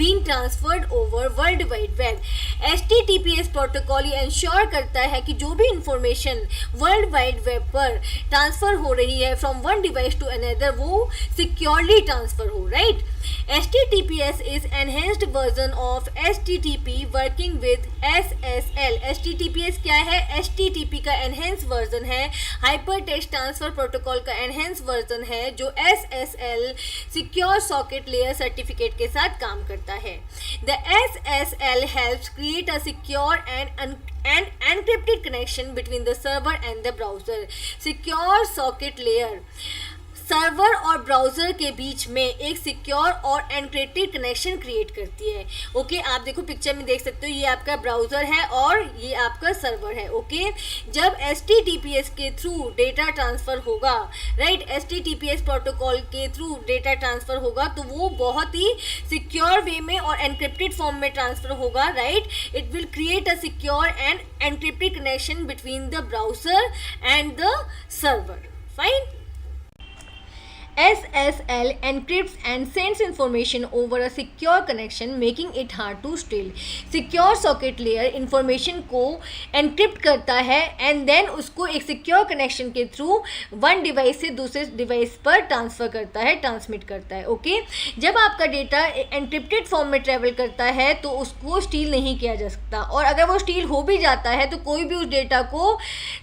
being transferred over World Wide Web. HTTPS protocol ये ensure करता है कि जो भी information World Wide Web पर transfer हो रही है from one device to another वो securely transfer हो. Right? HTTPS is enhanced version of HTTP working with SSL। HTTPS क्या है? HTTP का एनहेंस वर्जन है, हाइपर टेक्स्ट ट्रांसफर प्रोटोकॉल का एनहेंस वर्जन है, जो SSL secure socket layer certificate के साथ काम करता है। The SSL helps create a secure and encrypted connection between the server and the browser। Secure socket layer server और ब्राउज़र के बीच में एक सिक्योर और एनक्रिप्टेड कनेक्शन क्रिएट करती है। ओके, आप देखो पिक्चर में देख सकते हो, ये आपका ब्राउज़र है और ये आपका सर्वर है। ओके, जब HTTPS के थ्रू डेटा ट्रांसफ़र होगा, राइट, HTTPS प्रोटोकॉल के थ्रू डेटा ट्रांसफ़र होगा तो वो बहुत ही सिक्योर वे में और एनक्रिप्टेड फॉर्म में ट्रांसफ़र होगा, right. It will create a secure end encrypted connection between the browser and the server. Fine. SSL encrypts and sends information over a secure connection, making it hard to steal। Secure socket layer information को encrypt करता है and then उसको एक secure connection के through one device से दूसरे device पर transfer करता है, transmit करता है। ओके, जब आपका डेटा encrypted form में travel करता है तो उसको steal नहीं किया जा सकता, और अगर वो steal हो भी जाता है तो कोई भी उस डेटा को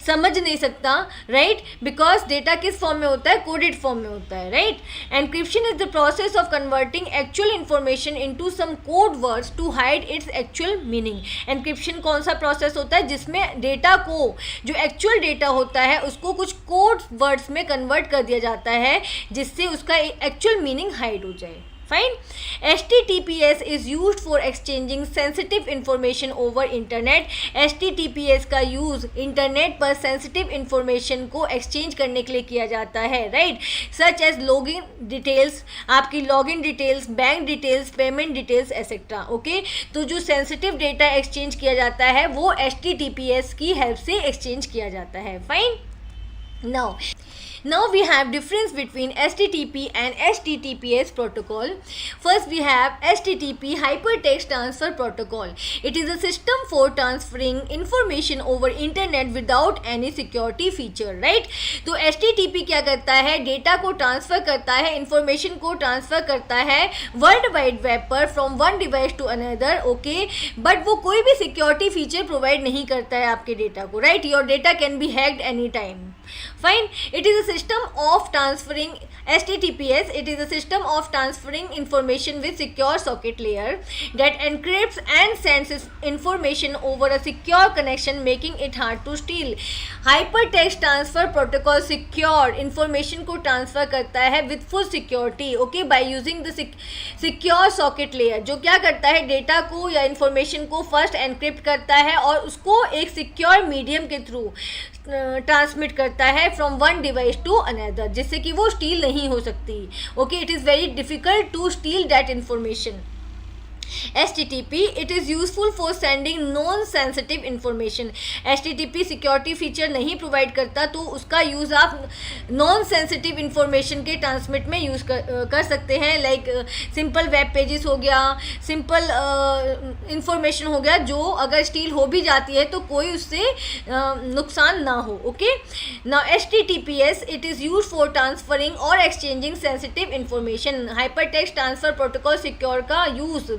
समझ नहीं सकता, राइट, बिकॉज डेटा किस फॉर्म में होता है? कोडेड फॉर्म में होता है, right? Encryption is the process of converting actual information into some code words to hide its actual meaning। Encryption कौन सा प्रोसेस होता है? जिसमें डेटा को, जो एक्चुअल डेटा होता है उसको कुछ कोड वर्ड्स में कन्वर्ट कर दिया जाता है जिससे उसका एक्चुअल मीनिंग हाइड हो जाए। Fine. HTTPS is used for exchanging sensitive information over internet. HTTPS का यूज़ इंटरनेट पर सेंसिटिव इंफॉर्मेशन को एक्सचेंज करने के लिए किया जाता है, right, such as login details, आपकी login details, bank details, payment details etcetera. Okay, तो जो सेंसिटिव डेटा एक्सचेंज किया जाता है वो HTTPS की हेल्प से एक्सचेंज किया जाता है। Fine. Now we have difference between HTTP and HTTPS protocol. First we have HTTP Hypertext Transfer Protocol. It is a system for transferring information over internet without any security feature, right? तो HTTP क्या करता है? डेटा को ट्रांसफ़र करता है, इंफॉर्मेशन को ट्रांसफ़र करता है वर्ल्ड वाइड वेब पर from one device to another. Okay, but वो कोई भी सिक्योरिटी फीचर प्रोवाइड नहीं करता है आपके डेटा को, right. Your data can be hacked any time. Fine. It is a system of transferring HTTPS. It is a system of transferring information with secure socket layer that encrypts and sends information over a secure connection, making it hard to steal. Hypertext Transfer Protocol secure information को transfer करता है with full security, okay, by using the secure socket layer, जो क्या करता है? डेटा को या इंफॉर्मेशन को फर्स्ट एनक्रिप्ट करता है और उसको एक सिक्योर मीडियम के थ्रू ट्रांसमिट करता है from one device to another, जिससे कि वो स्टील नहीं हो सकती। Okay, it is very difficult to steal that information. HTTP, it is useful for sending non-sensitive information। HTTP security feature नहीं प्रोवाइड करता, तो उसका यूज़ आप नॉन सेंसिटिव इंफॉर्मेशन के ट्रांसमिट में यूज़ कर सकते हैं, लाइक सिंपल वेब पेजेस हो गया, सिंपल इंफॉर्मेशन हो गया, जो अगर स्टील हो भी जाती है तो कोई उससे नुकसान ना हो। Okay, now HTTPS, it is used for transferring or exchanging sensitive information। Hypertext transfer protocol secure का यूज़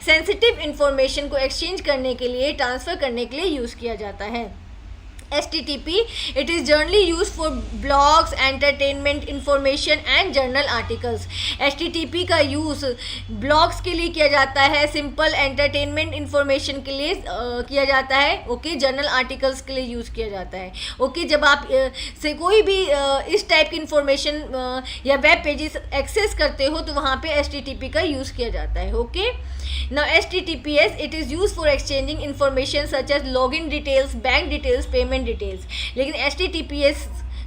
सेंसिटिव इंफॉर्मेशन को एक्सचेंज करने के लिए, ट्रांसफ़र करने के लिए यूज़ किया जाता है। HTTP, it is generally used for blogs, entertainment information and journal articles। HTTP का यूज़ ब्लॉग्स के लिए किया जाता है, सिंपल एंटरटेनमेंट इंफॉर्मेशन के लिए किया जाता है, ओके, जर्नल आर्टिकल्स के लिए यूज़ किया जाता है। ओके, जब आप से कोई भी इस टाइप की इंफॉर्मेशन या वेब पेजेस एक्सेस करते हो तो वहाँ पे HTTP का यूज़ किया जाता है। Okay, now HTTPS, it is used for exchanging information such as login details, bank details, payment details। लेकिन HTTPS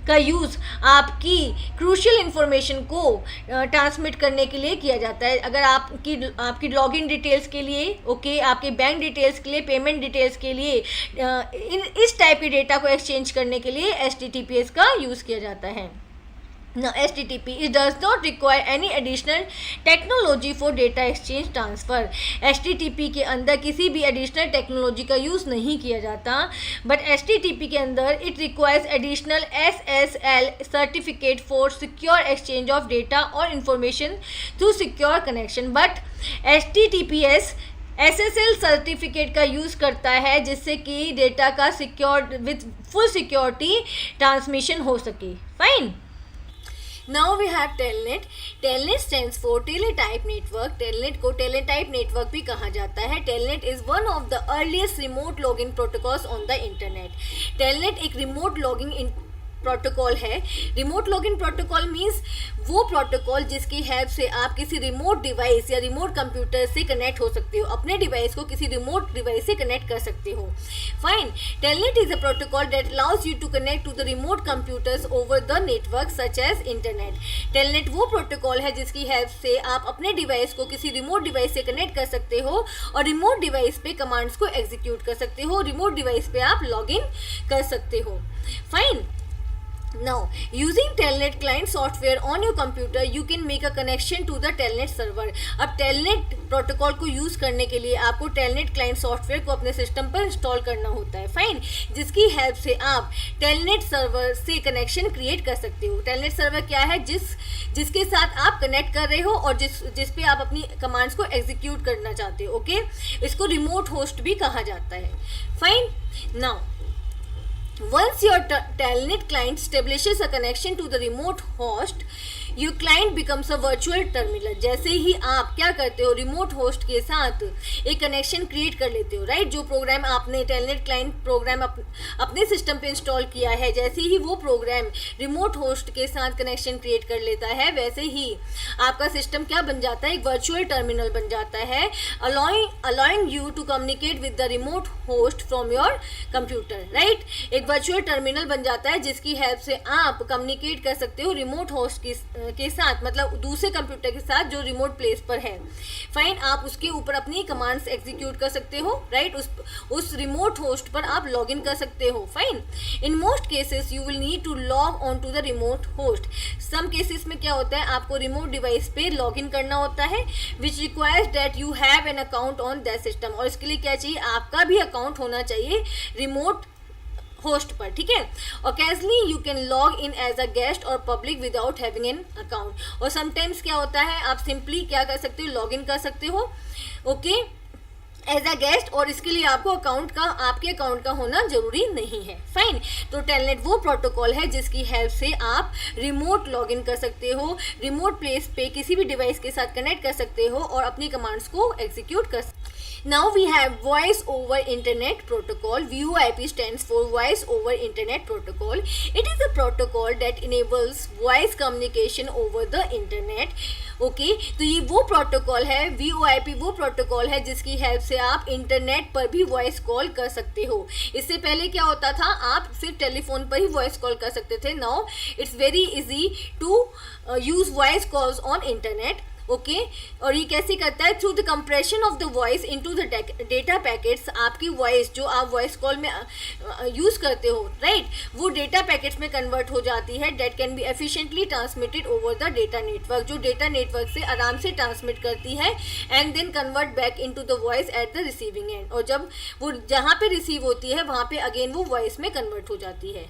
का यूज़ आपकी क्रूशियल इंफॉर्मेशन को ट्रांसमिट करने के लिए किया जाता है। अगर आपकी लॉगिन डिटेल्स के लिए, ओके, आपके बैंक डिटेल्स के लिए, पेमेंट डिटेल्स के लिए, इस टाइप के डेटा को एक्सचेंज करने के लिए HTTPS का यूज़ किया जाता है। Now HTTP, it does not require any additional technology for data exchange transfer। HTTP के अंदर किसी भी additional technology का यूज़ नहीं किया जाता, but HTTP के अंदर it requires additional SSL certificate for secure exchange of data or information through secure connection। But HTTPS SSL certificate का यूज़ करता है जिससे कि डेटा का secure with full security transmission हो सके. Fine. Now we have Telnet. Telnet stands for Teletype Network. Telnet को Teletype Network भी कहा जाता है. Telnet is one of the earliest remote login protocols on the internet. Telnet एक remote logging प्रोटोकॉल है. रिमोट लॉगिन प्रोटोकॉल मीन्स वो प्रोटोकॉल जिसकी हेल्प से आप किसी रिमोट डिवाइस या रिमोट कंप्यूटर से कनेक्ट हो सकते हो, अपने डिवाइस को किसी रिमोट डिवाइस से कनेक्ट कर सकते हो. Fine. Telnet is a protocol that allows you to connect to the remote computers over the network such as internet. Telnet वो प्रोटोकॉल है जिसकी हेल्प से आप अपने डिवाइस को किसी रिमोट डिवाइस से कनेक्ट कर सकते हो और रिमोट डिवाइस पे कमांड्स को एग्जीक्यूट कर सकते हो. रिमोट डिवाइस पे आप लॉग इन कर सकते हो. Fine. Now, using Telnet client software on your computer, you can make a connection to the Telnet server. अब Telnet प्रोटोकॉल को यूज़ करने के लिए आपको Telnet client सॉफ्टवेयर को अपने सिस्टम पर इंस्टॉल करना होता है. फाइन. जिसकी हेल्प से आप Telnet सर्वर से कनेक्शन क्रिएट कर सकते हो. Telnet सर्वर क्या है? जिसके साथ आप कनेक्ट कर रहे हो और जिस पे आप अपनी कमांड्स को एग्जीक्यूट करना चाहते हो. ओके. इसको रिमोट होस्ट भी कहा जाता है. Fine. Now once your Telnet client establishes a connection to the remote host, your client becomes a virtual terminal. जैसे ही आप क्या करते हो, रिमोट होस्ट के साथ एक कनेक्शन क्रिएट कर लेते हो. राइट. जो प्रोग्राम आपने Telnet क्लाइंट प्रोग्राम अपने सिस्टम पे इंस्टॉल किया है, जैसे ही वो प्रोग्राम रिमोट होस्ट के साथ कनेक्शन क्रिएट कर लेता है, वैसे ही आपका सिस्टम क्या बन जाता है? एक वर्चुअल टर्मिनल बन जाता है, allowing you to communicate with the remote host from your computer. Right. एक वर्चुअल टर्मिनल बन जाता है जिसकी हेल्प से आप कम्युनिकेट कर सकते हो रिमोट होस्ट के साथ, मतलब दूसरे कंप्यूटर के साथ जो रिमोट प्लेस पर है. फाइन. आप उसके ऊपर अपनी कमांड्स एग्जीक्यूट कर सकते हो. राइट. उस रिमोट होस्ट पर आप लॉग इन कर सकते हो. Fine. In most cases you will need to log on to the remote host. Some cases में क्या होता है, आपको रिमोट डिवाइस पे लॉग इन करना होता है which requires that you have an account on that system. और इसके लिए क्या चाहिए? आपका भी अकाउंट होना चाहिए रिमोट होस्ट पर. ठीक है. Occasionally you can log in as a guest और public without having an account. और समटाइम्स क्या होता है, आप सिंपली क्या कर सकते हो? लॉग इन कर सकते हो. ओके. As a guest. और इसके लिए आपको आपके अकाउंट का होना जरूरी नहीं है. फाइन. तो टेलनेट वो प्रोटोकॉल है जिसकी हेल्प से आप रिमोट लॉग इन कर सकते हो, रिमोट प्लेस पे किसी भी डिवाइस के साथ कनेक्ट कर सकते हो और अपनी कमांड्स को एग्जीक्यूट कर सकते हो. Now we have Voice over Internet Protocol. VoIP stands for Voice over Internet Protocol. It is a protocol that enables voice communication over the Internet. Okay. तो ये वो प्रोटोकॉल है, VoIP वो प्रोटोकॉल है जिसकी हेल्प से आप इंटरनेट पर भी वॉइस कॉल कर सकते हो. इससे पहले क्या होता था, आप सिर्फ टेलीफोन पर ही वॉइस कॉल कर सकते थे. Now it's very easy to use voice calls on internet. Okay. और ये कैसे करता है? Through the compression of the voice into the data packets. आपकी वॉइस जो आप वॉइस कॉल में यूज़ करते हो, राइट, वो डेटा पैकेट्स में कन्वर्ट हो जाती है. That can be efficiently transmitted over the data network. जो डेटा नेटवर्क से आराम से ट्रांसमिट करती है and then convert back into the voice at the receiving end. और जब वो जहाँ पे रिसीव होती है वहाँ पे अगेन वो वॉइस में कन्वर्ट हो जाती है.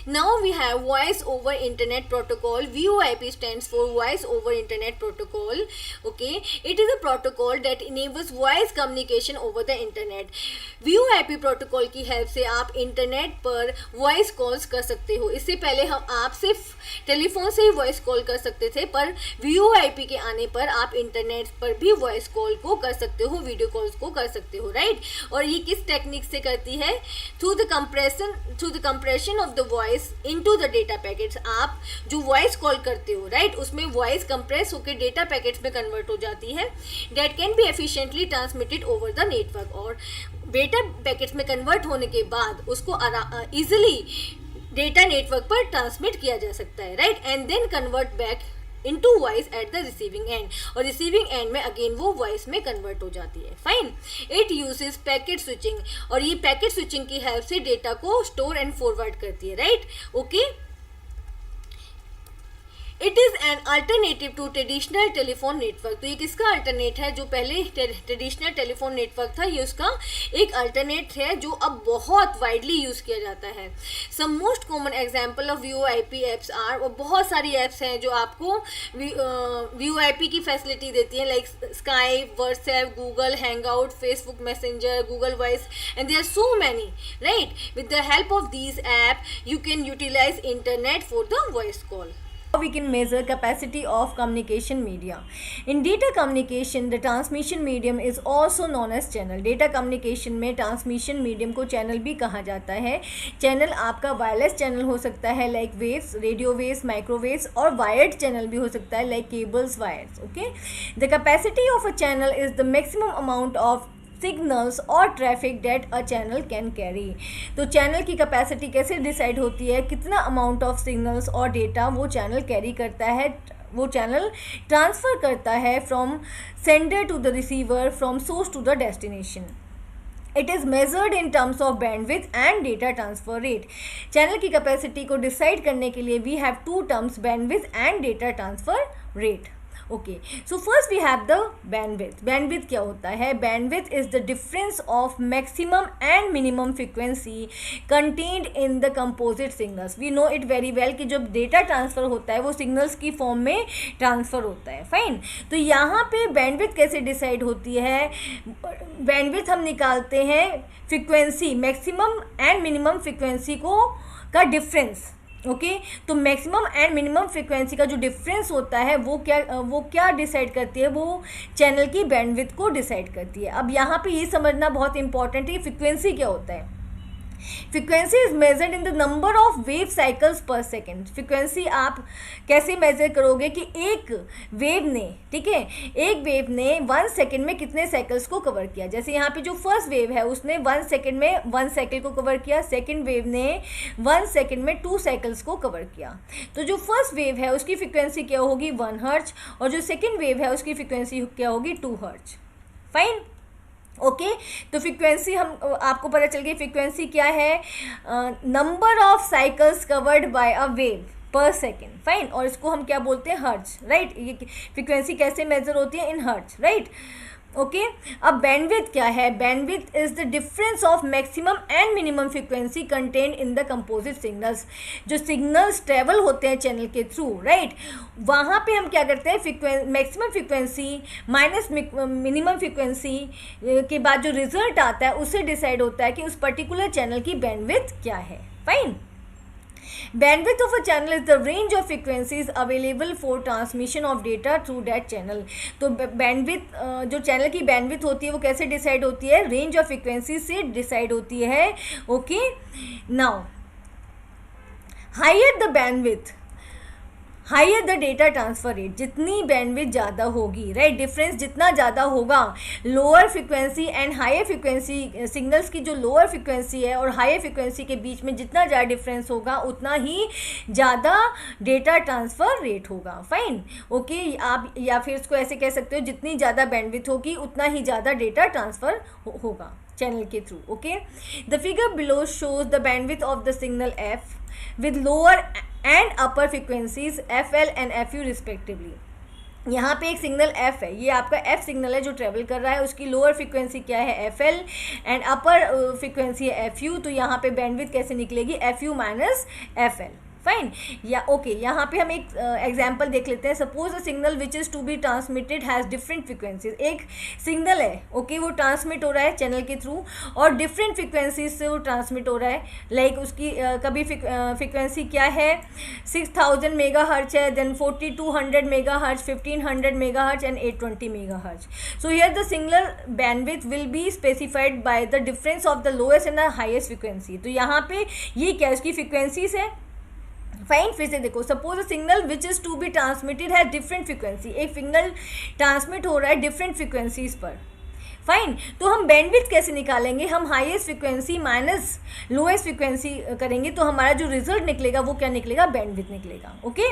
Now we have Voice over Internet Protocol. VoIP stands for Voice over Internet Protocol. Okay, it is a protocol that enables voice communication over the Internet. VoIP protocol की हेल्प से आप इंटरनेट पर वॉइस कॉल्स कर सकते हो. इससे पहले आप सिर्फ टेलीफोन से ही वॉइस कॉल कर सकते थे, पर VoIP के आने पर आप इंटरनेट पर भी वॉइस कॉल को कर सकते हो, वीडियो कॉल्स को कर सकते हो. राइट. और ये किस टेक्निक से करती है? Through the compression of the voice into the data packets. आप जो वॉइस कॉल करते हो, राइट, उसमें वॉइस कंप्रेस होकर डेटा पैकेट्स में कन्वर्ट हो जाती है. That can be efficiently transmitted over the network. और डेटा पैकेट्स में कन्वर्ट होने के बाद उसको इजीली डेटा नेटवर्क पर ट्रांसमिट किया जा सकता है. Right. And then convert back into voice at the receiving end. और रिसीविंग एंड में अगेन वो वॉइस में कन्वर्ट हो जाती है. Fine. It uses packet switching. और ये पैकेट स्विचिंग की हेल्प से डेटा को स्टोर एंड फॉरवर्ड करती है. Right. Okay. It is an alternative to traditional telephone network. तो ये किसका अल्टरनेट है? जो पहले ट्रेडिशनल टेलीफोन नेटवर्क था, ये उसका एक अल्टरनेट है जो अब बहुत वाइडली यूज़ किया जाता है। Some most common example of VoIP apps are, और बहुत सारी एप्स हैं जो आपको VoIP की फैसिलिटी देती हैं, like Skype, WhatsApp, Google Hangout, Facebook Messenger, Google voice, and there are so many, right? With the help of these app you can utilize internet for the voice call. We can measure capacity of communication media. In data communication, the transmission medium is also known as channel. Data communication में transmission medium को channel भी कहा जाता है. Channel आपका वायरलेस चैनल हो सकता है like waves, radio waves, microwaves, और वायर्ड चैनल भी हो सकता है like cables, wires. Okay, the capacity of a channel is the maximum amount of signals और traffic that a channel can carry. तो चैनल की कैपेसिटी कैसे डिसाइड होती है? कितना अमाउंट ऑफ सिग्नल्स और डेटा वो चैनल कैरी करता है, वो चैनल ट्रांसफ़र करता है from sender to the receiver, from source to the destination. It is measured in terms of bandwidth and data transfer rate. Channel की कैपेसिटी को डिसाइड करने के लिए we have two terms, bandwidth and data transfer rate. Okay, so first we have the bandwidth. Bandwidth क्या होता है? Bandwidth is the difference of maximum and minimum frequency contained in the composite signals. We know it very well कि जब डेटा ट्रांसफ़र होता है वो सिग्नल्स की फॉर्म में ट्रांसफ़र होता है. फाइन, तो यहाँ पे बैंडविड्थ कैसे डिसाइड होती है? बैंडविड्थ हम निकालते हैं frequency, maximum and minimum frequency का डिफरेंस. ओके, तो मैक्सिमम एंड मिनिमम फ्रीक्वेंसी का जो डिफरेंस होता है वो क्या डिसाइड करती है? वो चैनल की बैंडविड्थ को डिसाइड करती है. अब यहाँ पे ये समझना बहुत इंपॉर्टेंट है कि फ्रीक्वेंसी क्या होता है. Frequency is measured in the number of wave cycles पर सेकेंड. फ्रीक्वेंसी आप कैसे मेजर करोगे कि एक वेव ने, ठीक है, एक वेव ने 1 सेकेंड में कितने साइकिल्स को कवर किया. जैसे यहाँ पे जो फर्स्ट वेव है उसने 1 सेकेंड में 1 साइकिल को कवर किया, सेकेंड वेव ने 1 सेकेंड में 2 साइकिल्स को कवर किया. तो जो फर्स्ट वेव है उसकी फ्रीक्वेंसी क्या होगी? 1 हर्ट्ज, और जो सेकेंड वेव है उसकी फ्रीक्वेंसी क्या होगी? 2 हर्ट्ज. फाइन, ओके, तो फ्रीक्वेंसी हम आपको पता चल गई फ्रीक्वेंसी क्या है? Number of cycles covered by a wave पर सेकेंड. फाइन, और इसको हम क्या बोलते हैं? Hertz, right? ये फ्रीक्वेंसी कैसे मेजर होती है? इन हर्ट्ज, राइट? ओके, अब बैंडविड्थ क्या है? Bandwidth is the difference of maximum and minimum frequency contained in the composite signals. जो सिग्नल्स ट्रेवल होते हैं चैनल के थ्रू, राइट, वहाँ पे हम क्या करते हैं? Maximum frequency minus minimum frequency के बाद जो रिजल्ट आता है उससे डिसाइड होता है कि उस पर्टिकुलर चैनल की बैंडविड्थ क्या है. Fine, bandwidth of a channel is the range of frequencies available for transmission of data through that channel. तो bandwidth जो चैनल की bandwidth होती है वो कैसे डिसाइड होती है? रेंज ऑफ फ्रीक्वेंसी से डिसाइड होती है. Okay, now higher the bandwidth, higher the data transfer rate. जितनी बैंडविड्थ ज़्यादा होगी, राइट, डिफरेंस जितना ज़्यादा होगा, lower frequency and higher frequency, signals की जो लोअर फ्रिक्वेंसी है और हायर फ्रिक्वेंसी के बीच में जितना ज़्यादा डिफरेंस होगा उतना ही ज़्यादा डेटा ट्रांसफ़र रेट होगा. फाइन, ओके, आप या फिर इसको ऐसे कह सकते हो, जितनी ज़्यादा बैंडविड्थ होगी उतना ही ज़्यादा डेटा ट्रांसफ़र होगा चैनल के through. Okay, the figure below shows the bandwidth of the signal F with lower and upper frequencies FL and FU respectively. यहाँ पे एक सिग्नल F है, ये आपका F सिग्नल है जो ट्रेवल कर रहा है, उसकी लोअर फ्रीक्वेंसी क्या है? FL, एंड अपर फ्रीक्वेंसी है FU. तो यहाँ पे बैंडविड्थ कैसे निकलेगी? FU minus FL. फाइन, या ओके, यहाँ पे हम एक एग्जांपल देख लेते हैं. Suppose a signal which is to be transmitted has different frequencies. एक सिग्नल है, ओके, वो ट्रांसमिट हो रहा है चैनल के थ्रू और डिफरेंट फ्रिक्वेंसीज से वो ट्रांसमिट हो रहा है. लाइक उसकी कभी फ्रिक्वेंसी क्या है? 6000 मेगा हर्ट्ज है, then 4200 mega hertz, 1500 mega hertz and 820 mega hertz. So here the signal bandwidth will be specified by the difference of the lowest and the highest frequency. तो यहाँ पे ये क्या है? उसकी फ्रिक्वेंसीज है. फाइन, फिर से देखो, suppose a signal which is to be transmitted है डिफरेंट फ्रिक्वेंसी. एक सिग्नल ट्रांसमिट हो रहा है डिफरेंट फ्रिक्वेंसीज पर. फाइन, तो हम बैंडविड्थ कैसे निकालेंगे? हम highest frequency minus lowest frequency करेंगे तो हमारा जो रिजल्ट निकलेगा वो क्या निकलेगा? बैंडविड्थ निकलेगा. ओके,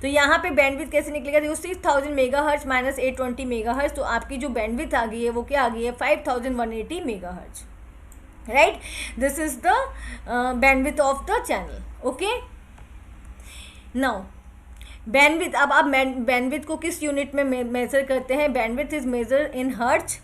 तो यहाँ पे बैंडविड्थ कैसे निकलेगा? देखो, 6000 mega hertz minus 820 mega hertz, तो आपकी जो बैंडविड्थ आ गई है वो क्या आ गई है? 5180 mega hertz. Right, this is the bandwidth of the channel. Okay, now bandwidth, अब आप बैंडविथ को किस यूनिट में मेजर करते हैं? Bandwidth is measure in hertz,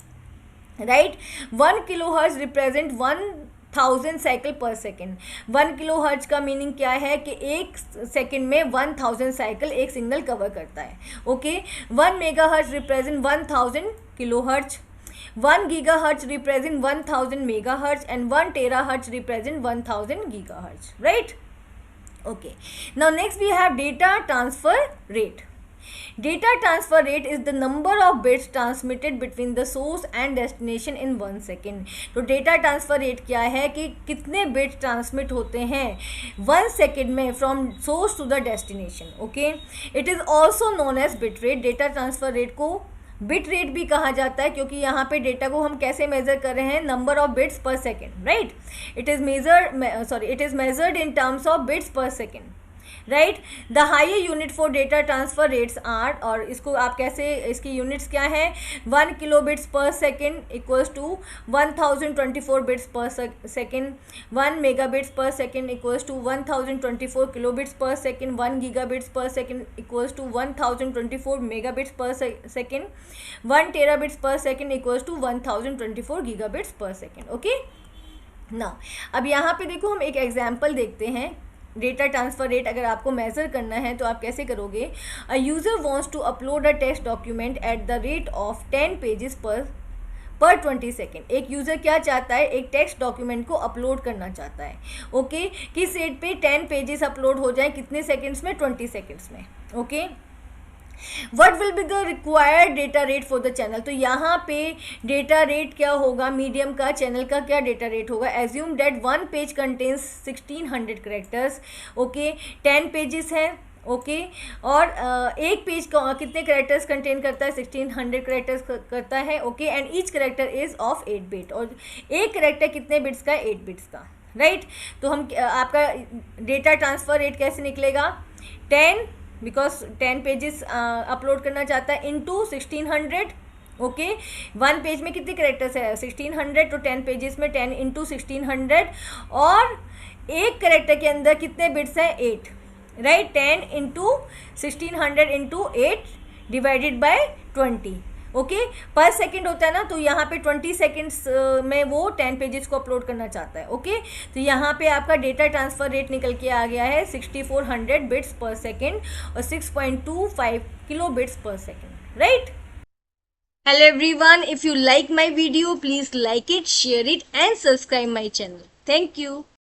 right. 1 kilo hertz represent 1000 cycle per second. 1 kilo hertz का मीनिंग क्या है कि एक सेकेंड में 1000 साइकिल एक सिग्नल कवर करता है, okay. 1 mega hertz represent 1000 kilo hertz, 1 giga hertz represent 1000 mega hertz and 1 tera hertz represent 1000 giga hertz, right. Okay, now next we have data transfer rate. Data transfer rate is the number of bits transmitted between the source and destination in 1 second. तो data transfer rate क्या है कि कितने bits transmit होते हैं 1 second में from source to the destination, okay. It is also known as bit rate. Data transfer rate को बिट रेट भी कहा जाता है क्योंकि यहाँ पे डेटा को हम कैसे मेजर कर रहे हैं? Number of bits per second, right. It is measured in terms of bits per second, right. The higher unit for data transfer rates are, और इसको आप कैसे, इसकी यूनिट्स क्या है? 1 kilo bits per second equals to 1024 bits per second, 1 mega bits per second equals to 1024 kilo bits per second, 1 giga bits per second equals to 1024 mega bits per second, 1 tera bits per second equals to 1024 giga bits per second, okay ना। अब यहाँ पे देखो हम एक एग्जाम्पल देखते हैं। डेटा ट्रांसफ़र रेट अगर आपको मेज़र करना है तो आप कैसे करोगे? A user wants to upload a text document at the rate of 10 pages per 20 second. एक यूज़र क्या चाहता है? एक टेक्स्ट डॉक्यूमेंट को अपलोड करना चाहता है, ओके। किस रेट पे? 10 पेजेस अपलोड हो जाए कितने सेकेंड्स में? 20 सेकेंड्स में, okay. What will be the required data rate for the channel? तो यहाँ पे डेटा रेट क्या होगा? मीडियम का, चैनल का क्या डेटा रेट होगा? Assume date 1 page contains 1600 characters, okay. 10 pages हैं, ओके। और एक पेज कितने करेक्टर्स कंटेन करता है? 1600 करेक्टर्स करता है, okay. And each character is of 8 bit, और एक करेक्टर कितने बिट्स का? 8 बिट्स का, राइट। तो हम आपका डेटा ट्रांसफ़र रेट कैसे निकलेगा? 10 बिकॉज 10 पेजेस अपलोड करना चाहता है इंटू 1600, ओके। 1 पेज में कितने करेक्टर्स है? 1600, तो 10 पेजेस में 10 इंटू 1600, और एक करेक्टर के अंदर कितने बिट्स हैं? 8, right. 10 into 1600 into 8 divided by 20, okay. पर सेकंड होता है ना, तो यहाँ पे 20 सेकंड्स में वो 10 पेजेस को अपलोड करना चाहता है, ओके। तो यहाँ पे आपका डेटा ट्रांसफ़र रेट निकल के आ गया है 6400 बिट्स पर सेकंड और 6.25 किलो बिट्स पर second, right. Hello everyone, if you like my video please like it, share it and subscribe my channel. Thank you.